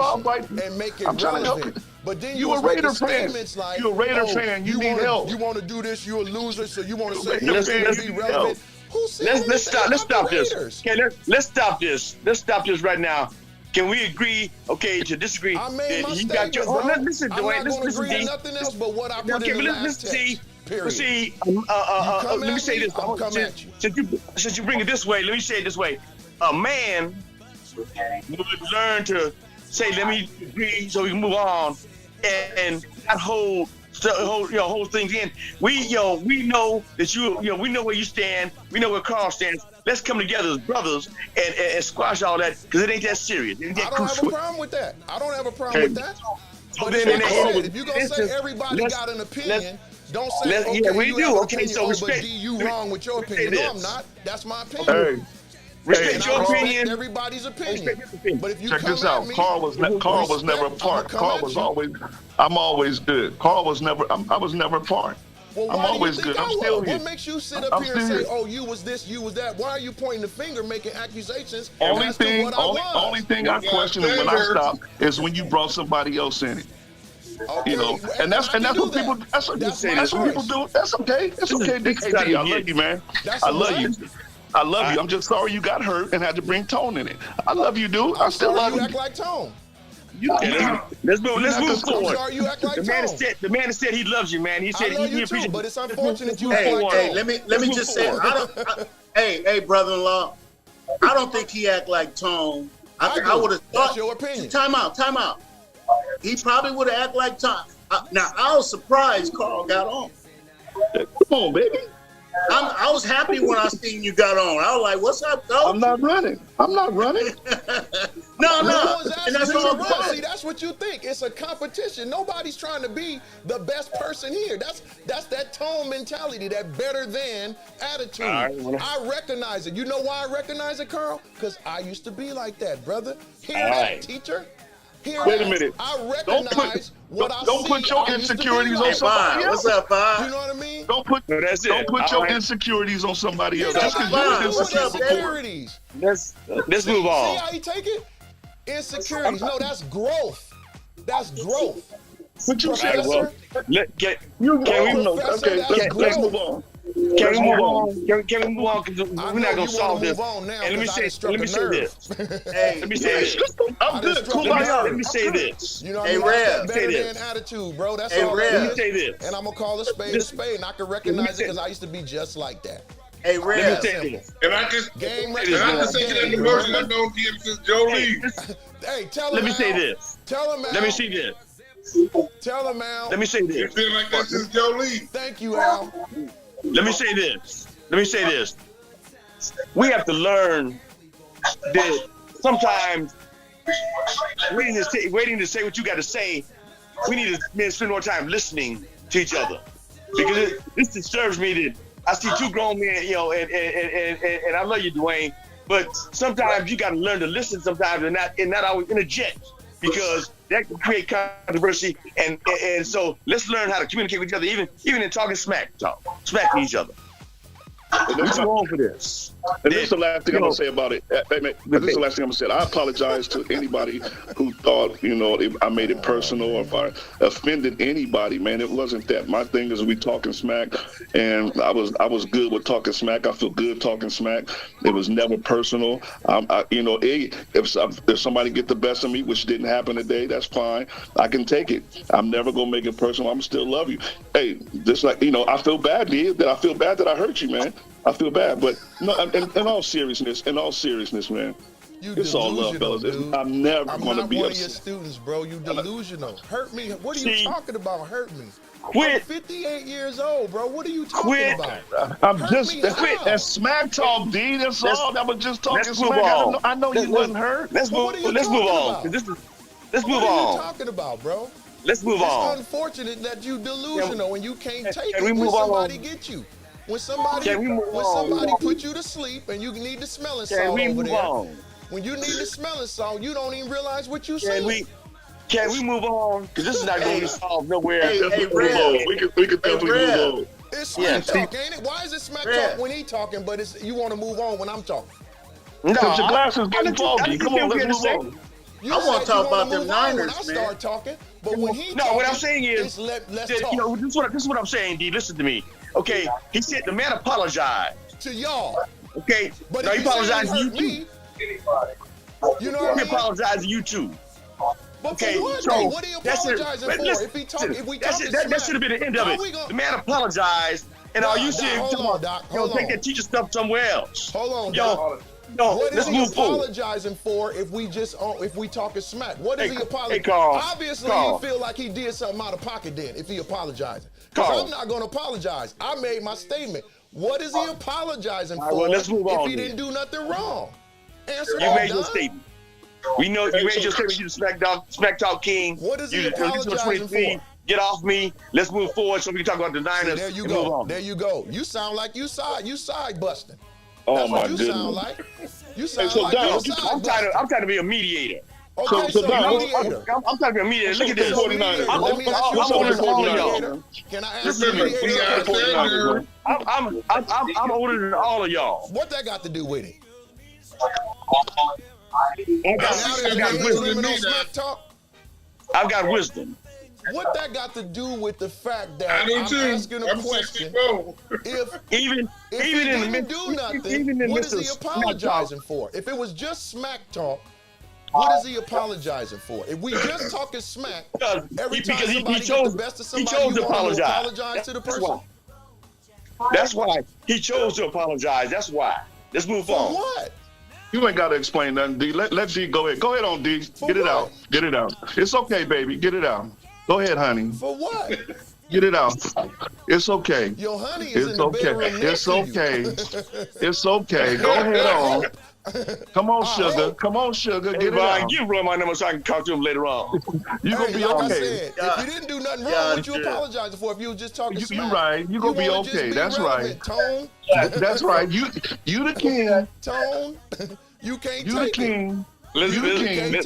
and make it relevant. But then you a Raider fan. Like, you a Raider fan. You need help. You want to do this. You're a loser. So you want to say let's be relevant. Who said let's stop this. Okay, let's stop this. Let's stop this right now. Can we agree? Okay, to disagree. I made my statement, bro. Listen, Dwayne. I'm not going to agree to nothing else but what I put in the last text. See, let me say this. I'll come at you. Since you bring it this way, let me say it this way. A man would learn to say, let me agree so we can move on and not hold things in. We know that we know where you stand. We know where Carl stands. Let's come together as brothers and squash all that because it ain't that serious. I don't have a problem with that. But if you're going to say everybody got an opinion, don't say, we do. Okay, so respect. But you wrong with your opinion. No, I'm not. That's my opinion. Respect your opinion. Everybody's opinion. But if you check this out, Carl was never a part. Carl was always. I'm always good. Carl was never. I was never a part. Well, I'm always good. I'm still here. What makes you sit up here and say, "Oh, you was this, you was that"? Why are you pointing the finger, making accusations? Only thing I question when I stop is when you brought somebody else in it. Okay, you know, and that's what people. That's what people do. That's okay. It's okay, DKD. I love you, man. I love you. I love you. I'm just sorry you got hurt and had to bring Tone in it. I love you, dude. I still love you. You act like Tone. Let's move forward. Sorry you act like the man said he loves you, man. He said I love you too, but it's unfortunate you act like Tone. Let me just say, hey, brother-in-law, I don't think he act like Tone. I would have thought. That's your opinion. Time out. He probably would have acted like Tone. Now I was surprised Carl got on. Come on, baby. I was happy when I seen you got on. I was like, "What's up, though?" I'm not running. No, one's and that's asking you all to run. fine. See, that's what you think. It's a competition. Nobody's trying to be the best person here. That's that tone mentality, that better than attitude. I recognize it. You know why I recognize it, Carl? Because I used to be like that, brother. Hear that, teacher? Wait a minute. I recognize what I see. Don't put your insecurities on somebody else. What's up, Bob? You know what I mean? Don't put your insecurities on somebody else. Just because you're insecurities. Let's move on. See how you take it? Insecurities. No, that's growth. That's growth. What you said, Professor, Can we move on? Okay, let's move on. Can we move on? Can we move on? Because we're not gonna solve this. And And let me say this. Hey, Let me say this. I'm good. Cool. Let me say this. You know, Hey, what I mean? Rev. Better Say than this. attitude, bro. That's Hey, all Rev. it Let me is. say this. And I'm gonna call a spade, and I can recognize it because I used to be just like that. hey, Let me Rev. say this. And I can Game and I can say that the person I've known him since Joe Lee. Hey, tell him. Let me say Al. this. Tell him, Al. Let me see this. Tell him, Al. Let me say It's this. been like that since Joe Lee. Thank you, Al. Let me say this. Let me say this. We have to learn that sometimes waiting to say what you got to say, we need to spend more time listening to each other. Because this disturbs me that I see two grown men, you know, and I love you, Dwayne, but sometimes you got to learn to listen sometimes and not always interject, because that can create controversy. And so let's learn how to communicate with each other, even in talking smack to each other. We're too old for this. And this is the last thing I'm going to say about it. This is the last thing I'm going to say. I apologize to anybody who thought, you know, I made it personal or if I offended anybody, man. It wasn't that. My thing is we talking smack, and I was good with talking smack. I feel good talking smack. It was never personal. You know, if somebody get the best of me, which didn't happen today, that's fine. I can take it. I'm never going to make it personal. I'm still love you. Hey, just like, you know, I feel bad, dude, that I hurt you, man. I feel bad, but no. In all seriousness, man, it's all love, fellas. I'm never going to be upset. I'm not one of your students, bro. You delusional. Hurt me? What are you talking about? Hurt me? Quit. I'm 58 years old, bro. What are you talking about? I'm just quit. That's smack talk, D. That's all. That was just talking smack. I know you wasn't hurt. Let's move on. Let's move on. What are you talking about, bro? Let's move on. It's unfortunate that you delusional and you can't take it when somebody gets you. When somebody put you to sleep and you need the smelling salt over there. When you need the smelling salt, you don't even realize what you say. Can we move on? Because this is not going to solve nowhere. We can definitely move on. It's smack talk, ain't it? Why is it smack talk when he talking, but you want to move on when I'm talking? No, because your glasses getting foggy. Come on, let's move on. I want to talk about them Niners, man. I start talking, but when he what I'm saying is, let's talk. You know, this is what I'm saying, D. Listen to me. Okay, he said the man apologized to y'all. Okay, but no, he apologized to you too. You know what I mean? He apologized to you too. But okay, for what? so what are you apologizing for? That should have been the end of it. The man apologized, and all you said, take that teacher stuff somewhere else. Hold on, Doc. What is he apologizing for if we talking smack? What is he apologizing? Obviously, you feel like he did something out of pocket then if he apologizing. Because I'm not going to apologize. I made my statement. What is he apologizing for if he didn't do nothing wrong? Answer you made your statement. We know you made your statement. You the smack talk king. What is he apologizing for? Get off me. Let's move forward so we can talk about the Niners. There you go. There you go. You sound like you side busting. Oh, that's my what you goodness. sound like. You sound like I'm trying to be a mediator. Okay, so mediator. I'm trying to be a mediator. Look at this. I'm older than all of y'all. Can I ask you a mediator? I'm older than all of y'all. What that got to do with it? I've got wisdom. What that got to do with the fact that I'm asking a question? If he didn't do nothing, what is he apologizing for? If it was just smack talk, what is he apologizing for? If we just talking smack, every time somebody gets the best of somebody, you want to apologize to the person? That's why he chose to apologize. That's why. Let's move on. For what? You ain't got to explain nothing, D. Let D go ahead. Go ahead on, D. Get it out. Get it out. It's okay, baby. Get it out. Go ahead, honey. For what? Get it out. It's okay. Your honey is in the bedroom next to you. It's okay. It's okay. Go ahead on. Come on, Sugar. Come on, Sugar. Hey, Get it Brian, out. give Roy my number so I can talk to him later on. You gonna be like I okay. said, if you didn't do nothing wrong, what you apologizing for? If you was just talking smack, You right. You gonna be wanna just okay. be That's relevant, right. Tone. That's right. You the king. Tone. You can't You the take it. king. Let's You the king. move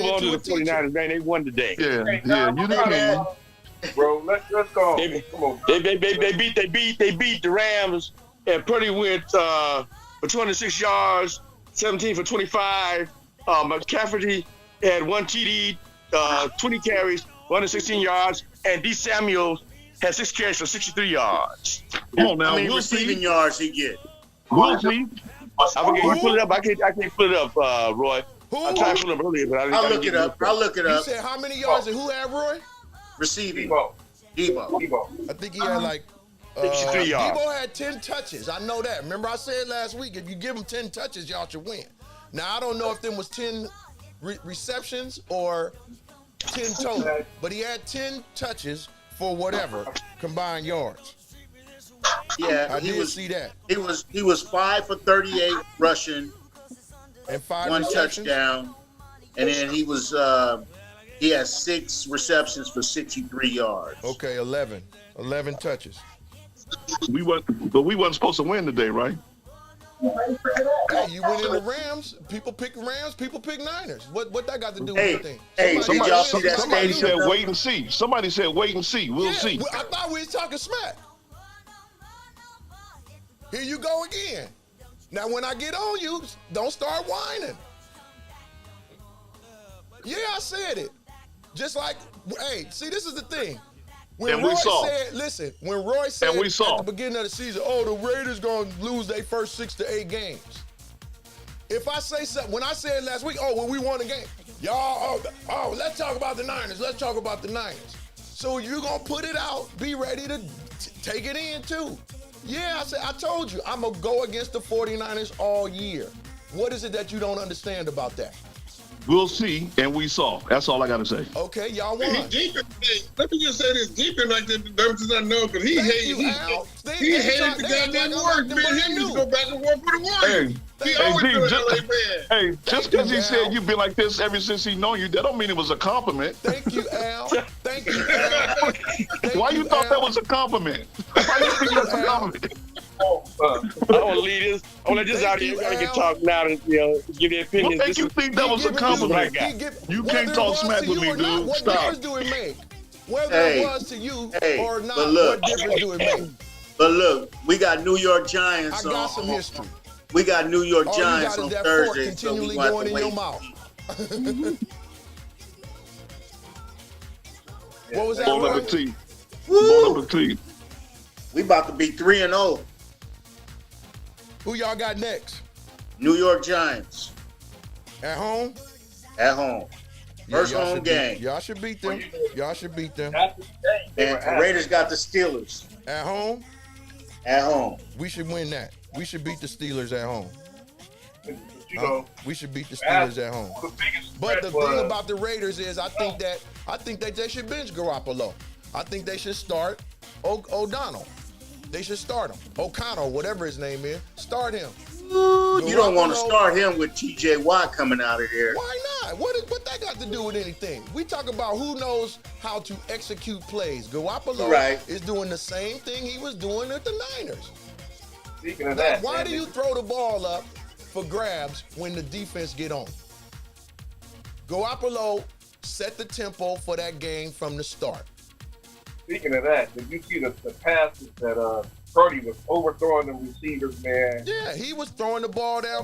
on to the 49ers, man. They won today. Yeah. You the king. Bro, let's go. Come on. They beat the Rams, and Purdy went for 206 yards, 17 for 25. McCaffrey had 1 TD, 20 carries, 116 yards, and D. Samuels had 6 carries for 63 yards. Come on now. How many receiving yards he get? We'll see. I forget you pull it up. I can't pull it up, Roy. I tried to pull it up earlier, but I'll look it up. You said how many yards and who had Roy? Receiving. Debo. I think he had like 63 yards. Debo had 10 touches. I know that. Remember I said last week, if you give him 10 touches, y'all should win. Now, I don't know if them was 10 receptions or 10 total, but he had 10 touches for whatever combined yards. Yeah, I did see that. He was 5 for 38 rushing, and 5 1 receptions? touchdown, and then he has 6 receptions for 63 yards. Okay, 11 touches. We wasn't supposed to win today, right? Hey, you went in the Rams. People pick Rams. People pick Niners. What that got to do with anything? Somebody said wait and see. Somebody said wait and see. We'll see. I thought we was talking smack. Here you go again. Now, when I get on you, don't start whining. Yeah, I said it. Just like, hey, see, this is the thing. When Roy said at the beginning of the season, the Raiders gonna lose their first 6 to 8 games. If I say something, when I said last week, we won a game. Y'all, let's talk about the Niners. Let's talk about the Niners. So you're gonna put it out, be ready to take it in too. Yeah, I told you, I'm gonna go against the 49ers all year. What is it that you don't understand about that? We'll see, and we saw. That's all I got to say. Okay, y'all won. Let me just say this. Deep in like the does not know, because he hated the goddamn work, man. He used to go back and forth with the Warriors. Just because he said you've been like this ever since he known you, that don't mean it was a compliment. Thank you, Al. Thank you, Al. Why you thought that was a compliment? Why you think that's a compliment? I want to lead this. I want to just out here. I can talk now and give your opinion. What make you think that was a compliment? You can't talk smack with me, dude. What difference do it make? Whether it was to you or not, what difference do it make? But look, we got New York Giants. I got some history. We got New York Giants on Thursday, continually going in your mouth. What was that? Bone up the teeth. Bone up the teeth. We about to be 3-0. Who y'all got next? New York Giants. At home? At home. First home game. Y'all should beat them. Y'all should beat them. And the Raiders got the Steelers. At home? At home. We should win that. We should beat the Steelers at home. We should beat the Steelers at home. But the thing about the Raiders is I think that they should bench Garoppolo. I think they should start O'Donnell. They should start him. O'Connell, whatever his name is, start him. You don't want to start him with T.J. Watt coming out of there. Why not? What that got to do with anything? We talk about who knows how to execute plays. Garoppolo is doing the same thing he was doing at the Niners. Speaking of that, why do you throw the ball up for grabs when the defense get on? Garoppolo set the tempo for that game from the start. Speaking of that, did you see the passes that Purdy was overthrowing the receivers, man? Yeah, he was throwing the ball down.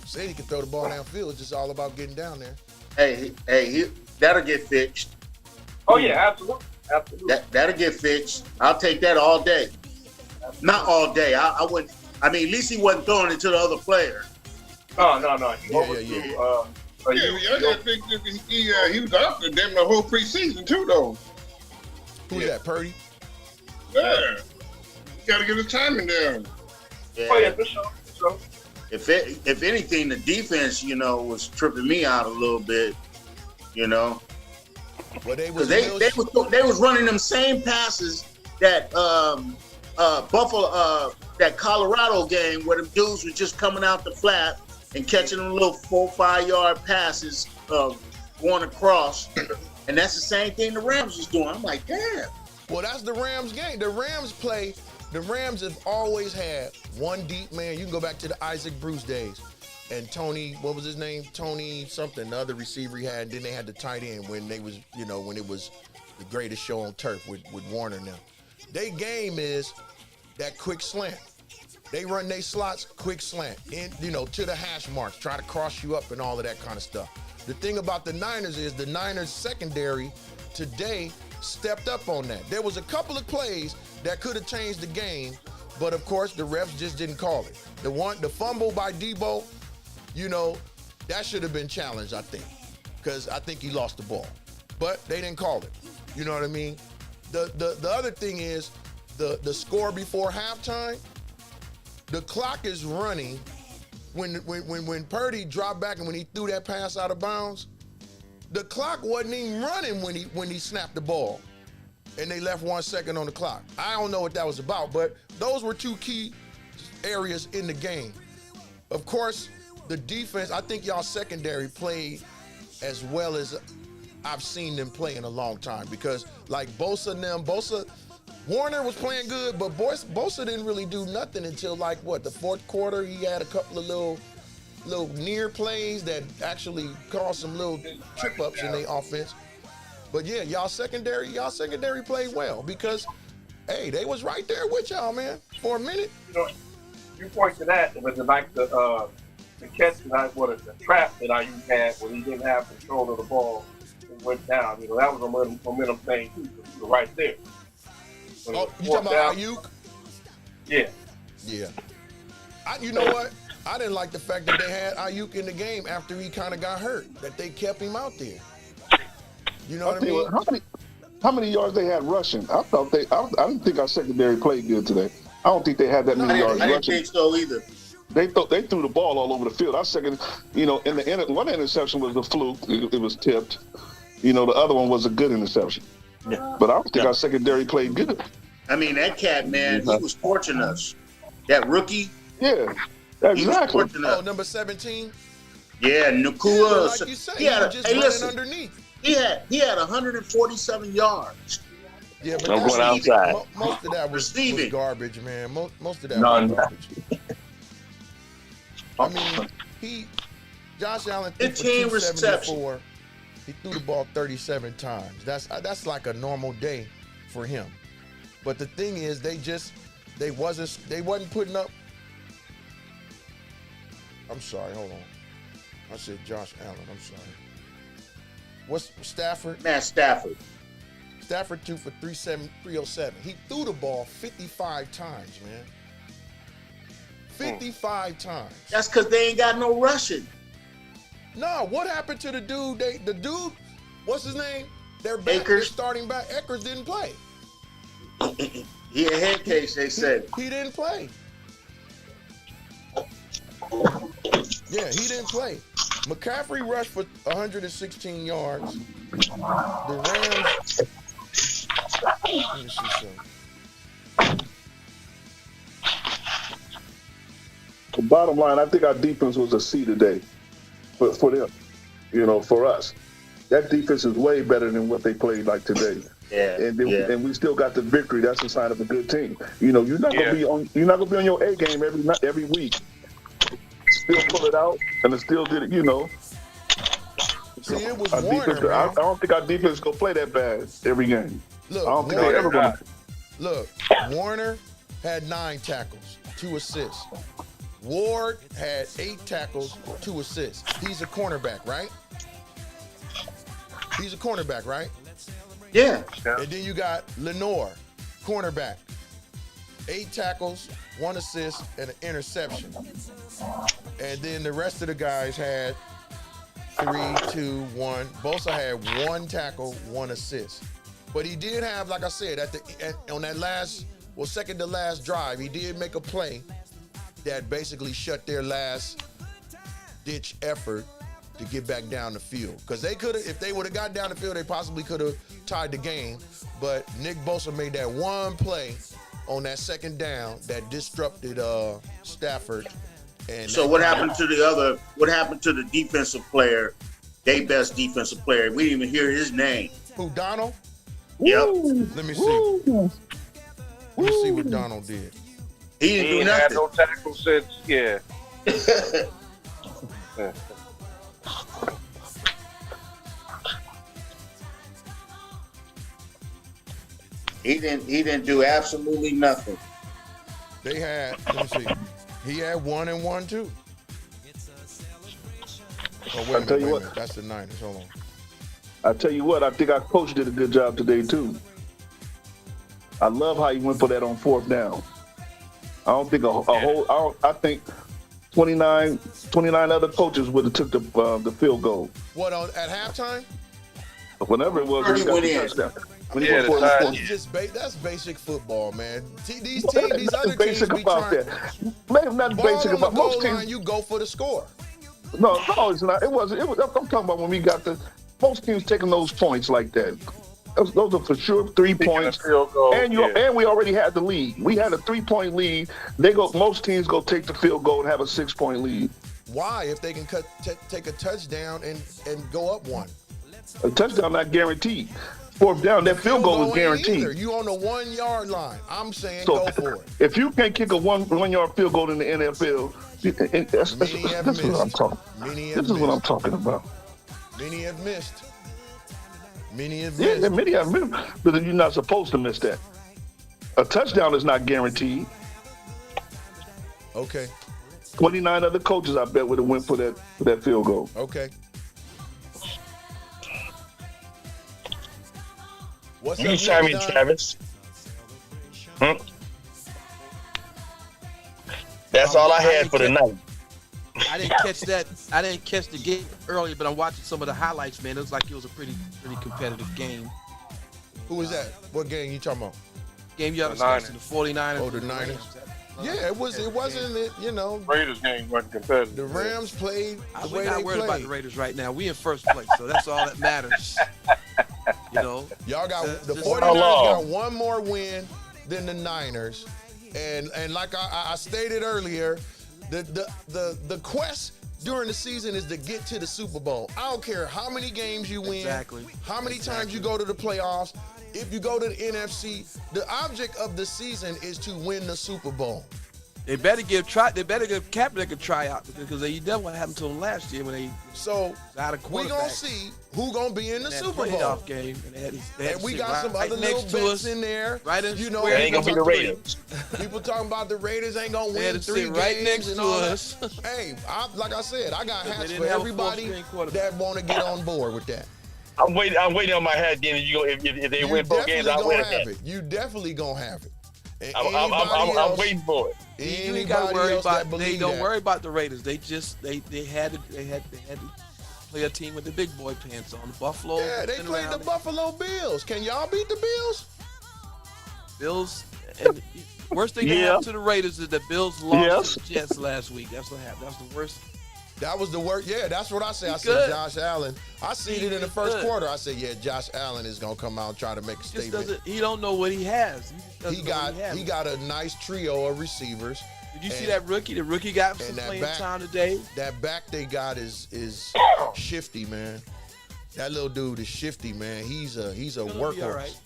Said he could throw the ball downfield. It's just all about getting down there. Hey, that'll get fixed. Oh yeah, absolutely. That'll get fixed. I'll take that all day. Not all day. I wouldn't. I mean, at least he wasn't throwing it to the other player. No. He was out there damn the whole preseason too, though. Who's that, Purdy? Yeah. You got to get his timing down. Yeah. Oh yeah, for sure. If anything, the defense, was tripping me out a little bit. Well, they was running them same passes that Buffalo, that Colorado game where them dudes were just coming out the flat and catching them little 4-5 yard passes going across. And that's the same thing the Rams was doing. I'm like, damn. Well, that's the Rams game. The Rams have always had one deep man. You can go back to the Isaac Bruce days. And Tony, what was his name? Tony something, the other receiver he had. And then they had the tight end when they was, when it was the greatest show on turf with Warner now. Their game is that quick slant. They run their slots, quick slant, and to the hash marks, try to cross you up and all of that kind of stuff. The thing about the Niners is the Niners secondary today stepped up on that. There was a couple of plays that could have changed the game, but of course the refs just didn't call it. The fumble by Debo, that should have been challenged, I think, because I think he lost the ball, but they didn't call it. You know what I mean? The other thing is the score before halftime. The clock is running when Purdy dropped back and when he threw that pass out of bounds. The clock wasn't even running when he snapped the ball, and they left 1 second on the clock. I don't know what that was about, but those were two key areas in the game. Of course, the defense. I think y'all secondary played as well as I've seen them play in a long time, because like Warner was playing good, but Bosa didn't really do nothing until the fourth quarter. He had a couple of little near plays that actually caused some little trip ups in their offense. But yeah, y'all secondary played well because, hey, they was right there with y'all, man, for a minute. You point to that, but the catch the trap that I had when he didn't have control of the ball and went down. That was a momentum thing too. You were right there. Oh, you talking about Ayuk? Yeah. Yeah. You know what? I didn't like the fact that they had Ayuk in the game after he kind of got hurt, that they kept him out there. You know what I mean? How many yards they had rushing? I didn't think our secondary played good today. I don't think they had that many yards rushing. I didn't think so either. They threw the ball all over the field. Our second, in one interception was a fluke. It was tipped. The other one was a good interception. Yeah. But I don't think our secondary played good. I mean, that cat, man, he was torching us. That rookie. Yeah, exactly. Oh, number 17? Yeah, Nakua. Like you said, he was just running underneath. He had 147 yards. Yeah, but I'm going outside. Most of that was garbage, man. Most of that was garbage. I mean, Josh Allen threw for 274. He threw the ball 37 times. That's like a normal day for him. But the thing is, they wasn't putting up. I'm sorry, hold on. I said Josh Allen. I'm sorry. What's Stafford? Matt Stafford. Stafford threw for 307. He threw the ball 55 times, man. 55 times. That's because they ain't got no rushing. No, what happened to the dude? The dude, what's his name? Their starting back. Akers didn't play. He had a head case, they said. He didn't play. Yeah, he didn't play. McCaffrey rushed for 116 yards. The Rams. Let me see something. The bottom line, I think our defense was a C today for them. For us. That defense is way better than what they played like today. Yeah, and we still got the victory. That's a sign of a good team. You're not gonna be on your A game every week. Still pull it out, and it still did it. See, it was our Warner, defense, I don't think our defense is gonna play that bad every game. Look, I don't think they're ever gonna. Look, Warner had 9 tackles, 2 assists. Ward had 8 tackles, 2 assists. He's a cornerback, right? Yeah. And then you got Lenore, cornerback. 8 tackles, 1 assist, and an interception. And then the rest of the guys had 3, 2, 1. Bosa had 1 tackle, 1 assist. But he did have, like I said, on that second to last drive, he did make a play that basically shut their last ditch effort to get back down the field. Because they could have, if they would have got down the field, they possibly could have tied the game. But Nick Bosa made that one play on that second down that disrupted Stafford. And so what happened to the other? What happened to the defensive player? They best defensive player. We didn't even hear his name. Who, Donald? Yep. Let me see. Let me see what Donald did. He didn't do ain't nothing. had no tackle since, yeah. He didn't do absolutely nothing. They had, let me see. He had 1 and 1 too. Oh, wait a minute. That's the Niners. Hold on. I tell you what, I think our coach did a good job today too. I love how he went for that on 4th down. I don't think I think 29 other coaches would have took the field goal. What, at halftime? Whenever it was, when he got the touchdown. That's basic football, man. These other teams be about trying. That. Nothing basic about most teams. You go for the score. No, it's not. It wasn't. I'm talking about when we got most teams taking those points like that. Those are for sure 3 points. And we already had the lead. We had a 3-point lead. Most teams go take the field goal and have a 6-point lead. Why? If they can take a touchdown and go up 1. A touchdown not guaranteed. 4th down, that field goal is guaranteed. You on the 1 yard line. I'm saying go for it. If you can't kick a 1 yard field goal in the NFL, this is what I'm talking. This is what I'm talking about. Many have missed. Many have missed. Yeah, many have missed. But you're not supposed to miss that. A touchdown is not guaranteed. Okay. 29 other coaches, I bet, would have went for that field goal. Okay. What's you can chime in, Travis. That's all I had for the night. I didn't catch that. I didn't catch the game earlier, but I'm watching some of the highlights, man. It was like it was a pretty competitive game. Who was that? What game you talking about? Game y'all discussing, the 49ers. Oh, the Niners. Yeah, it wasn't, you know. Raiders game wasn't competitive. The Rams played the way we're not they worried played. about the Raiders right now. We in first place, so that's all that matters. You know, y'all got the 49ers got one more win than the Niners, and like I stated earlier, the quest during the season is to get to the Super Bowl. I don't care how many games you win, how many times you go to the playoffs. If you go to the NFC, the object of the season is to win the Super Bowl. They better give Kaepernick a tryout because they done what happened to him last year when they out of quarterback. We gonna see who gonna be in the Super Bowl game, and we got some other little bets in there. Right in you know, they ain't gonna be the Raiders. People talking about the Raiders ain't gonna win 3 games right next to us. Hey, like I said, I got hats for everybody that want to get on board with that. I'm waiting on my hat. Then if they win 4 games, I'll win it. You definitely gonna have it. I'm waiting for it. You ain't gotta worry about. They don't worry about the Raiders. They had to play a team with the big boy pants on. Buffalo. Yeah, they played the Buffalo Bills. Can y'all beat the Bills? Bills. And worst thing that happened to the Raiders is the Bills lost to the Jets last week. That's what happened. That's the worst. That was the worst. Yeah, that's what I said. I said Josh Allen. I seen it in the first quarter. I said, yeah, Josh Allen is gonna come out and try to make a statement. He don't know what he has. He got a nice trio of receivers. Did you see that rookie? The rookie got some playing time today. That back they got is shifty, man. That little dude is shifty, man. He's a workhorse.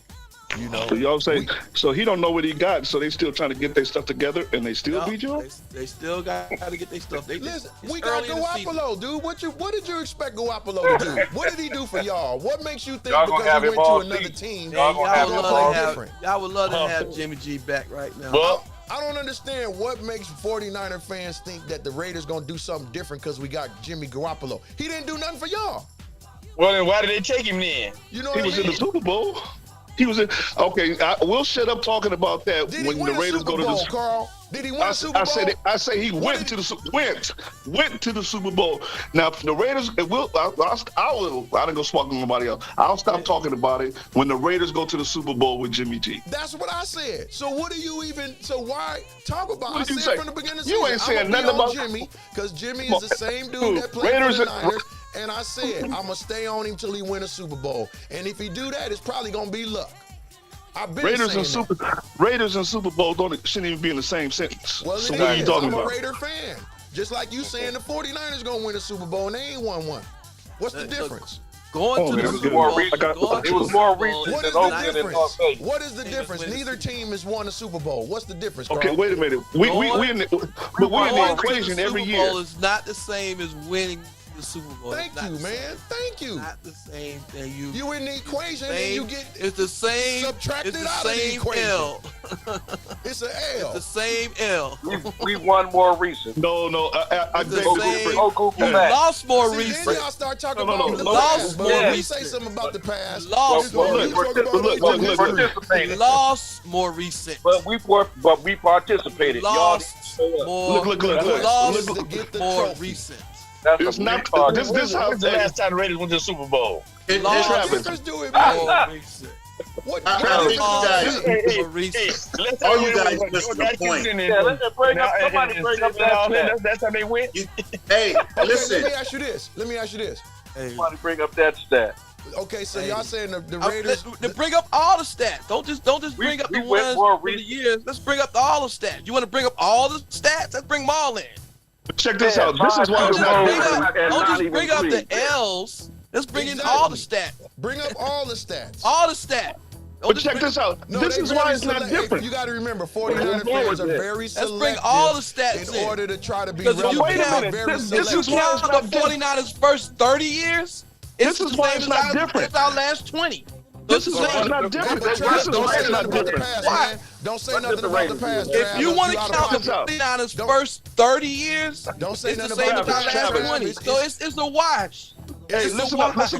You know, so y'all say so he don't know what he got, so they still trying to get their stuff together, and they still beat you. They still got to get their stuff. Listen, we got Garoppolo, dude. What did you expect Garoppolo to do? What did he do for y'all? What makes you think because he went to another team, y'all gonna play different? Y'all would love to have Jimmy G back right now. Well, I don't understand what makes 49er fans think that the Raiders gonna do something different because we got Jimmy Garoppolo. He didn't do nothing for y'all. Well, then why did they take him then? You know he was in the Super Bowl. He was in. Okay, we'll shut up talking about that when the Raiders go to the Super Bowl. Did he win the Super Bowl? I say he went to the Super Bowl. Now if the Raiders, I didn't go smoking with nobody else. I'll stop talking about it when the Raiders go to the Super Bowl with Jimmy G. That's what I said. So what do you even? So why talk about? What I said from the beginning of the season. You ain't saying nothing about Jimmy because Jimmy is the same dude that played for the Niners. And I said I'm gonna stay on him till he win a Super Bowl. And if he do that, it's probably gonna be luck. I've been Raiders and saying Raiders and Super Bowl shouldn't even be in the same sentence. Well, so it what are you is. talking I'm about? a Raider fan. Just like you saying the 49ers gonna win the Super Bowl and they ain't won one. What's the difference? Going to the Super more Bowl. it was more recent What than is the Oakland and difference? Las Vegas. What is the difference? Neither team has won a Super Bowl. What's the difference, Carl? Okay, wait a minute. We're in the equation every year. Super Bowl is not the same as winning the Super Bowl. Thank you, man. Thank you. Not the same thing. You in the equation and you get it's the same. subtracted It's the out of the same equation. L. It's an L. It's the same L. We won more recent. No, I It's the beg to same- differ. We lost more See, recent. then y'all start talking No, about the lost past. But more when we recent. say something about the past, Lost it's more when you recent. talk about Look, recent look, history. participated. Lost more recent. But we participated. Lost Y'all didn't show up. more. Look. Lost To get the more trophy. recent. That's It's a not retard. this how When's the last time the Raiders went to the Super Bowl? Lost Travis. Just do it, more man. recent. What? I think you guys, More recent. Let's all you guys missed the point. Yeah, let's bring up somebody bring up that. That's how they went. Hey, Okay, listen. let me ask you this. Hey, Somebody bring up that stat. Okay, so y'all saying the I- Raiders? let- bring up all the stats. Don't just bring up we the went ones more for the recent. years. Let's bring up all the stats. You want to bring up all the stats? Let's bring them all in. Check this out. This is why Don't it's just not bring different. up, don't just bring up the L's. Let's bring in all the stats. Bring up all the stats. All the stats. Don't But just check bring- this out. No, This they is why very it's not select- different. You got to remember, 49er fans are very Let's bring selective all the stats in in. order to try to be Because if you Wait a relevant. minute. Very This is selective. why count it's the not different. 49ers' first 30 years, it's This is the why same it's as not our- different. It's our last 20. This is the why same. it's not different. But This Travis, is don't why say it's nothing not about the different. past, Why? man. Don't say nothing about the past, If Travis. you want to out of count the pocket. 49ers' Don't- first 30 years, Don't say it's the nothing same about as our the last past, 20. Travis. So it's a wash. Hey, It's a listen up. wash.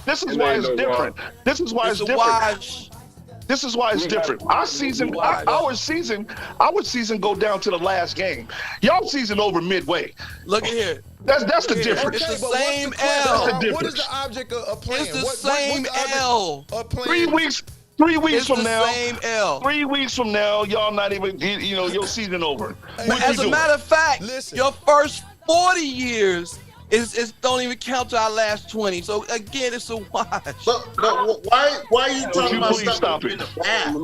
This is why it's different. This is why It's it's a different. wash. This is why it's different. Our season go down to the last game. Y'all season over midway. Look at here. That's the difference. It's the but what's same question? L. That's the What is difference. the object of playing? It's the What's same the object L. of playing? 3 weeks. 3 weeks It's from the now. same L. 3 weeks from now, y'all not even. Your season over. Hey, What As you a doing? matter of fact, Listen. your first 40 years is don't even count to our last 20. So again, it's a wash. But why are you talking about please stuff stop in it? the past?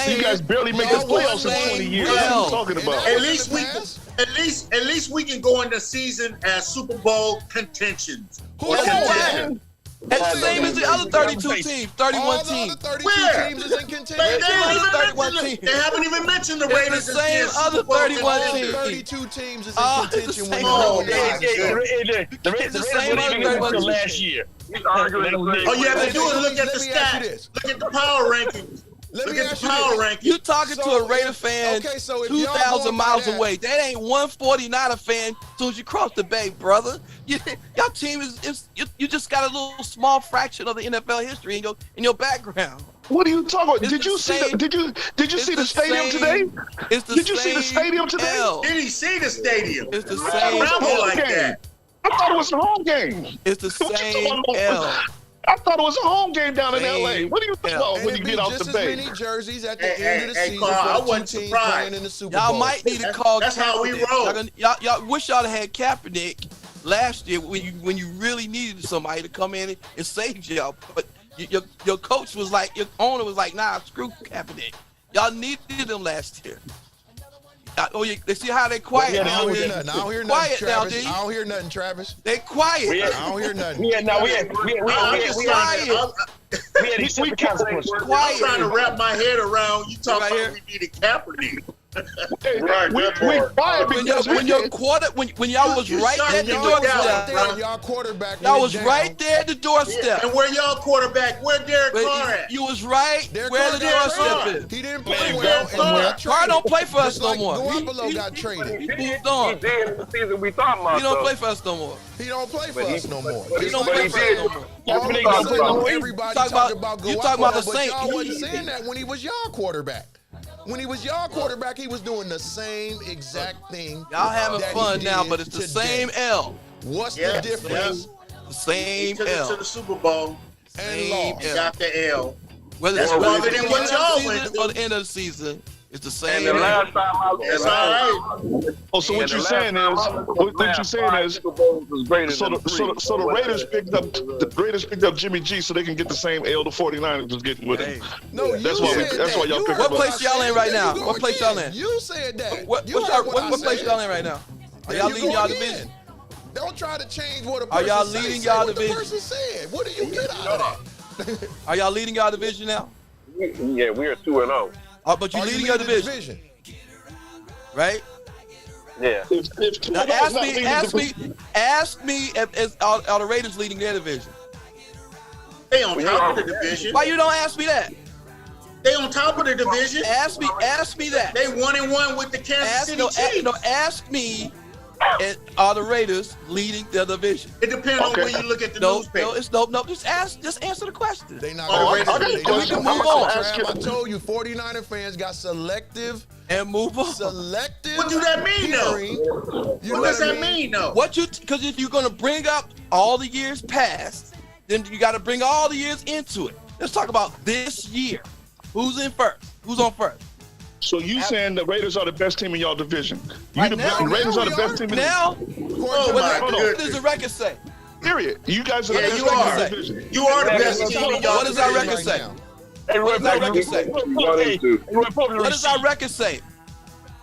You guys barely make the playoffs in 20 years. What are you talking about? At least we can go into season as Super Bowl contentions. Who Or said contention. And the same as the other 32 teams, 31 All the teams. other 32 Where? teams is in They, contention. they haven't even mentioned the It's the Raiders as same being other Super Bowl 31 contenders. teams. 32 teams is in Oh, it's the contention same when you other know thing. The Raiders the weren't same even other until 31 last year. All you have to do is look at the Let me ask you stats. this. Look at the power rankings. Let Look me at ask the you power this. rankings. You talking to So a Raider if- fan okay, so if y'all 2,000 going by miles that- away. That ain't one 49er fan as soon as you cross the bay, brother. Your team is you just got a little small fraction of the NFL history in your background. What are you talking about? It's Did the you see same- Did you see the stadium same- today? It's the Did you see the same stadium today? L. Did he see the stadium? It's the Don't same ramble like game. that. I thought it was a home game. It's the What you same talking about? L. I thought it was a home game down in Same LA. What are you talking L. about And when it'd you be get off just the as bay? many jerseys at the Hey, end of the hey, season Carl, I for the wasn't two teams surprised. playing in the Super Y'all Bowl. might need to call. That's how we Kaepernick. roll. Y'all wish y'all had Kaepernick last year when you really needed somebody to come in and save y'all. But your coach was like, your owner was like, nah, screw Kaepernick. Y'all needed him last year. They see how they quiet I now. don't hear nothing. I don't hear nothing, Quiet now, Travis. D. I don't hear nothing, Travis. They quiet. I don't hear nothing. We had I'm consequences. Quiet. trying to wrap my head around you talking Right about we needed Kaepernick. Right, we quiet When because your quarter, when y'all was You right shut there at the y'all doorstep, down. Y'all quarterback y'all went was down. right there at the doorstep. And where y'all quarterback? Where Derek But Carr at? you was right Derek where Carr the got doorstep traded. is. He didn't play Derek well and Carr. got Carr traded. don't play for us Just no like more. Garoppolo got traded. He moved on. He did in the season we talking about. He don't though. play for us no more. He don't play for us no more. He Just don't like play he for did. us no more. All of a Kaepernick sudden, don't play. everybody You talking talking about- about you talking about the Garoppolo, but Saints. y'all wasn't saying that when he was y'all quarterback. When he was y'all quarterback, he was doing the same exact thing. Y'all having that he fun now, did but it's the today. same L. What's Yes, the difference? The He same took it to L. the Super Bowl. And Same lost. He L. got the L. Whether That's it's farther the than beginning what of y'all the went season through. or the end of the season, It's the same. And the last time I That's all right. Oh, so what you're saying is, so the Raiders picked up Jimmy G so they can get the same L the 49ers was getting with him. No, that's why y'all picked What him place up. y'all in right now? What place y'all in? You said that. What place y'all in right now? Are y'all leading y'all division? Don't try to change what a Are person y'all say. leading Say y'all what division? the person said. What do you get out of that? Are y'all leading y'all division now? Yeah, we are 2-0. But you Are leading you your leading the division, right? Yeah. Now ask me if are the Raiders leading their division? They on top of the division. Why you don't ask me that? They on top of the division. Ask me that. They 1-1 with the Kansas City Chiefs. Ask me, are the Raiders leading their division? It depends on when you look at the newspaper. No. Just answer the question. They not Are the gonna Raiders answer. leading? Move on. I told you, 49er fans got selective. And move on. Selective. What do that mean, hearing. though? What does that mean, though? Because if you're gonna bring up all the years past, then you got to bring all the years into it. Let's talk about this year. Who's in first? Who's on first? So you saying the Raiders are the best team in y'all division? Right the now, Raiders are the best team in now. What does the record say? Period. You guys are the Yeah, best you team in are. the division. You are the best team in y'all What does our division record say? now. What does our record say? What does our record say?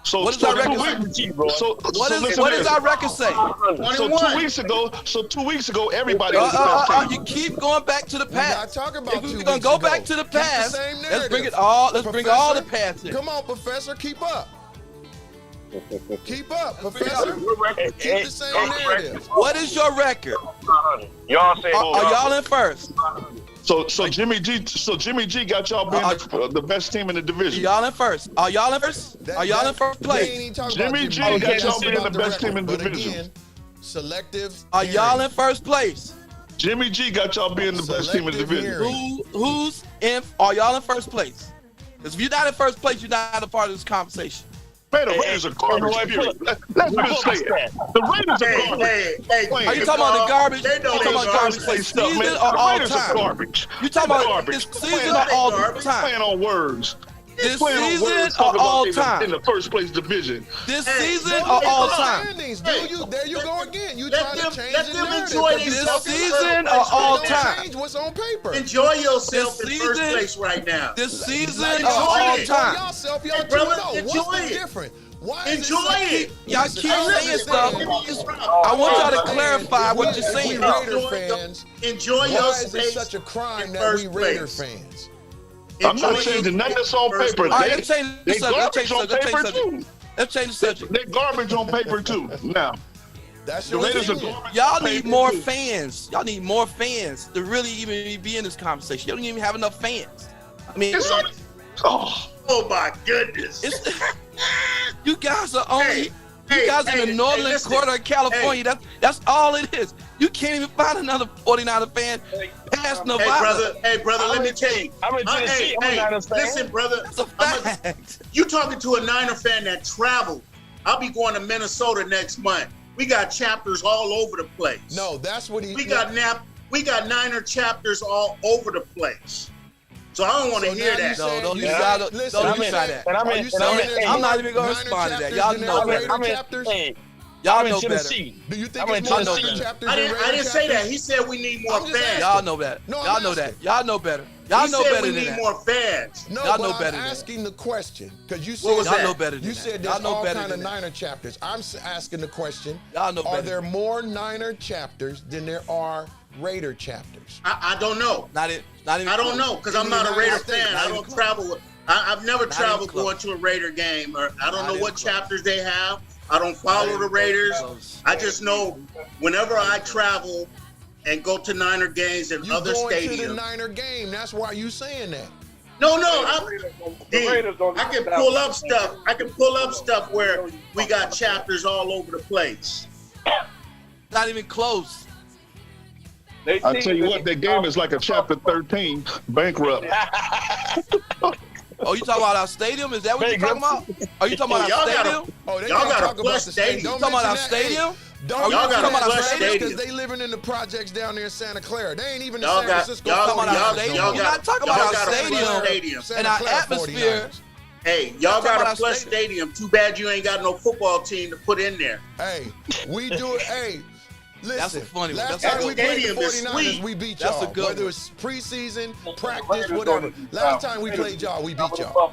So What does our record say? What does our record say? So 2 weeks ago, everybody was the best team. You keep going back to the past. Talk about If we're gonna go back to the past, let's bring it all. Let's bring all the past in. Come on, Professor, keep up. Keep up, Professor. Keep the same narrative. What is your record? Y'all say Are y'all in first? So Jimmy G got y'all being the best team in the division. Y'all in first? Are y'all in first? Are y'all in first place? Jimmy G got y'all being the best team in the division. Again, selective. Are y'all in first place? Jimmy G got y'all being the best team in the division. Who's in? Are y'all in first place? Because if you're not in first place, you're not a part of this conversation. Man, the Raiders are garbage. Period. Let's just say it. The Raiders are garbage. Are you talking about the garbage? They know You talking about garbage like season or all time? Garbage. You talking about this season or all time? Playing on words. This season or all time? In the first place division. This season or all time? There you go again. You trying to change let the them narrative. enjoy This themselves. season or all time? Change what's on paper. Enjoy yourself This in first season- place right now. This season Enjoy or all it. time? Yourself, Hey, brother, enjoy What's it. different? Why is Enjoy it. Y'all keep saying stuff. I want y'all to clarify what you're saying. We Raider fans. Enjoy Why your is it space such a crime in that first we Raider place. fans? I'm not Enjoy changing nothing that's in on first paper. All right, place. let's change the They subject. garbage on paper too. Let's change the subject. They're garbage on paper too. Now, That's the your Raiders are opinion. garbage. Y'all on need paper, more too. fans. Y'all need more fans to really even be in this conversation. You don't even have enough fans. I mean, Oh my goodness. it's, you guys are only. Hey, You guys hey, in the northern listen. quarter of California, that's all it is. You can't even find another 49er fan past Nevada. Hey, brother, let me tell you. I'm in Tennessee. I'm a Niners fan. Listen, brother. That's a fact. You talking to a Niner fan that traveled. I'll be going to Minnesota next month. We got chapters all over the place. No, that's what he. We got Niner chapters all over the place. So I don't want to hear that. No, don't you you said- gotta, listen, don't you you said- try that. And I'm Are in, you and I'm saying in, there's I'm not more even gonna Niner respond to that. chapters Y'all than know there are better. Raider chapters? Y'all I'm in know better. Tennessee. Do you think I'm there's in more Tennessee. Niner chapters I than didn't Raider say that. chapters? He said we need more I'm just fans. Y'all know better. No, I'm Y'all know asking. that. Y'all know better. Y'all He know said better we than need that. more fans. No, Y'all but know I'm better than that. asking the question because you said What was Y'all that? know better than you that. said Y'all there's know all better kind of than that. Niner chapters. I'm asking the question: Y'all know Are better. there more Niner chapters than there are Raider chapters? I don't know. Not even. I don't know because I'm In not the a Raider United States, fan. not I even don't close. travel. I've never Not traveled even close. going to a Raider game, or I don't Not know even what close. chapters they have. I don't follow the Raiders. Close. I just know whenever I travel and go to Niner games and You other going to the stadiums. Niner game? That's why you saying that. No, The Raiders don't I can pull up stuff. I can pull up stuff where we got chapters all over the place. Not even close. I tell you what, that game is like a chapter 13 bankrupt. Oh, you talking about our stadium? Is that what you talking about? Are you talking about Y'all our gotta- stadium? Oh, they Y'all can't got a talk about plush the stadium. stadium. Don't Talking about our mention that. Hey, stadium? don't Are you mention talking about our that stadium? because they living in the projects down there in Santa Clara. They ain't even in Y'all San got Francisco. y'all talking about our y'all stadium? y'all We're got not talking y'all about our got a plush stadium. stadium. Santa And our Clara atmosphere. 49ers. Hey, y'all got a plus stadium. Too bad you ain't got no football team to put in there. Hey, we do it. Hey, listen. That's a funny one. Last time we played the 49ers, we beat y'all. That's a good Whether it's preseason, practice, whatever. Last time we played y'all, we beat y'all.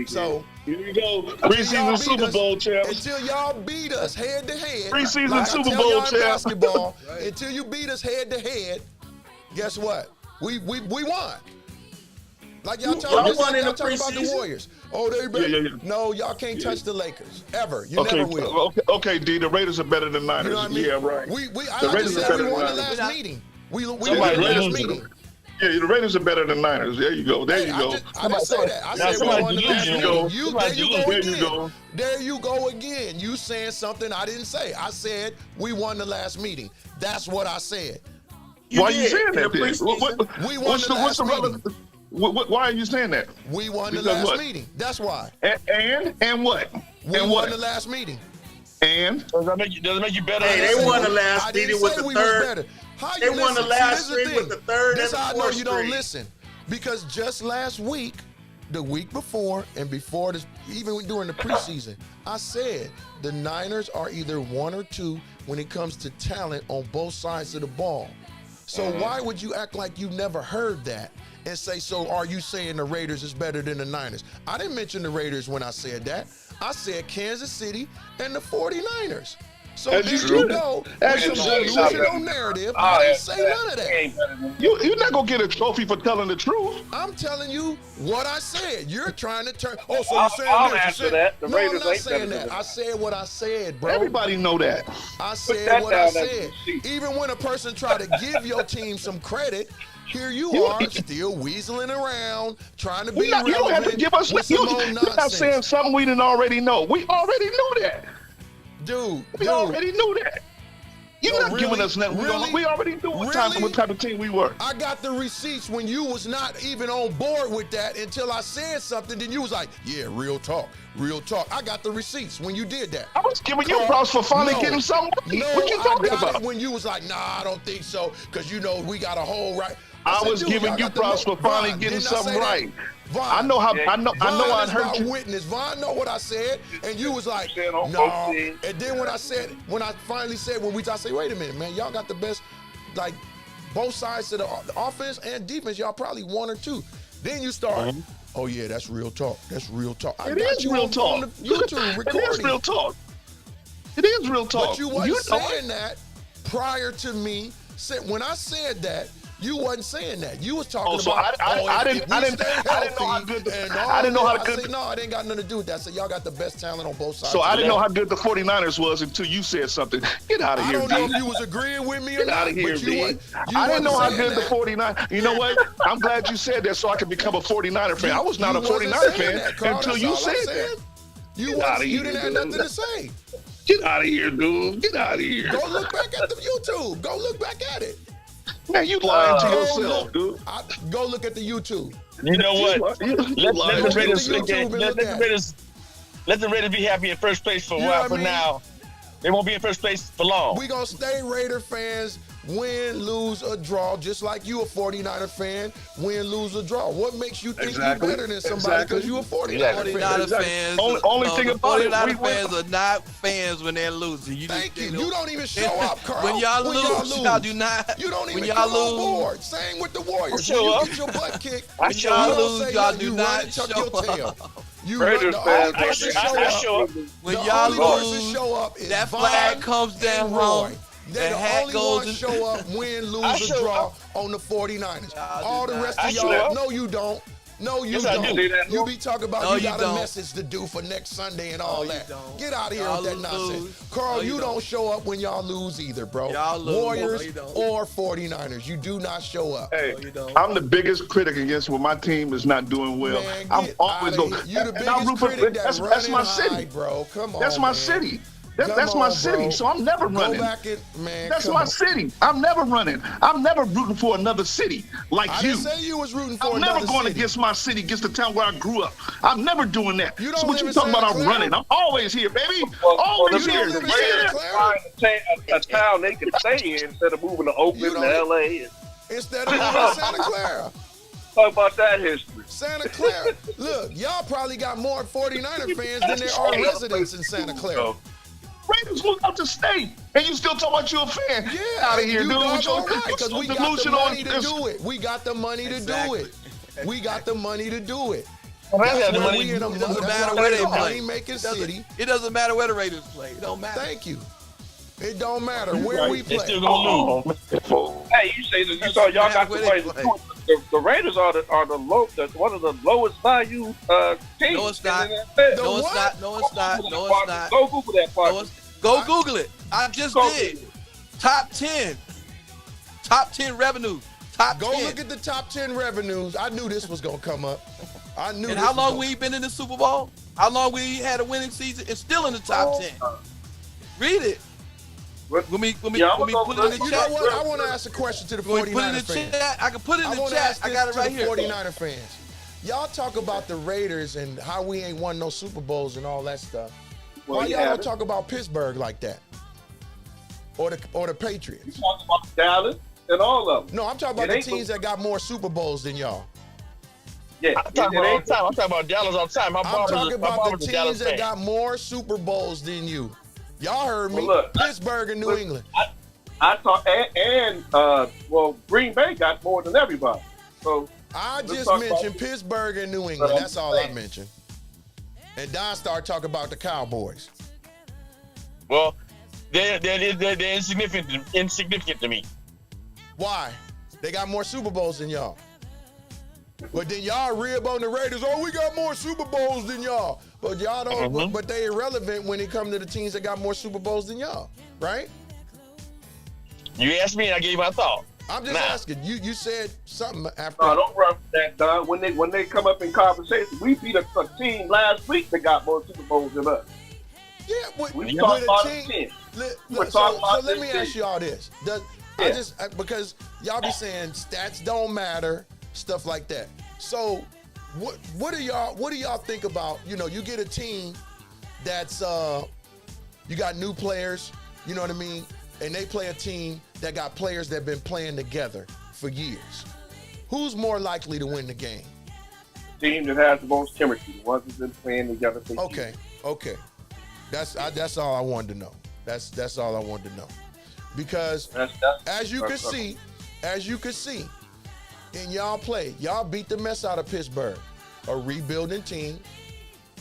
So here you go. Preseason Super Bowl champs. Until y'all beat us head to head. Preseason Super Bowl champs. Basketball. Until you beat us head to head, guess what? We won. Like y'all talking about the Warriors. Oh, they better. Yeah. No, y'all can't touch the Lakers ever. You never will. Okay, D. The Raiders are better than Niners. You know what I mean? Yeah, right. I just said we won the last meeting. We won the last meeting. Yeah, the Raiders are better than Niners. There you go. There you go. I didn't say that. I said we won the last meeting. There you go again. You saying something I didn't say. I said we won the last meeting. That's what I said. Why are you saying that? We won the last meeting. Why are you saying that? We won the last meeting. That's why. And what? We won the last meeting. And does it make you better? Hey, they won the last meeting with the third. They won the last meeting with the third. This how I know you don't listen. Because just last week, the week before, and before this, even during the preseason, I said the Niners are either 1 or 2 when it comes to talent on both sides of the ball. So why would you act like you never heard that? And say, so are you saying the Raiders is better than the Niners? I didn't mention the Raiders when I said that. I said Kansas City and the 49ers. So there you go. With some delusional narrative. I didn't say none of that. You're not going to get a trophy for telling the truth. I'm telling you what I said. You're trying to turn. Oh, so you're saying I'll answer that. The no, Raiders I'm not ain't saying better that. I said what I said, bro. Everybody know that. I said what I said. Even when a person try to give your team some credit, here you are, still weaseling around, trying to be relevant. You don't have to give us. You're not saying something we didn't already know. We already knew that. Dude, we already knew that. You're not giving us nothing. We already knew what type of team we were. I got the receipts when you was not even on board with that until I said something. Then you was like, yeah, real talk, real talk. I got the receipts when you did that. I was giving you props for finally getting something right. No, what you talking I got about? it when you was like, nah, I don't think so, because you know we got a whole right. I was giving you props for finally getting something right. Vaughn, I know how. I know I heard you. Witness, Vaughn, know what I said, and you was like, no. And then when I finally said, I say, wait a minute, man, y'all got the best, like, both sides of the offense and defense. Y'all probably 1 or 2. Then you start. Oh yeah, that's real talk. That's real talk. It is real talk. On YouTube recording. It is real talk. It is real talk. But you wasn't saying that prior to me. When I said that, you wasn't saying that. You was talking about. I didn't know how good. I didn't know how good. I said, no, it ain't got nothing to do with that. So y'all got the best talent on both sides. So I didn't know how good the 49ers was until you said something. Get out of here, D. I don't know if you was agreeing with me or not. Get out of here, D. I didn't know how good the 49ers. You know what? I'm glad you said that so I could become a 49er fan. I was not a 49er fan until you said that. You didn't have nothing to say. Get out of here, dude. Get out of here. Go look back at the YouTube. Go look back at it. Man, you lying to yourself, dude. Go look at the YouTube. You know what? Let the Raiders be happy in first place for a while. For now, they won't be in first place for long. We gonna stay Raider fans. Win, lose, or draw, just like you a 49er fan, win, lose, or draw. What makes you think you're better than somebody because you a 49er fan? Only thing about it, 49er fans are not fans when they're losing. You don't even show up, Carl. When y'all lose, y'all do not. You don't even come on board. Same with the Warriors. When you get your butt kicked, when y'all lose, y'all do not show up. You run the only person show up. When y'all lose, that flag comes down wrong. They're the only ones show up, win, lose, or draw on the 49ers. All the rest of y'all, no, you don't. No, you don't. You be talking about you got a message to do for next Sunday and all that. Get out of here with that nonsense. Carl, you don't show up when y'all lose either, bro. Warriors or 49ers. You do not show up. Hey, I'm the biggest critic against when my team is not doing well. Man, I'm always going. You the biggest critic that's my city, bro. Come on, that's my city. That's my city, so I'm never running. That's my city. I'm never running. I'm never rooting for another city like you. I didn't say you was rooting for another city. I'm never going against my city, against the town where I grew up. I'm never doing that. So what you talking about? I'm running. I'm always here, baby. Always here. A town they can stay in instead of moving to Oakland, to LA. Instead of moving to Santa Clara. talk about that history. Santa Clara. Look, y'all probably got more 49er fans than there are residents in Santa Clara. Raiders moved out to state, and you still talking about you a fan? Yeah, Out of here, dude. All right, because we got the money to do it. We got the money to do it. We got the money to do it. It doesn't matter where they play. Money-making city. It doesn't matter where the Raiders play. It don't matter. Thank you. It don't matter where we play. They still gonna lose. Hey, you say that you saw y'all got to play. The Raiders are the low, one of the lowest value teams. No, it's not. No, it's not. No, it's not. No, it's not. Go Google that part. Go Google it. I just did. Top 10. Top 10 revenues. Top 10. Go look at the top 10 revenues. I knew this was gonna come up. I knew. And how long we been in the Super Bowl? How long we had a winning season? It's still in the top 10. Read it. When we put it in the chat. You know what? I want to ask a question to the 49er fans. I can put it in the chat. I got it right here. 49er fans. Y'all talk about the Raiders and how we ain't won no Super Bowls and all that stuff. Why y'all don't talk about Pittsburgh like that? Or the Patriots? You talk about Dallas and all of them. No, I'm talking about the teams that got more Super Bowls than y'all. Yeah, I'm talking about all the time. I'm talking about Dallas all the time. I'm talking about the teams that got more Super Bowls than you. Y'all heard me. Well, look, Pittsburgh and New England. I thought, well, Green Bay got more than everybody. So I just mentioned Pittsburgh and New England. That's all I mentioned. And Don started talking about the Cowboys. Well, they're insignificant to me. Why? They got more Super Bowls than y'all. But then y'all rib on the Raiders. Oh, we got more Super Bowls than y'all. But y'all don't. But they irrelevant when it comes to the teams that got more Super Bowls than y'all, right? You asked me, and I gave my thought. I'm just asking. You said something after. No, don't run that, Don. When they come up in conversation, we beat a team last week that got more Super Bowls than us. Yeah, we talk about the team. So let me ask you all this. Because y'all be saying stats don't matter, stuff like that. So what do y'all think about, you get a team that's you got new players, you know what I mean? And they play a team that got players that have been playing together for years. Who's more likely to win the game? The team that has the most chemistry, the ones that's been playing together for years. Okay. That's all I wanted to know. That's all I wanted to know. Because as you can see, in y'all play, y'all beat the mess out of Pittsburgh, a rebuilding team.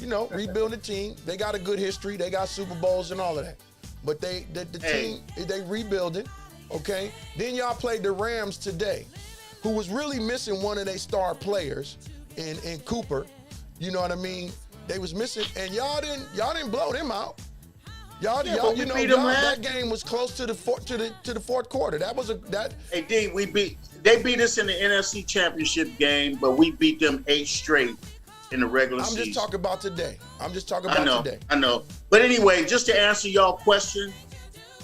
Rebuilding team. They got a good history. They got Super Bowls and all of that. But the team, they rebuilding, okay? Then y'all played the Rams today, who was really missing one of their star players in Cooper. You know what I mean? They was missing, and y'all didn't blow them out. That game was close to the fourth quarter. Hey D, they beat us in the NFC Championship game, but we beat them 8 straight in the regular season. I'm just talking about today. I know. But anyway, just to answer y'all question,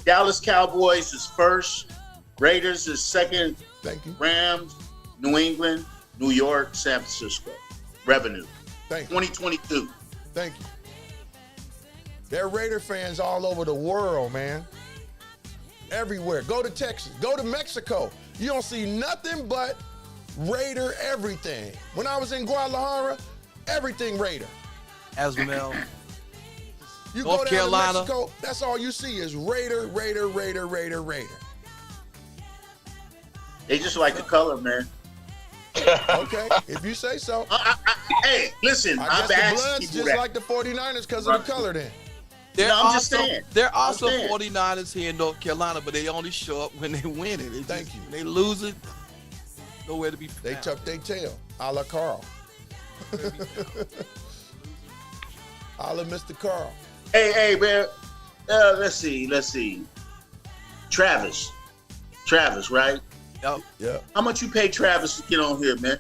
Dallas Cowboys is first, Raiders is second. Thank you. Rams, New England, New York, San Francisco. Revenue. Thank you. 2022. Thank you. They're Raider fans all over the world, man. Everywhere. Go to Texas. Go to Mexico. You don't see nothing but Raider everything. When I was in Guadalajara, everything Raider. Asmel. You North go down Carolina. to Mexico, that's all you see is Raider. They just like the color, man. Okay, if you say so. Hey, listen, I guess the Bloods just like the 49ers because of the color then. I'm just saying. There are also 49ers here in North Carolina, but they only show up when they win it. Thank you. When they lose it, nowhere to be found. They tuck their tail, a la Carl. A la Mr. Carl. Hey, man. Let's see. Travis, right? Yep. How much you pay Travis to get on here, man?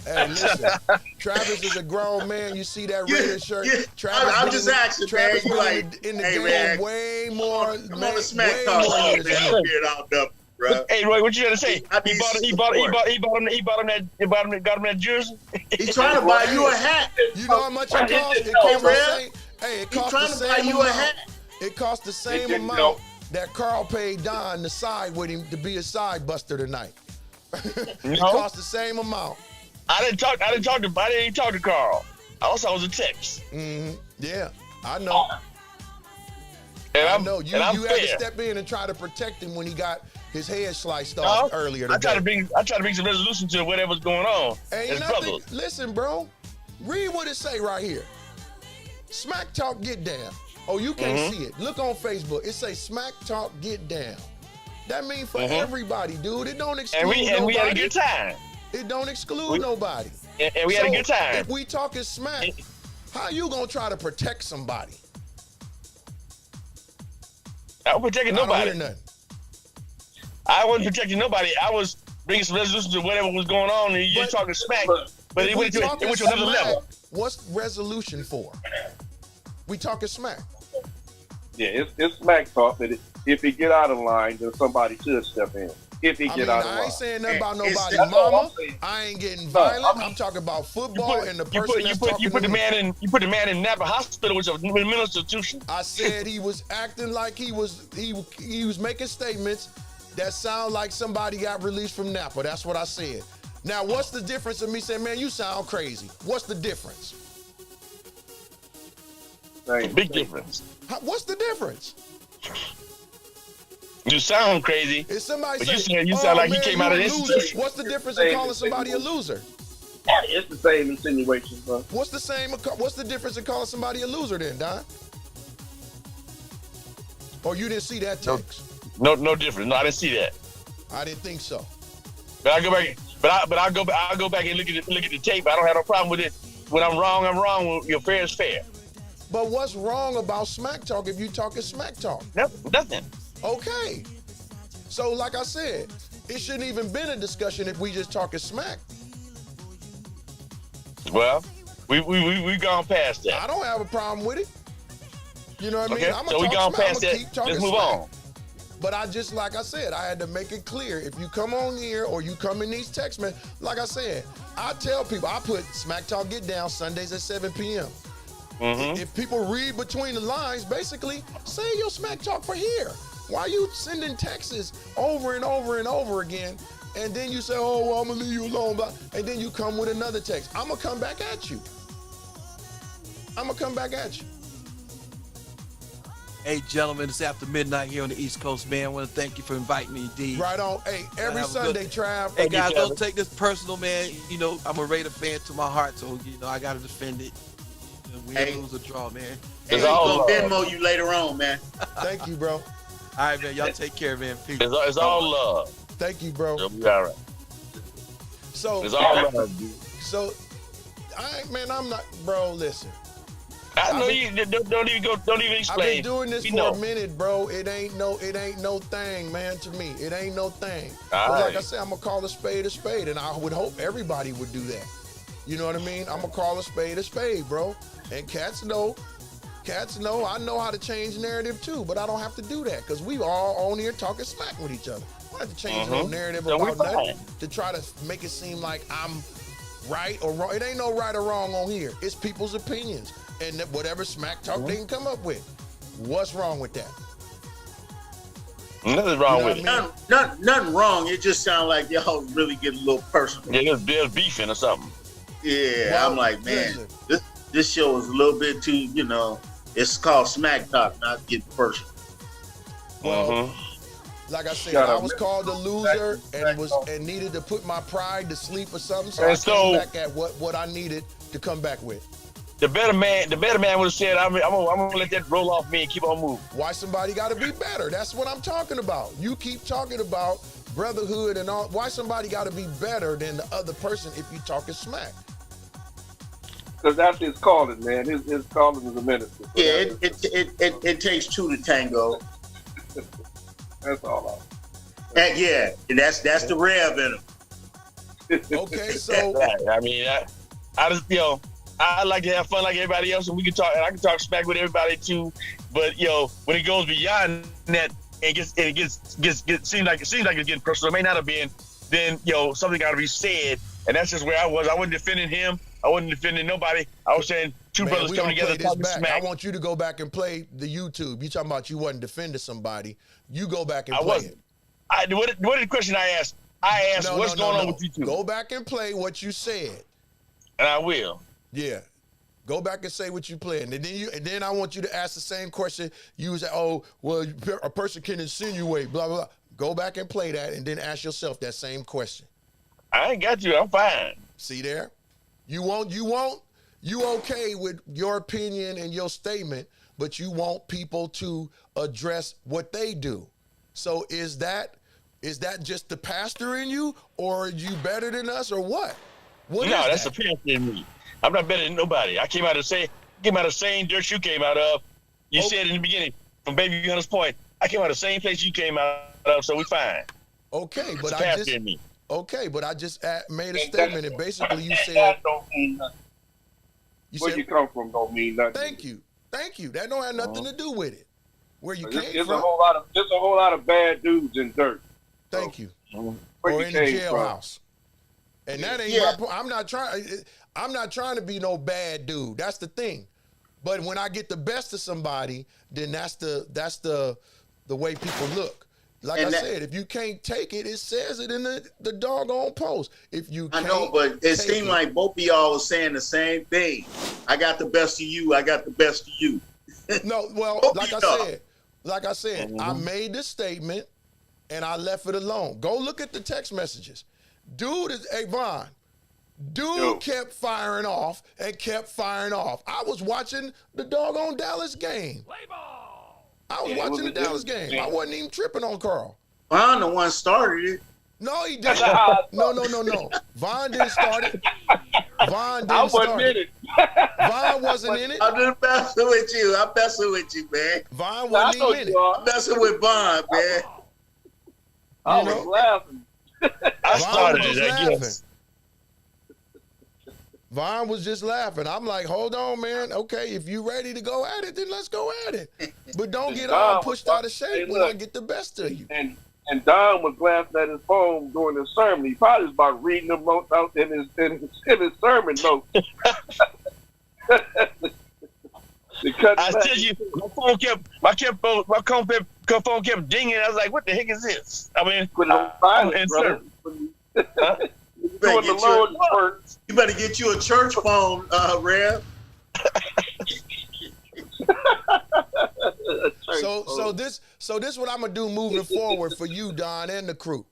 Hey, listen. Travis is a grown man. You see that Raider shirt? Yeah. Travis I'm just asking, Travis man. Travis in the game man. way more. I'm on the smack talk, man. Get out there, bro. Hey, Roy, what you gonna say? He bought him that jersey. He's trying to buy you a hat. You know how much it costs? It costs the same. Hey, it costs the same amount. It costs the same amount that Carl paid Don to side with him to be a side buster tonight. It costs the same amount. I didn't even talk to Carl. All I saw was a text. Yeah, I know. And I know you had fair. to step in and try to protect him when he got his head sliced off earlier today. I try to bring some resolution to whatever's going on. Ain't nothing. Listen, bro. Read what it say right here. Smack Talk Get Down. Oh, you can't see it. Look on Facebook. It say Smack Talk Get Down. That means for everybody, dude. It don't exclude nobody. And we had a good time. It don't exclude nobody. And we had a good time. If we talking smack, how you gonna try to protect somebody? I wasn't protecting nobody. I don't hear nothing. I wasn't protecting nobody. I was bringing some resolution to whatever was going on, and you're talking smack. But it went to another level. What's resolution for? We talking smack. Yeah, it's smack talk that if it get out of line, then somebody should step in. If it get out of line. I ain't saying nothing about nobody, mama. I ain't getting violent. I'm talking about football and the person that's talking you put to the me. You put the man in Napa Hospital, which is a mental institution. I said he was acting like he was making statements that sound like somebody got released from Napa. That's what I said. Now, what's the difference of me saying, man, you sound crazy? What's the difference? Big difference. What's the difference? You sound crazy. If somebody but say, you sound like he came out of the institution. What's the difference in calling somebody a loser? It's the same insinuation, bro. What's the difference in calling somebody a loser then, Don? Or you didn't see that text? No difference. No, I didn't see that. I didn't think so. But I go back. But I'll go back and look at the tape. I don't have no problem with it. When I'm wrong, I'm wrong. Your fair is fair. But what's wrong about smack talk if you talking smack talk? Nothing. Okay. So like I said, it shouldn't even been a discussion if we just talking smack. Well, we gone past that. I don't have a problem with it. You know what I mean? Okay, so we gone past that. Let's move on. But I just, like I said, I had to make it clear. If you come on here or you come in these text messages, like I said, I tell people, I put Smack Talk Get Down Sundays at 7 p.m. If people read between the lines, basically, say your smack talk for here. Why are you sending texts over and over and over again? And then you say, oh, well, I'm going to leave you alone. And then you come with another text. I'm going to come back at you. Hey, gentlemen, it's after midnight here on the East Coast, man. I want to thank you for inviting me, D. Right on. Hey, every Sunday, Trav. Hey, guys, don't take this personal, man. You know, I'm a Raider fan to my heart, so, you know, I got to defend it. We lose or draw, man. Hey, he's gonna Venmo you later on, man. Thank you, bro. All right, man. Y'all take care, man. Peace. It's all love. Thank you, bro. It'll be all right. So it's all love, dude. So, I'm not, bro. Listen. I know you don't even explain. I've been doing this for a minute, bro. It ain't no thing, man. To me, it ain't no thing. Like I said, I'm gonna call a spade, and I would hope everybody would do that. You know what I mean? I'm gonna call a spade, bro. And cats know. I know how to change narrative too, but I don't have to do that because we all on here talking smack with each other. I don't have to change no narrative about nothing to try to make it seem like I'm right or wrong. It ain't no right or wrong on here. It's people's opinions and whatever smack talk they can come up with. What's wrong with that? Nothing wrong with it. Nothing wrong. It just sounds like y'all really get a little personal. Yeah, there's beefing or something. Yeah, well, I'm like, man, this show is a little bit too, you know, it's called Smack Talk, not get personal. Well, like I said, I was called a loser and needed to put my pride to sleep or something, so I came back at what I needed to come back with. The better man would have said, I'm gonna let that roll off me and keep on moving. Why somebody gotta be better? That's what I'm talking about. You keep talking about brotherhood and all. Why somebody gotta be better than the other person if you talking smack? Because that's his calling, man. His calling is a minister. Yeah, it takes two to tango. That's all. And that's the rev in him. Okay, so I mean, I just I like to have fun like everybody else, and we can talk. And I can talk smack with everybody too. But when it goes beyond that, it seems like it's getting personal. It may not have been. Then something got to be said, and that's just where I was. I wasn't defending him. I wasn't defending nobody. I was saying two brothers coming together talking smack. I want you to go back and play the YouTube. You talking about you wasn't defending somebody. You go back and play it. What the question I asked? I asked, what's going on with you two? Go back and play what you said. And I will. Yeah. Go back and say what you played. And then I want you to ask the same question. You say, oh, well, a person can insinuate, blah, blah, blah. Go back and play that and then ask yourself that same question. I ain't got you. I'm fine. See there? You okay with your opinion and your statement, but you want people to address what they do. So is that just the pastor in you, or are you better than us, or what? No, that's the pastor in me. I'm not better than nobody. I came out of the same dirt you came out of. You said in the beginning, from Baby Gunner's point, I came out of the same place you came out of, so we fine. Okay, but I just made a And statement, and basically you said that don't mean nothing. Where said, you come from don't mean nothing. Thank you. That don't have nothing to do with it. Where you came There's from. There's a whole lot of bad dudes in dirt. Thank you. Where Or you in the came jailhouse. And that ain't my point. I'm not trying to be no bad dude. That's the thing. But when I get the best of somebody, then that's the way people look. Like I said, if you can't take it, it says it in the doggone post. If you can't, I know, but it seemed like both of y'all was saying the same thing. I got the best of you. I got the best of you. No, well, like I said, I made the statement and I left it alone. Go look at the text messages. Vaughn, kept firing off and kept firing off. I was watching the doggone Dallas game. I was watching the Dallas game. I wasn't even tripping on Carl. Vaughn the one started it. No, he didn't. No. Vaughn didn't start it. Vaughn didn't start it. Vaughn wasn't in it. I'm just messing with you. I'm messing with you, man. Vaughn wasn't even in it. I'm messing with Vaughn, man. I was laughing. I started it, I guess. Vaughn was just laughing. I'm like, hold on, man. Okay, if you ready to go at it, then let's go at it. But don't get all pushed out of shape when I get the best of you. And Don was glancing at his phone during his sermon. He probably was about reading them notes out in his sermon notes. I tell you, my phone kept dinging. I was like, "What the heck is this?" I mean, put it on silent, brother. You better get you a church phone, Rev. So this what I'm gonna do moving forward for you, Don, and the crew.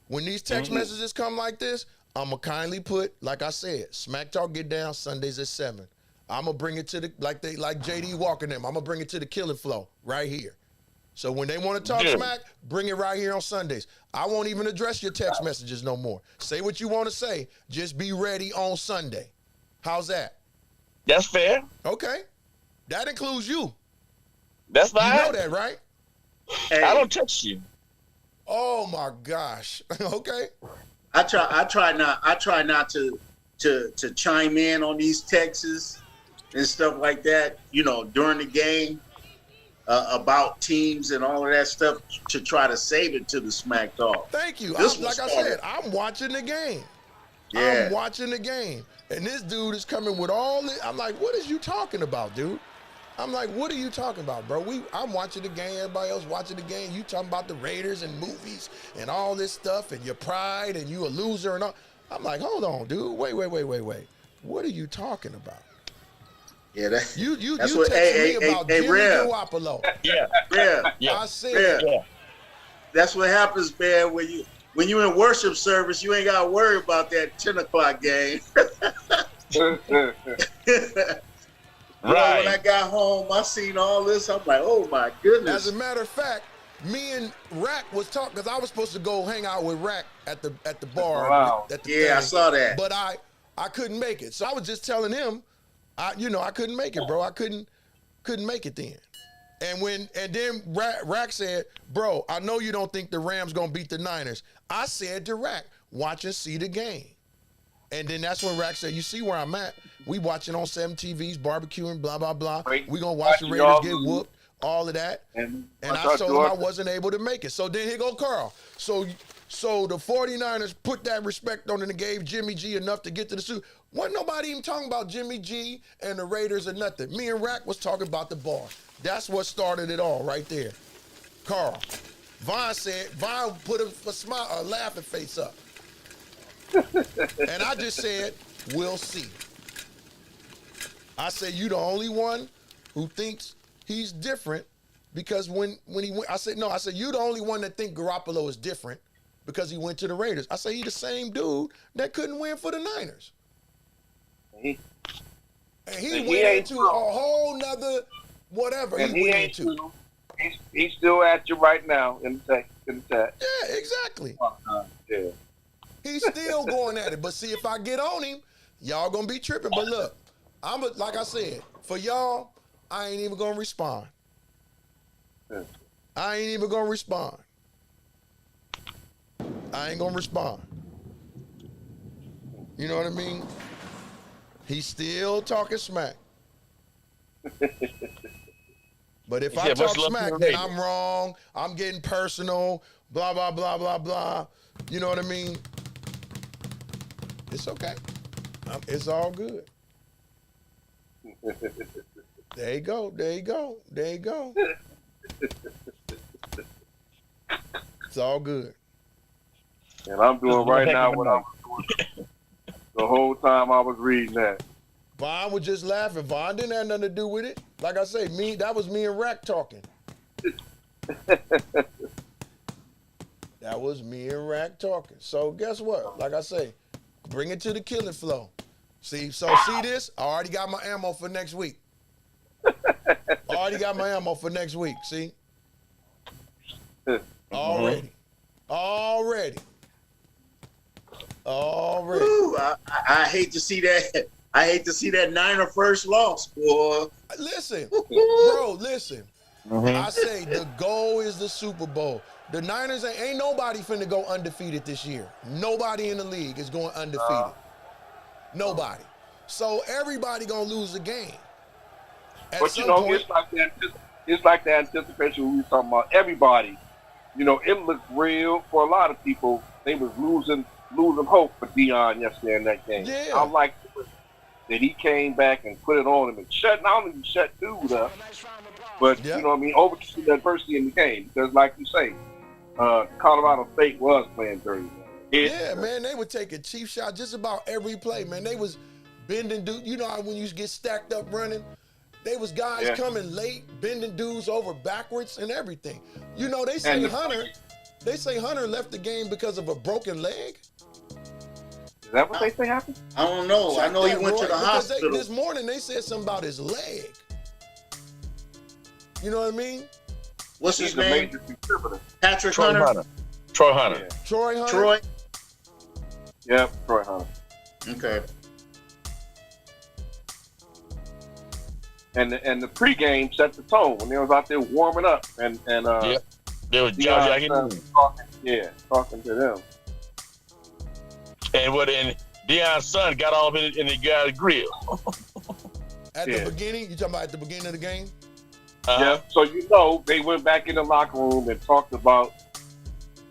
When these text messages come like this, I'm gonna kindly put, like I said, Smack Talk Get Down Sundays at 7. I'm gonna bring it to the like JD Walker and them. I'm gonna bring it to the Killing Flow right here. So when they want to talk smack, bring it right here on Sundays. I won't even address your text messages no more. Say what you want to say. Just be ready on Sunday. How's that? That's fair. Okay. That includes you. That's fine. You know that, right? Hey. I don't text you. Oh my gosh. Okay. I try not to chime in on these texts and stuff like that, you know, during the game about teams and all of that stuff, to try to save it to the Smack Talk. Thank you. Like I said, I'm watching the game. Yeah. I'm watching the game. And this dude is coming with all this. I'm like, what is you talking about, dude? I'm like, what are you talking about, bro? I'm watching the game. Everybody else watching the game. You talking about the Raiders and movies and all this stuff and your pride and you a loser and all. I'm like, hold on, dude. Wait. What are you talking about? Yeah, you texted me about Jimmy Garoppolo. Yeah. I said, that's what happens, man. When you in worship service, you ain't got to worry about that 10 o'clock game. Right. When I got home, I seen all this. I'm like, oh my goodness. As a matter of fact, me and Rack was talking because I was supposed to go hang out with Rack at the bar. Wow. I saw that. But I couldn't make it. So I was just telling him, I couldn't make it, bro. I couldn't make it then. And then Rack said, bro, I know you don't think the Rams gonna beat the Niners. I said to Rack, watch and see the game. And then that's when Rack said, you see where I'm at? We watching on 7 TVs, barbecuing, blah, blah, blah. We gonna watch the Raiders get whooped, all of that. And I told him I wasn't able to make it. So then here go Carl. So the 49ers put that respect on and gave Jimmy G enough to get to the Super. Wasn't nobody even talking about Jimmy G and the Raiders or nothing. Me and Rack was talking about the bar. That's what started it all right there. Carl. Vaughn put a smile, a laughing face up. And I just said, we'll see. I said, you the only one who thinks he's different because when he went, I said, you the only one that think Garoppolo is different because he went to the Raiders. I said, he the same dude that couldn't win for the Niners. And he went into a whole nother whatever and he went into. He's still at you right now in the chat. Yeah, exactly. Yeah. He's still going at it. But see, if I get on him, y'all gonna be tripping. But look, like I said, for y'all, I ain't even gonna respond. I ain't even gonna respond. I ain't gonna respond. You know what I mean? He's still talking smack. But if I talk smack, then I'm wrong. I'm getting personal. Blah, blah, blah, blah, blah. You know what I mean? It's okay. It's all good. There you go. There you go. There you go. It's all good. And I'm doing right now what I was doing the whole time I was reading that. Vaughn was just laughing. Vaughn didn't have nothing to do with it. Like I say, that was me and Rack talking. That was me and Rack talking. So guess what? Like I say, bring it to the killing flow. See this? I already got my ammo for next week. See? Already. Ooh, I hate to see that. I hate to see that Niner first loss, boy. Listen, bro, listen. I say the goal is the Super Bowl. The Niners ain't nobody finna go undefeated this year. Nobody in the league is going undefeated. Nobody. So everybody gonna lose a game. But you know, point, it's like the anticipation we were talking about. Everybody, you know, it looked real for a lot of people. They was losing hope for Deion yesterday in that game. Yeah. I like that he came back and put it on him and not only shut dude up, but you know what I mean, overcame the adversity in the game. Because like you say, Colorado State was playing dirty. Yeah, man, they would take a cheap shot just about every play, man. They was bending dudes. You know how when you get stacked up running, they was guys coming late, bending dudes over backwards and everything. You know, they say Hunter left the game because of a broken leg. Is that what they say happened? I don't know. I know he went to the hospital. This morning they said something about his leg. You know what I mean? What's his name? Patrick Troy Hunter. Troy Hunter. Yeah. Troy Hunter. Troy. Yep, Troy Hunter. Okay. And the pregame set the tone when they was out there warming up and they was talking to them. And Deion's son got off in the guy's grill. At the beginning? You talking about at the beginning of the game? Yeah. So you know they went back in the locker room and talked about,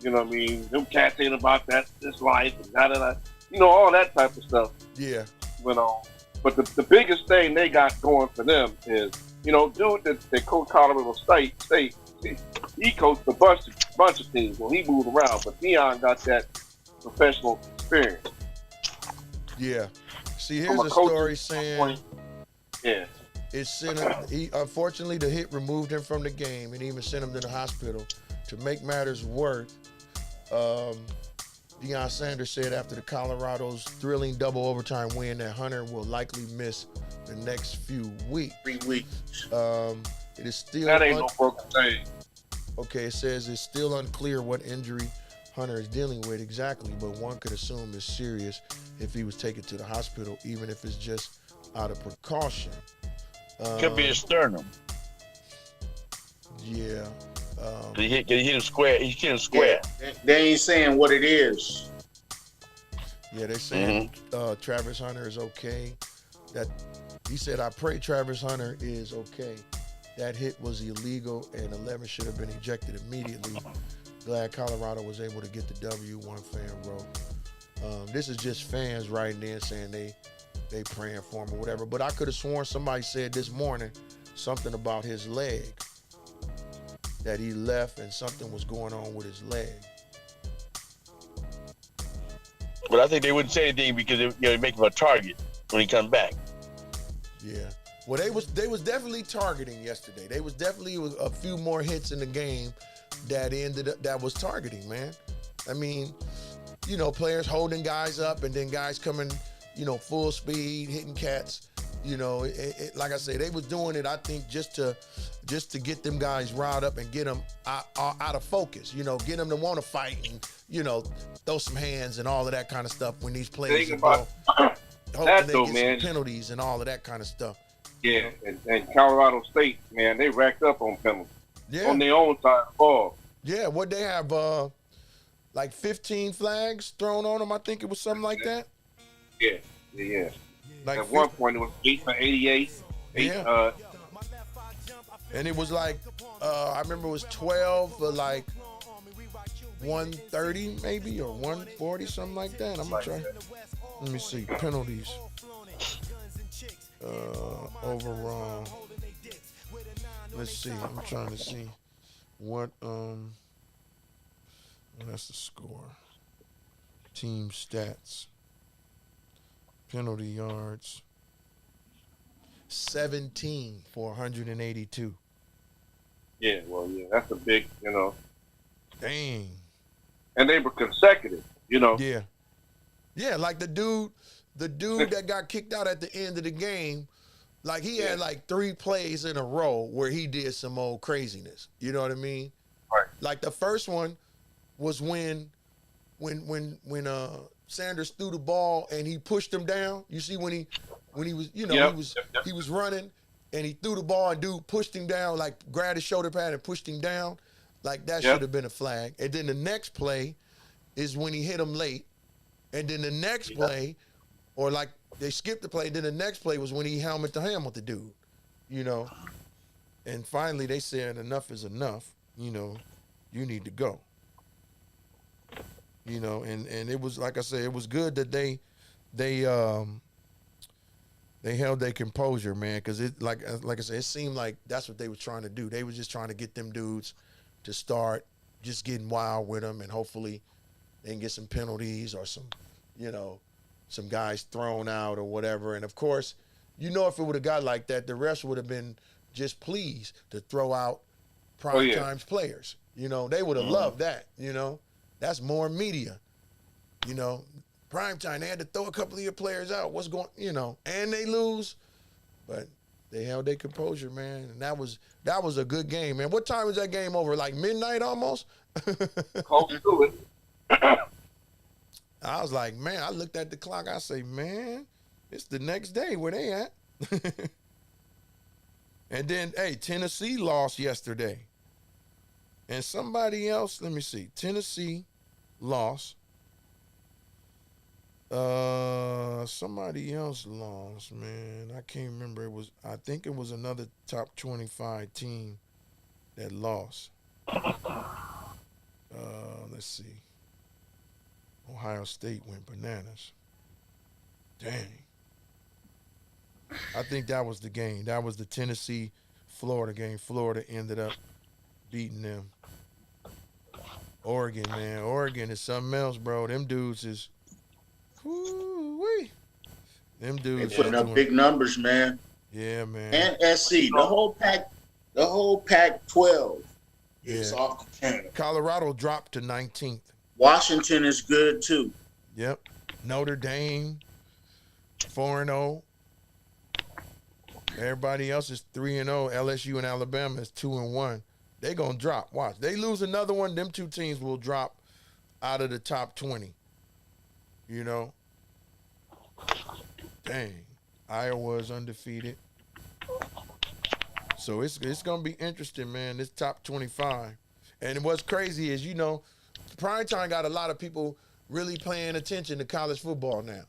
you know what I mean, them cats ain't about this life and da-da-da. You know, all that type of stuff. Yeah. Went on. But the biggest thing they got going for them is, you know, dude that coached Colorado State, he coached a bunch of teams when he moved around, but Deion got that professional experience. Yeah. See, here's a story saying unfortunately the hit removed him from the game and even sent him to the hospital. To make matters worse, Deion Sanders said after the Colorado's thrilling double overtime win that Hunter will likely miss the next few weeks. 3 weeks. It is still that ain't no broken thing. Okay, it says it's still unclear what injury Hunter is dealing with exactly, but one could assume it's serious if he was taken to the hospital, even if it's just out of precaution. Could be a sternum. Yeah. He hit him square. He hit him square. Yeah, they ain't saying what it is. Yeah, they're saying Travis Hunter is okay. That he said, I pray Travis Hunter is okay. That hit was illegal and 11 should have been ejected immediately. Glad Colorado was able to get the W, one fan wrote. This is just fans writing in saying they praying for him or whatever. But I could have sworn somebody said this morning something about his leg. that he left and something was going on with his leg. But I think they wouldn't say anything because they make him a target when he comes back. Yeah. Well, they was definitely targeting yesterday. They was definitely a few more hits in the game that was targeting, man. I mean, players holding guys up and then guys coming, full speed, hitting cats. Like I say, they was doing it, I think, just to get them guys riled up and get them out of focus. Get them to want to fight and, throw some hands and all of that kind of stuff when these players are hoping they get some penalties and all of that kind of stuff. Yeah, and Colorado State, man, they racked up on penalties. Yeah. On their own side of the ball. Yeah, what they have, like 15 flags thrown on them, I think it was something like that. Yeah. Like at one point, it was 8 for 88. And it was like, I remember it was 12 for like 130 maybe, or 140, something like that. I'm going to try. Let me see. Penalties. Overall. Let's see. I'm trying to see what, that's the score. Team stats. Penalty yards. 17 for 182. Yeah, that's a big, Dang. And they were consecutive, Yeah. Yeah, like the dude that got kicked out at the end of the game, like he had like 3 plays in a row where he did some old craziness. You know what I mean? Right. Like the first one was when Sanders threw the ball and he pushed him down. You see when he was, he was running and he threw the ball and dude pushed him down, like grabbed his shoulder pad and pushed him down. Like that should have been a flag. And then the next play is when he hit him late. And then the next play, or like they skipped the play, then the next play was when he helmet to helmet the dude, And finally they said enough is enough, you need to go. And it was, like I said, it was good that they held their composure, man, because it like I said, it seemed like that's what they were trying to do. They was just trying to get them dudes to start just getting wild with them, and hopefully they can get some penalties or some guys thrown out or whatever. And of course, if it would have got like that, the refs would have been just pleased to throw out prime times players. They would have loved that. That's more media. Prime time, they had to throw a couple of your players out. What's going, and they lose, but they held their composure, man. And that was a good game, man. What time was that game over? Like midnight almost? Close to it. I was like, man, I looked at the clock. I say, man, it's the next day where they at. And then, hey, Tennessee lost yesterday. And somebody else, let me see. Tennessee lost. Somebody else lost, man. I can't remember. I think it was another top 25 team that lost. Let's see. Ohio State went bananas. Dang. I think that was the game. That was the Tennessee-Florida game. Florida ended up beating them. Oregon, man. Oregon is something else, bro. Them dudes is... Woo-wee. Them dudes... They putting up big numbers, man. Yeah, man. And SC. The whole Pac-12 is off the chain. Colorado dropped to 19th. Washington is good, too. Yep. Notre Dame, 4-0. Everybody else is 3-0. LSU and Alabama is 2-1. They're going to drop. Watch. They lose another one, them two teams will drop out of the top 20. Dang. Iowa is undefeated. So it's going to be interesting, man, this top 25. And what's crazy is, primetime got a lot of people really paying attention to college football now.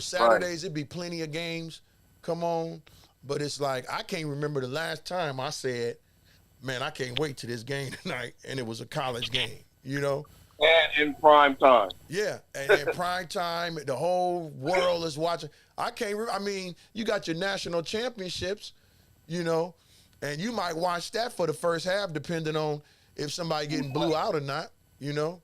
Saturdays, it'd be plenty of games. Come on. But it's like, I can't remember the last time I said, man, I can't wait to this game tonight, and it was a college game, And in prime time. Yeah, and in prime time, the whole world is watching. You got your national championships, And you might watch that for the first half, depending on if somebody getting blew out or not, you know?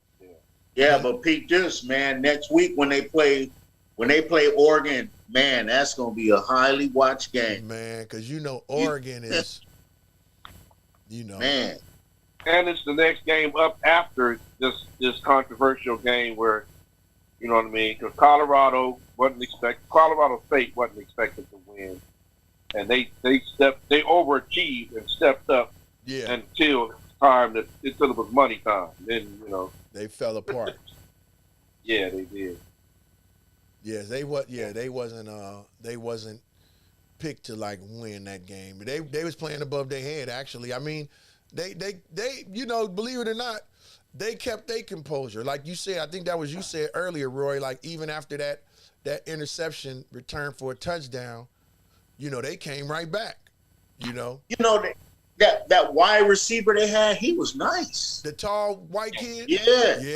Yeah, but peep this, man. Next week when they play Oregon, man, that's gonna be a highly watched game. Man, because you know Oregon is, you know. Man. And it's the next game up after this controversial game where, you know what I mean? Because Colorado State wasn't expected to win, and they overachieved and stepped up until time until it was money time. Then they fell apart. Yeah, they did. Yes, they wasn't picked to like win that game. They was playing above their head actually. I mean, they believe it or not, they kept their composure. Like you said, I think that was you said earlier, Roy, like even after that interception return for a touchdown, they came right back. That wide receiver they had, he was nice. The tall white kid? Yeah.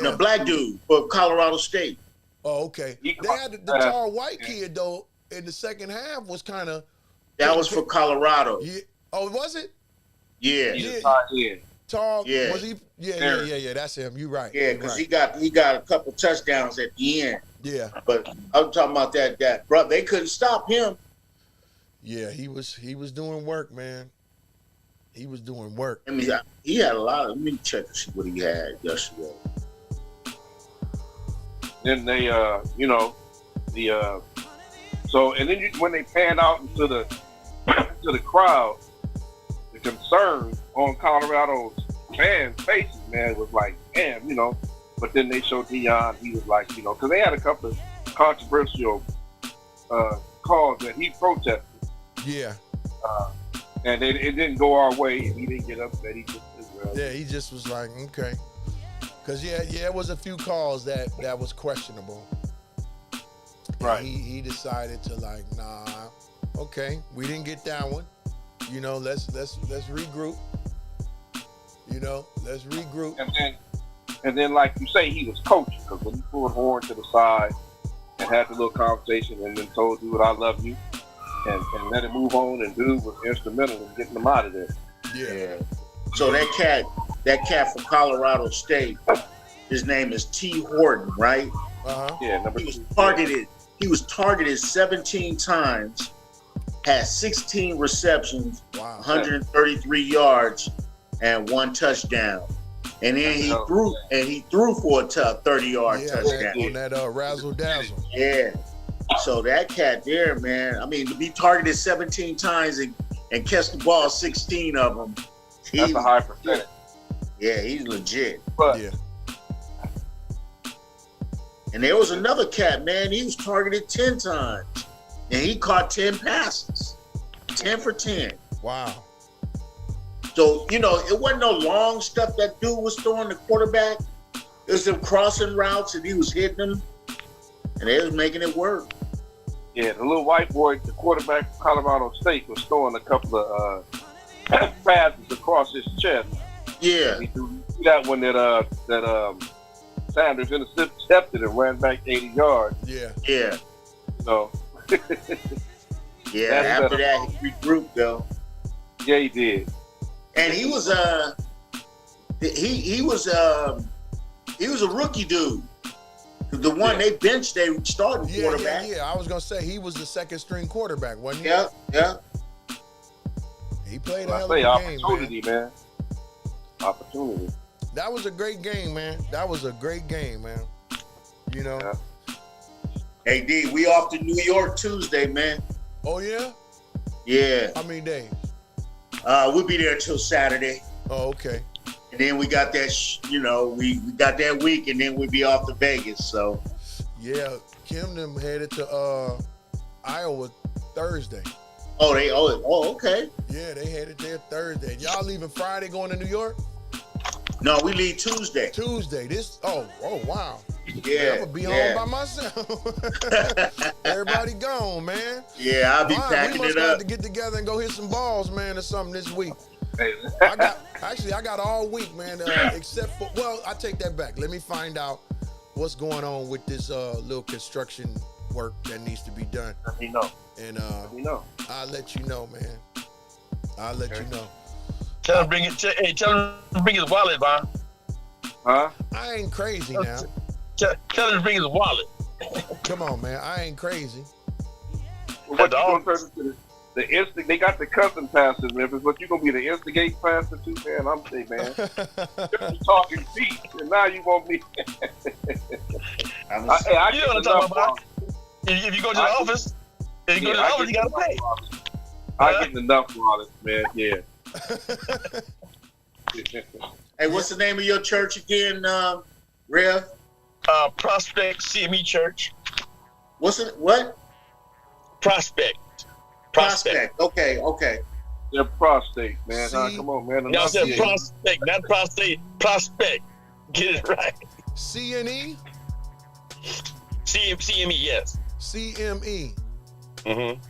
The black dude for Colorado State. Oh, okay. They had the tall white kid though in the second half was kind of. That was for Colorado. Yeah. Oh, was it? Yeah. Tall. Yeah. Was he? Yeah. That's him. You right. Yeah, because he got a couple touchdowns at the end. Yeah. But I'm talking about that bro. They couldn't stop him. Yeah, he was doing work, man. He was doing work. I mean, he had a lot of. Let me check to see what he had yesterday. Then they, so and then when they panned out into the crowd, the concern on Colorado's fans' faces, man, was like, damn, But then they showed Deion. He was like, because they had a couple of controversial calls that he protested. Yeah. And it didn't go our way, and he didn't get upset. He just was like, okay. Because, it was a few calls that was questionable. Right. He decided to like, nah, okay, we didn't get that one. Let's regroup. Let's regroup. And then, like you say, he was coaching, because when he pulled Horn to the side and had the little conversation and then told dude, I love you, and let him move on, and dude was instrumental in getting him out of there. Yeah. So that cat from Colorado State, his name is T. Horton, right? Uh-huh. Yeah. He was targeted 17 times, had 16 receptions, 133 yards, and 1 touchdown. And then he threw for a 30-yard touchdown. On that razzle dazzle. Yeah. So that cat there, man. I mean, to be targeted 17 times and catch the ball 16 of them. That's a high percentage. Yeah, he's legit. But and there was another cat, man. He was targeted 10 times, and he caught 10 passes, 10 for 10. Wow. So it wasn't no long stuff that dude was throwing the quarterback. It was some crossing routes, and he was hitting them, and they was making it work. Yeah, the little white boy, the quarterback from Colorado State, was throwing a couple of passes across his chest. Yeah. He threw that one that Sanders intercepted and ran back 80 yards. Yeah. Yeah. So. Yeah. After that, he regrouped though. Yeah, he did. And he was a rookie dude. The one they benched, they starting quarterback. Yeah. I was gonna say he was the second string quarterback, wasn't he? Yeah. He played a hell of a game, opportunity, man. Opportunity. That was a great game, man. Yeah. Hey D, we off to New York Tuesday, man. Oh yeah? Yeah. How many days? We'll be there till Saturday. Oh, okay. And then we got that, we got that week, and then we'll be off to Vegas. So. Yeah, Kim them headed to Iowa Thursday. Oh, okay. Yeah, they headed there Thursday. Y'all leaving Friday going to New York? No, we leave Tuesday. Oh, wow. Yeah. I'm going to be home by myself. Everybody gone, man. Yeah, I'll be packing it up. We must have to get together and go hit some balls, man, or something this week. I got all week, man, except for, I take that back. Let me find out what's going on with this little construction work that needs to be done. Let me know. And I'll let you know, man. I'll let you know. Tell him bring it. Tell him to bring his wallet, Von. Huh? I ain't crazy now. Tell him to bring his wallet. Come on, man. I ain't crazy. What you gonna turn into the instant? They got the cussing pastor, Memphis. But you gonna be the instigate pastor too, man? I'm saying, man. You're talking feet, and now you want me. You know what I'm talking about? If you go to the office, you gotta pay. I get enough wallets, man. Yeah. Hey, what's the name of your church again, Rev? Prospect CME Church. What's it? What? Prospect. Okay. They're prostate, man. Come on, man. Y'all said prospect, not prostate. Prospect. Get it right. CNE? CME, yes. CME. Mm-hmm.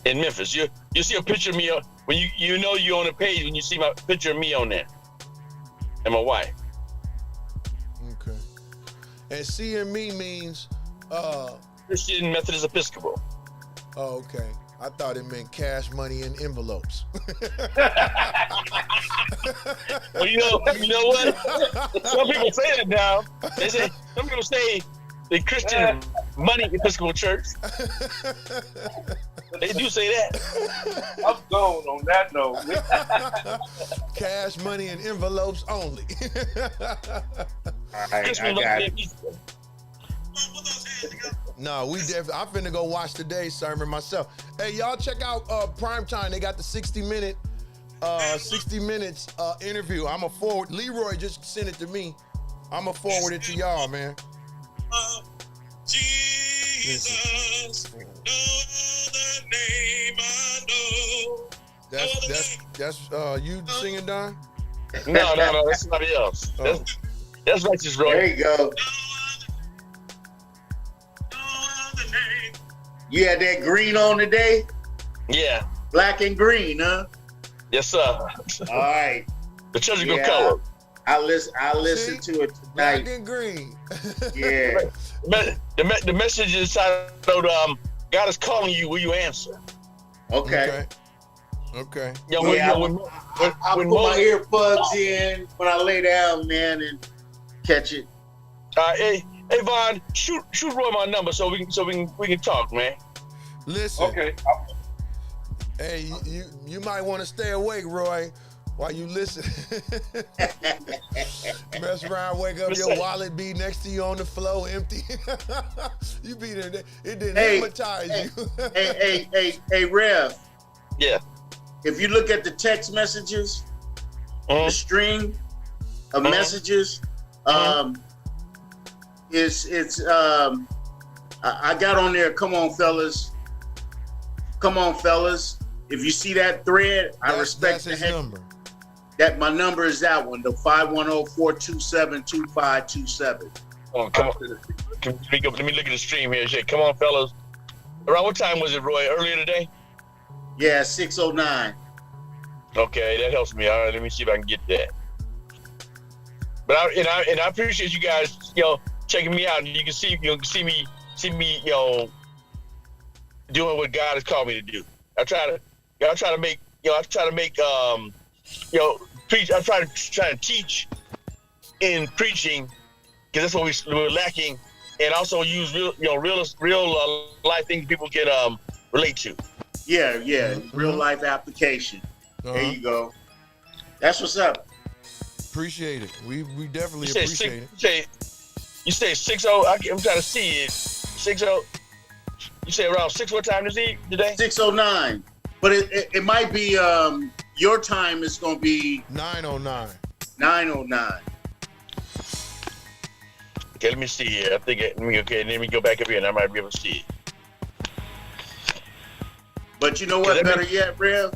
In Memphis. You see a picture of me when you know you're on the page when you see my picture of me on there. And my wife. Okay. And CME means Christian Methodist Episcopal. Oh, okay. I thought it meant cash money in envelopes. Well, you know what? Some people say that now. Some people say the Christian Money Episcopal Church. They do say that. I'm gone on that note. Cash money in envelopes only. All right, I got it. No, we definitely. I'm finna go watch today's sermon myself. Hey, y'all check out Primetime. They got the 60 minutes interview. I'm a forward. Leroy just sent it to me. I'm a forward it to y'all, man. Jesus, no other name I know. That's you singing, Don? No, that's somebody else. Oh. That's Righteous Roy. There you go. You had that green on today? Yeah. Black and green, huh? Yes, sir. All right. The church is good color. I listen to it tonight. Black and green. Yeah. The message is titled, God is calling you, will you answer? Okay. Yeah, I put my earbuds in when I lay down, man, and catch it. Hey, Von, shoot Roy my number so we can talk, man. Listen. Okay. Hey, you might want to stay awake, Roy, while you listen. Mess around, wake up, your wallet be next to you on the floor, empty. You be there. It didn't hypnotize you. Hey, Rev. Yeah. If you look at the text messages, the string of messages, I got on there. Come on, fellas. If you see that thread, I respect the heck. Number. That my number is that one, the 510-427-2527. Oh, come on. Let me look at the stream here. Shit. Come on, fellas. Around what time was it, Roy? Earlier today? Yeah, 6:09. Okay, that helps me. All right, let me see if I can get that. But I appreciate you guys, checking me out. You can see me, doing what God has called me to do. I try to make preach. I try to teach in preaching because that's what we're lacking, and also use real life things people can relate to. Yeah, real life application. There you go. That's what's up. Appreciate it. We definitely appreciate it. You say 60. I'm trying to see it. 60. You say around 6. What time is it today? 6:09. But it might be your time is gonna be 9:09. 9:09. Okay, let me see here. I think let me go back up here and I might be able to see it. But you know what? Better yet, Rev.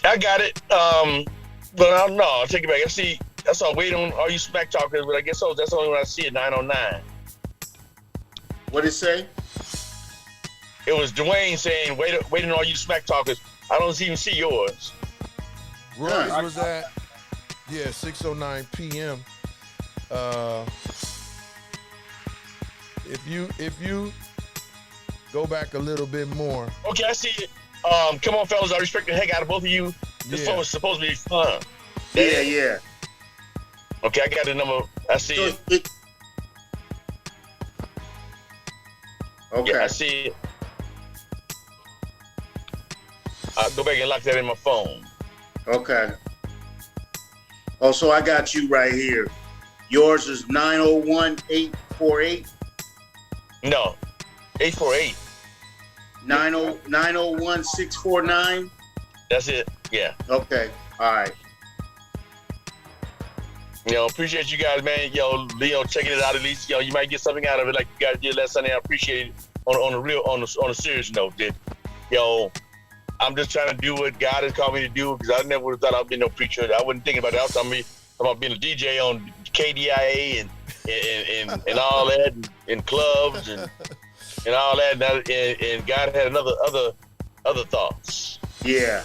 I got it. But I don't know. I'll take it back. I saw wait on all you smack talkers, but I guess that's the only one I see at 9:09. What did it say? It was Dwayne saying, wait on all you smack talkers. I don't even see yours. Roy's was at 6:09 p.m. If you Go back a little bit more. Okay, I see it. Come on, fellas. I respect the heck out of both of you. This phone is supposed to be fun. Yeah. Okay, I got the number. I see it. Okay. Yeah, I see it. I'll go back and lock that in my phone. Okay. Oh, so I got you right here. Yours is 901-848. No, 848. 901-649. That's it. Yeah. Okay. All right. Appreciate you guys, man. Leo, checking it out at least. You might get something out of it, like you guys did last Sunday. I appreciate it. On a serious note, I'm just trying to do what God has called me to do, because I never would have thought I'd be no preacher. I wasn't thinking about that. I was talking about being a DJ on KDIA and all that, and clubs and all that, and God had other thoughts. Yeah.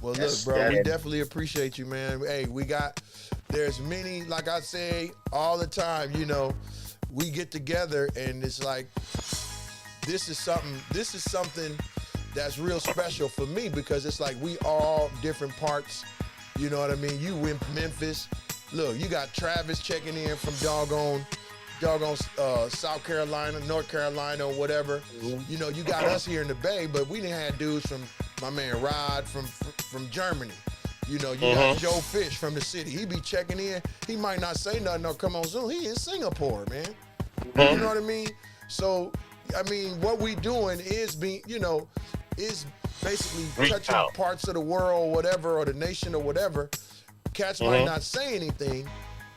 Well, look, bro, we definitely appreciate you, man. Hey, there's many, like I say all the time, we get together and it's like, this is something that's real special for me, because it's like we all different parts, you know what I mean? You in Memphis. Look, you got Travis checking in from doggone South Carolina, North Carolina, or whatever. Mm-hmm. You got us here in the Bay, but we didn't have dudes from my man Rod from Germany. You got Joe Fish from the city. He be checking in. He might not say nothing or come on Zoom. He in Singapore, man. Mm-hmm. You know what I mean? So, I mean, what we doing is is basically touching parts of the world, whatever, or the nation or whatever. Cats might not say anything,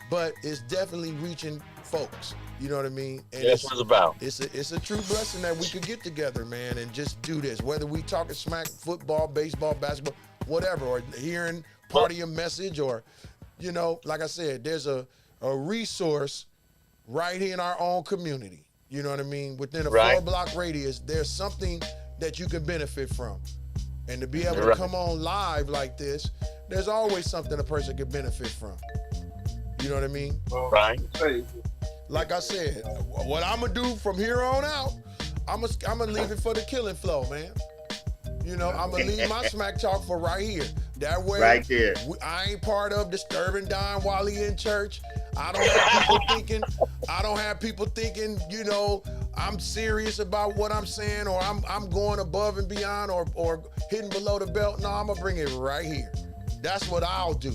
but it's definitely reaching folks. You know what I mean? And that's what it's about. It's a true blessing that we could get together, man, and just do this. Whether we talking smack, football, baseball, basketball, whatever, or hearing part of your message, or, like I said, there's a resource right here in our own community. You know what I mean? Within a 4-block radius, there's something that you can benefit from. And to be able to come on live like this, there's always something a person can benefit from. You know what I mean? Right. Like I said, what I'm gonna do from here on out, I'm gonna leave it for the killing flow, man. I'm gonna leave my smack talk for right here. That way, right there. I ain't part of disturbing Don while he in church. I don't have people thinking, I'm serious about what I'm saying, or I'm going above and beyond, or hitting below the belt. No, I'm gonna bring it right here. That's what I'll do.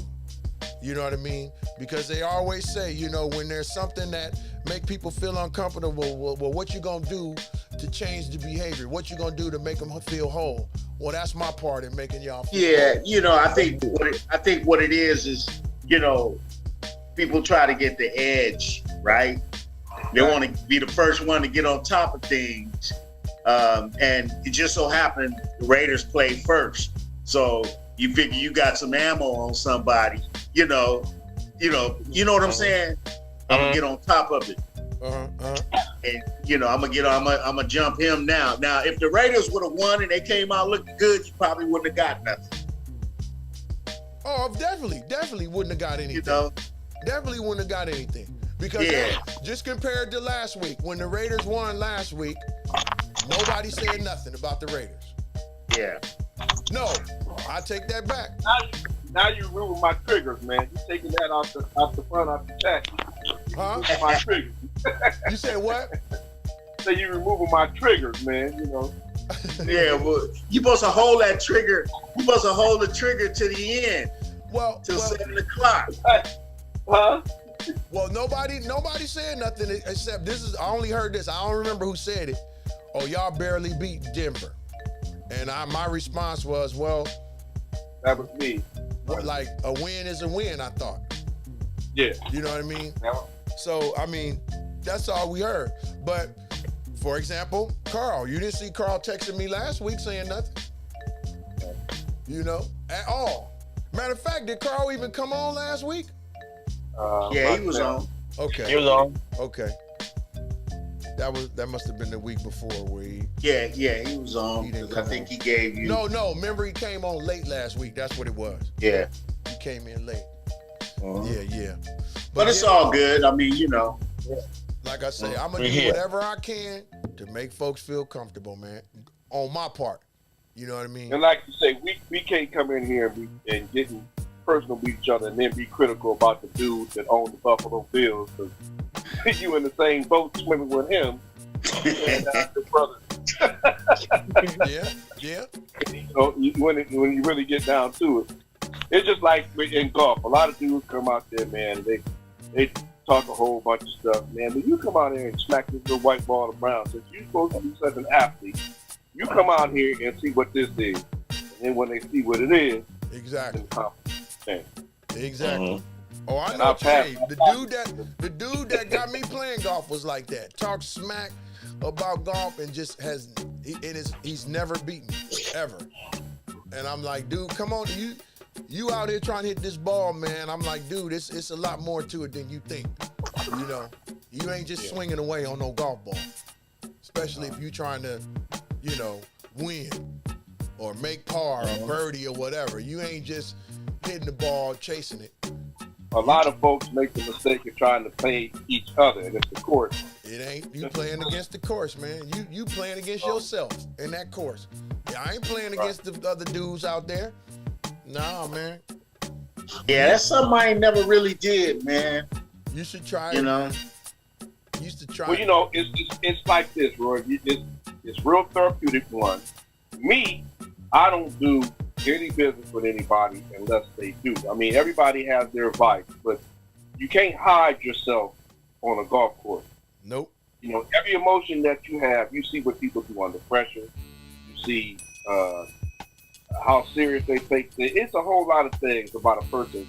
You know what I mean? Because they always say, when there's something that make people feel uncomfortable, well, what you gonna do to change the behavior? What you gonna do to make them feel whole? Well, that's my part in making y'all feel whole. I think what it is, people try to get the edge, right? They want to be the first one to get on top of things. And it just so happened the Raiders played first. So you figure you got some ammo on somebody, you know what I'm saying? I'm gonna get on top of it. And I'm gonna jump him now. Now, if the Raiders would have won and they came out looking good, you probably wouldn't have got nothing. Oh, definitely wouldn't have got anything. Definitely wouldn't have got anything. Because just compared to last week, when the Raiders won last week, nobody said nothing about the Raiders. Yeah. No, I take that back. Now you removing my triggers, man. You taking that off the front of the chat. Huh? My triggers. You said what? So you removing my triggers, man. Yeah, well, you supposed to hold that trigger. You supposed to hold the trigger to the end. Till 7 o'clock. Huh? Well, nobody said nothing except I only heard this. I don't remember who said it. Oh, y'all barely beat Denver. And my response was, well, that was me. Like, a win is a win, I thought. Yeah. You know what I mean? Yeah. So, I mean, that's all we heard. But, for example, Carl, you didn't see Carl texting me last week saying nothing. At all. Matter of fact, did Carl even come on last week? Yeah, he was on. Okay. He was on. Okay. That must have been the week before where he... Yeah, he was on. I think he gave you... No, remember he came on late last week. That's what it was. Yeah. He came in late. Yeah. But it's all good. I mean, Like I say, I'm going to do whatever I can to to make folks feel comfortable, man. On my part, you know what I mean. And like you say, we can't come in here and get personal with each other and then be critical about the dude that owned the Buffalo Bills. Because you in the same boat swimming with him and your brother. Yeah. You know, when you really get down to it, it's just like in golf. A lot of dudes come out there, man. They talk a whole bunch of stuff, man. But you come out here and smack this little white ball around. Since you're supposed to be such an athlete, you come out here and see what this is. And then when they see what it is, exactly. Exactly. Oh, I know. The dude that got me playing golf was like that. Talk smack about golf and just he's never beaten me, ever. And I'm like, dude, come on, you out here trying to hit this ball, man. I'm like, dude, it's a lot more to it than you think. You know, you ain't just swinging away on no golf ball, especially if you trying to, you know, win or make par or birdie or whatever. You ain't just hitting the ball, chasing it. A lot of folks make the mistake of trying to play each other against the course. It ain't you playing against the course, man. You playing against yourself in that course. Yeah, I ain't playing against the other dudes out there. Nah, man. Yeah, that's something I ain't never really did, man. You should try it. You know. You used to try. Well, you know, it's like this, Roy. It's real therapeutic one. Me, I don't do any business with anybody unless they do. I mean, everybody has their vice, but you can't hide yourself on a golf course. Nope. You know, every emotion that you have, you see what people do under pressure. You see how serious they take it. It's a whole lot of things about a person's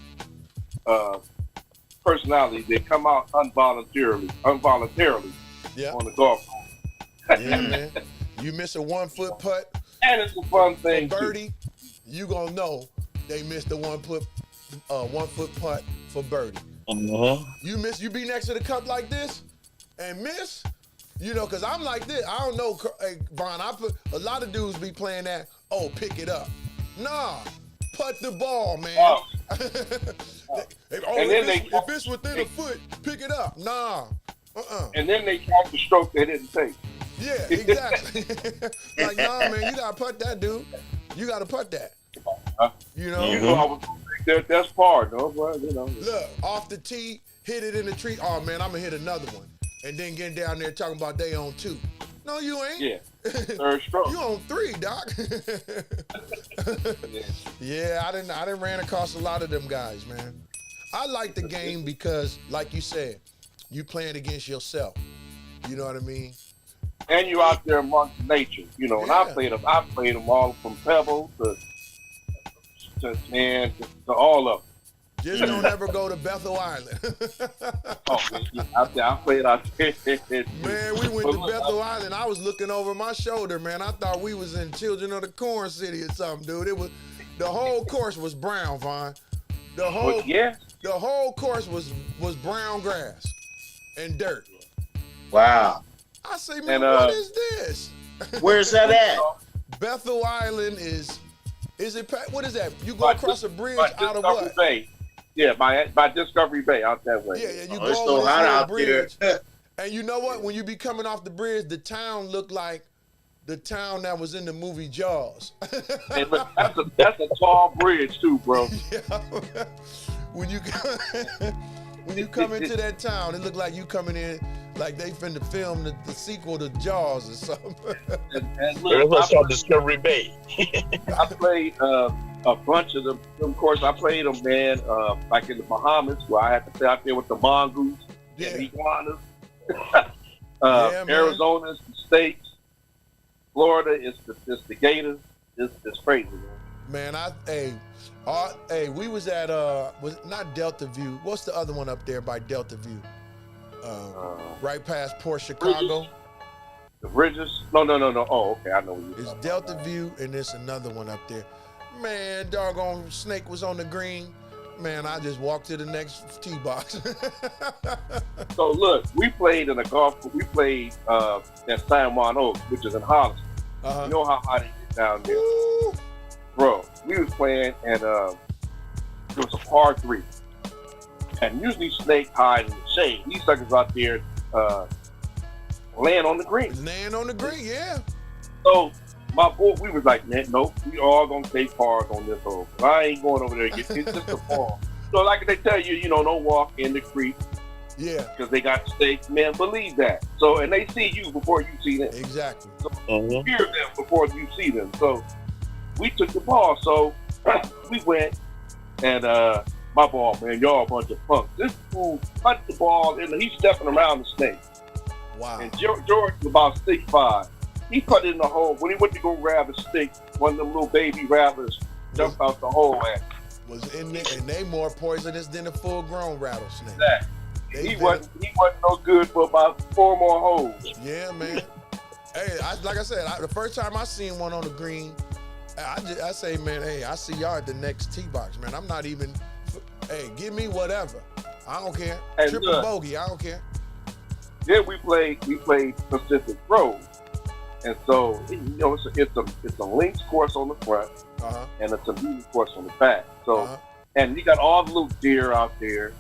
personality that come out involuntarily on the golf course. Yeah, man. You miss a 1 foot putt, and it's a fun thing. Birdie, you gonna know they missed the 1 foot putt for birdie. You be next to the cup like this and miss. You know, cause I'm like this. I don't know, hey, Von. A lot of dudes be playing that. Oh, pick it up. Nah, putt the ball, man. Oh. If it's within a foot, pick it up. Nah. And then they count the stroke they didn't take. Yeah, exactly. Like, nah, man, you gotta putt that, dude. You gotta putt that. You know. You know, I was that's par, though, but you know. Look, off the tee, hit it in the tree. Oh man, I'm gonna hit another one, and then getting down there talking about they on 2. No, you ain't. Yeah. Third stroke. You on 3, Doc. Yeah, I didn't ran across a lot of them guys, man. I like the game because, like you said, you playing against yourself. You know what I mean? And you out there amongst nature, you know. And I played them all from Pebble to all of them. Just don't ever go to Bethel Island. I played out there. Man, we went to Bethel Island. I was looking over my shoulder, man. I thought we was in Children of the Corn City or something, dude. The whole course was brown, Vaughn. The whole course was brown grass and dirt. Wow. I say, man, what is this? Where's that at? Bethel Island is it? What is that? You go across a bridge out of what? Bay. Yeah, by Discovery Bay out that way. Yeah, you go over this bridge. And you know what? When you be coming off the bridge, the town looked like the town that was in the movie Jaws. Hey, look, that's a tall bridge too, bro. Yeah. When you come into that town, it looked like you coming in like they finna film the sequel to Jaws or something. and look, let's start Discovery Bay. I played a bunch of them. Of course, I played them, man, like in the Bahamas, where I had to stay out there with the mongoose and iguanas. Arizona is the states. Florida is the gators. It's crazy, man. Man, we was at was not Delta View. What's the other one up there by Delta View? Right past Port Chicago. The Bridges? No. Oh, okay, I know what you're It's talking Delta about. View, and there's another one up there. Man, doggone snake was on the green. Man, I just walked to the next tee box. So look, we played in a golf. We played at San Juan Oaks, which is in Hollis. You know how hot it is down there, bro. We was playing, and it was a par 3, and usually snake hide in the shade. These suckers out there land on the green. Land on the green, yeah. So my boy, we was like, man, nope, we all gonna take part on this hole. I ain't going over there. It's just a ball. So like they tell you, don't walk in the creek. Yeah. Because they got stakes, man. Believe that. So, and they see you before you see them. Exactly. So, hear them before you see them. So, we took the ball. So, we went, and my ball, man, y'all a bunch of punks. This fool cut the ball, and he's stepping around the snake. Wow. And George was about 6'5". He put it in the hole. When he went to go grab a stick, one of them little baby rattlers jumped out the hole at him. Was in there, and they more poisonous than a full-grown rattlesnake. Exactly. He wasn't no good for about 4 more holes. Yeah, man. Hey, like I said, the first time I seen one on the green, I say, man, hey, I see y'all at the next tee box, man. I'm not even, hey, give me whatever. I don't care. And Triple bogey, I don't care. Then we played Pacific Road, and so it's a links course on the front, and it's a beauty course on the back. So, and you got all the little deer out there.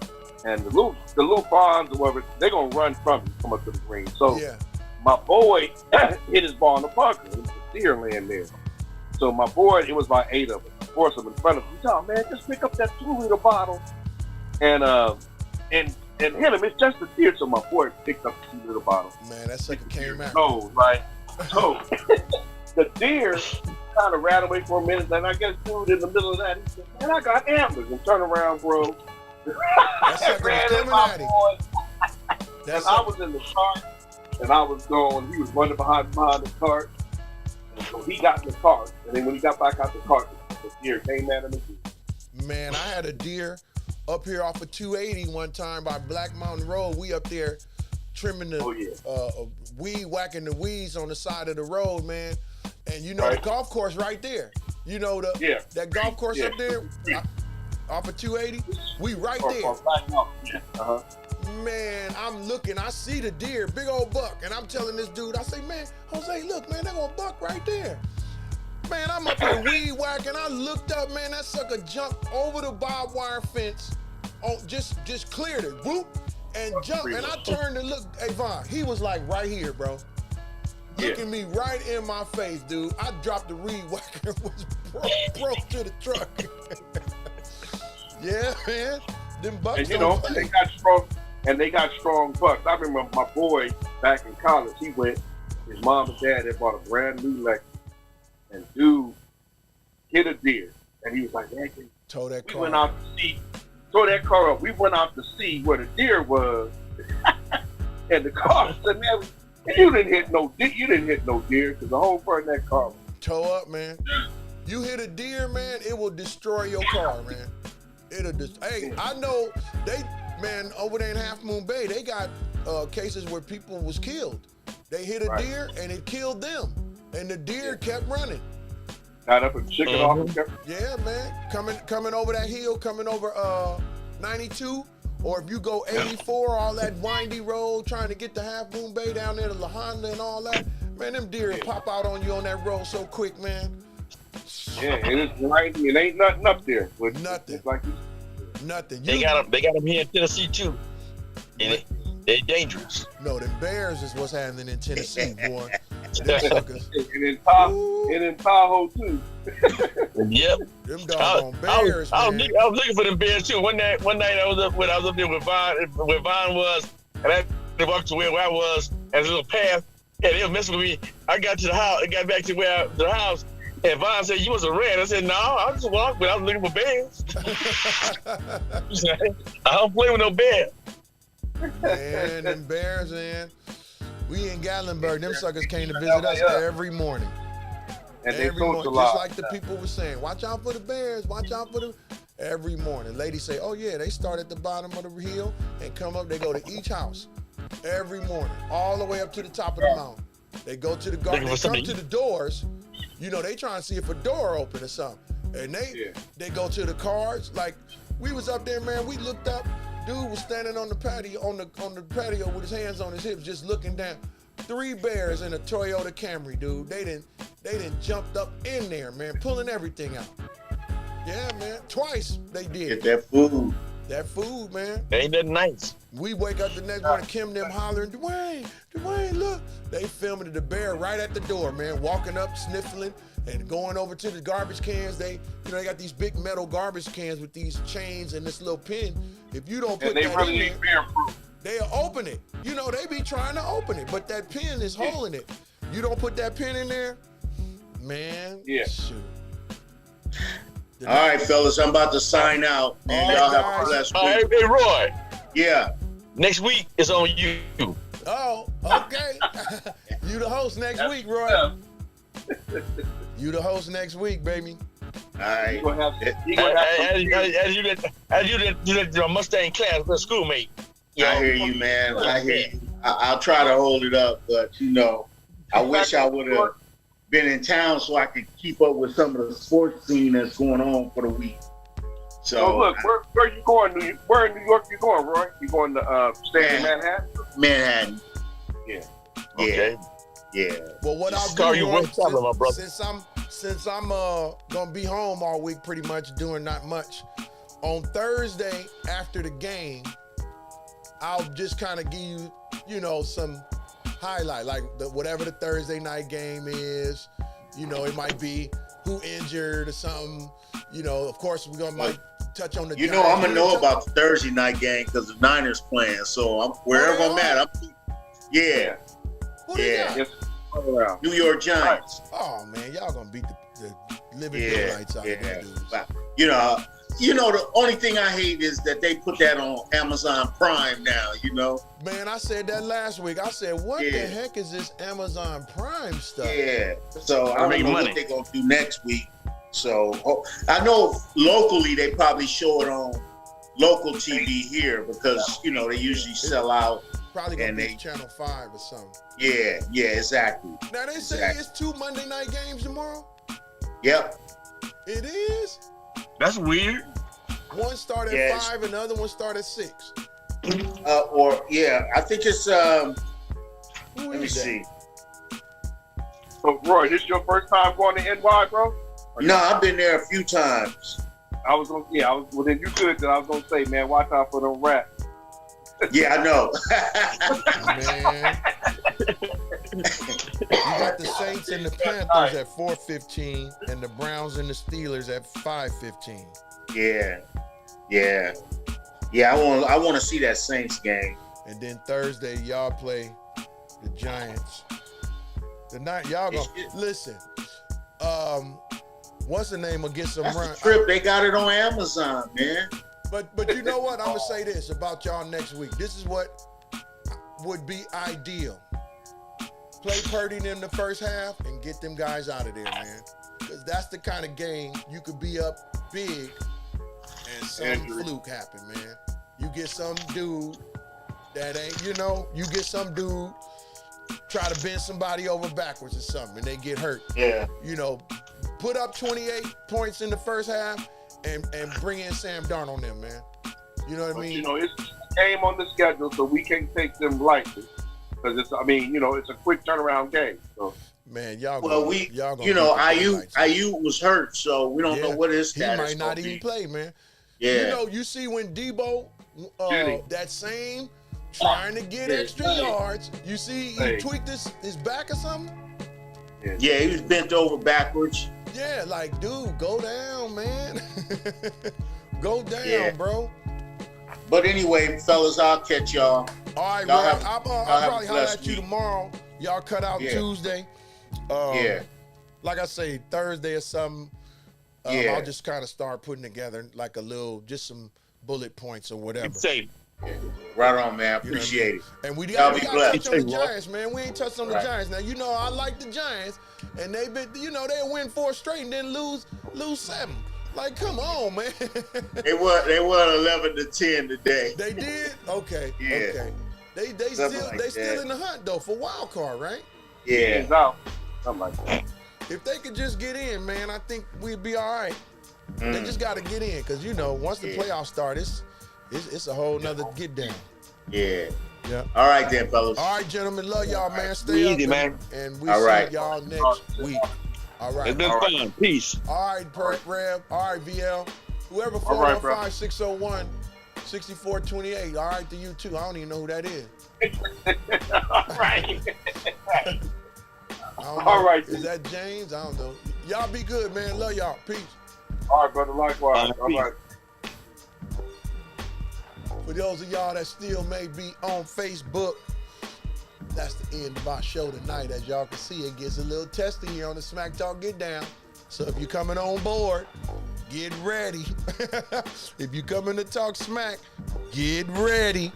And the little fawns or whatever, they're going to run from you, come up to the green. So my boy hit his ball in the bunker. There was a deer laying there. So my boy, it was about 8 of them. 4 of them in front of him. He said, oh, man, just pick up that 2-liter bottle and hit him. It's just a deer. So my boy picked up the 2-liter bottle. Man, that sucker came out. No, right? So the deer kind of ran away for a minute. And I guess dude in the middle of that, he said, man, I got antlers. And turn around, bro. That sucker was coming at him. And I was in the cart, and I was going. He was running behind the cart, and so he got in the cart. And then when he got back out the cart, the deer came at him again. Man, I had a deer up here off of 280 one time by Black Mountain Road. We up there trimming the weed, whacking the weeds on the side of the road, man. And the golf course right there. That golf course up there. Off of 280, we right there. Man, I'm looking, I see the deer, big old buck, and I'm telling this dude, I say, man, Jose, look, man, they're gonna buck right there. Man, I'm up here weed whacking, I looked up, man, that sucker jumped over the barbed wire fence, just cleared it, whoop, and jumped, and I turned to look, hey, Von, he was like right here, bro. Looking me right in my face, dude. I dropped the weed whacker, was broke to the truck. Yeah, man. Them bucks. And they got strong bucks. I remember my boy back in college, he went, his mom and dad had bought a brand new Lexus. And dude hit a deer. And he was like, man, tow that car. We went out to see, tow that car up. We went out to see where the deer was. And the car said, man, you didn't hit no deer because the whole front of that car. Tow up, man. You hit a deer, man, it will destroy your car, man. Hey, I know over there in Half Moon Bay, they got cases where people was killed. They hit a deer and it killed them, and the deer kept running. Got up and shook it off. Yeah, man, coming over that hill, coming over 92, or if you go 84, all that windy road, trying to get to Half Moon Bay down there to La Honda and all that. Man, them deer pop out on you on that road so quick, man. Yeah, and it's windy. It ain't nothing up there. Nothing. It's like nothing. They got them here in Tennessee too. And they're dangerous. No, them bears is what's happening in Tennessee, boy. Them suckers. And in Tahoe too. Yep. Them doggone bears, I was looking for them bears too. One night I was up there where Vaughn was, and I walked to where I was as a little path, and they were messing with me. I got to the house, I got back to the house. And Vaughn said, you was a rat. I said, no, I just walked, but I was looking for bears. I don't play with no bears. Man, them bears, man. We in Gatlinburg, them suckers came to visit us every morning. And every morning, just like the people were saying, watch out for the bears, watch out for the... Every morning. Ladies say, oh yeah, they start at the bottom of the hill and come up, they go to each house. Every morning, all the way up to the top of the mountain. They go to the garden, they come to the doors. They trying to see if a door open or something. And they go to the cars. Like, we was up there, man, we looked up. Dude was standing on the patio, on the patio with his hands on his hips, just looking down. 3 bears in a Toyota Camry, dude. They didn't jumped up in there, man, pulling everything out. Yeah, man, twice they did. Get that food. That food, man. Ain't that nice? We wake up the next morning, Kim them hollering, Dwayne, look. They filming the bear right at the door, man, walking up, sniffling, and going over to the garbage cans. They got these big metal garbage cans with these chains and this little pin. If you don't put that in there, they'll open it. They be trying to open it, but that pin is holding it. You don't put that pin in there, man. Yeah. Shoot. All right, fellas, I'm about to sign out. And y'all have a blessed week. Hey, Roy. Yeah. Next week is on you. Oh, okay. You the host next week, Roy. You the host next week, baby. All right. As you did Mustang class with a schoolmate. I hear you, man. I hear you. I'll try to hold it up, but I wish I would have been in town so I could keep up with some of the sports scene that's going on for the week. So look, where you going? Where in New York you going, Roy? You going to stay in Manhattan? Manhattan. Yeah. Okay. Yeah. Well, what I'll do, Roy, since I'm gonna be home all week, pretty much doing not much. On Thursday after the game, I'll just kind of give you, some highlight, like whatever the Thursday night game is. It might be who injured or something. Of course we're gonna touch on the. I'm gonna know about the Thursday night game because the Niners playing. So wherever I'm at, yeah. Who they got? New York Giants. Oh man, y'all gonna beat the living daylights out of them dudes. The only thing I hate is that they put that on Amazon Prime now, Man, I said that last week. I said, what the heck is this Amazon Prime stuff? Yeah. So I don't know what they're going to do next week. So I know locally they probably show it on local TV here because, they usually sell out. Probably going to be Channel 5 or something. Yeah, exactly. Now they say it's 2 Monday night games tomorrow? Yep. It is? That's weird. One start at 5 and the other one start at 6. I think it's let me see. So Roy, this your first time going to NY, bro? No, I've been there a few times. Well then you good, because I was gonna say, man, watch out for them rats. Yeah, I know. Man. You got the Saints and the Panthers at 4:15 and the Browns and the Steelers at 5:15. Yeah, I want to see that Saints game. And then Thursday y'all play the Giants. Y'all gonna listen. What's the name will get some run? Trip, they got it on Amazon, man. But you know what? I'm gonna say this about y'all next week. This is what would be ideal. Play Purdy in them the first half and get them guys out of there, man. Because that's the kind of game you could be up big and some fluke happen, man. You get some dude that ain't, you get some dude try to bend somebody over backwards or something and they get hurt. Yeah. Put up 28 points in the first half and bring in Sam Darnold on them, man. You know what I mean? It's a game on the schedule, so we can't take them lightly. Because it's a quick turnaround game. So. Man, y'all. Well, Ayuk was hurt, so we don't know what his status he might not even play, man. Yeah. You see when Debo, that same trying to get extra yards. You see he tweaked his back or something. Yeah, he was bent over backwards. Yeah, like dude, go down, man. Go down, bro. But anyway, fellas, I'll catch y'all. All right, bro. I'll probably holler at you tomorrow. Y'all cut out Tuesday. Like I say, Thursday or something. I'll just kind of start putting together like just some bullet points or whatever. Right on, man. Appreciate it. And we got to touch on the Giants, man. We ain't touched on the Giants. Now, I like the Giants, and they've been, they'll win 4 straight and then lose 7. Like, come on, man. They won 11-10 today. They did? Okay. Yeah. Okay. They still in the hunt though for wild card, right? Yeah. Something like that. If they could just get in, man, I think we'd be all right. They just got to get in because once the playoffs start, it's a whole nother get down. Yeah. Yeah. All right then, fellas. All right, gentlemen. Love y'all, man. Stay up, man. And we'll see y'all next week. All right. It's been fun. Peace. All right, Rev. All right, VL. Whoever 415-601, 6428. All right to you too. I don't even know who that is. All right. All right. Is that James? I don't know. Y'all be good, man. Love y'all. Peace. All right, brother. Likewise. All right. For those of y'all that still may be on Facebook, that's the end of our show tonight. As y'all can see, it gets a little testy here on the Smack Talk Get Down. So if you're coming on board, get ready. If you're coming to talk smack, get ready.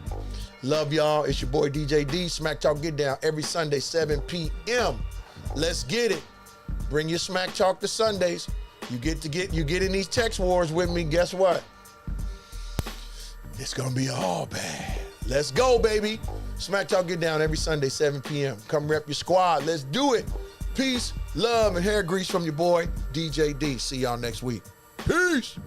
Love y'all. It's your boy DJD. Smack Talk Get Down every Sunday, 7 p.m. Let's get it. Bring your Smack Talk to Sundays. You get in these text wars with me. Guess what? It's gonna be all bad. Let's go, baby. Smack Talk Get Down every Sunday, 7 p.m. Come rep your squad. Let's do it. Peace, love, and hair grease from your boy, DJ D. See y'all next week. Peace.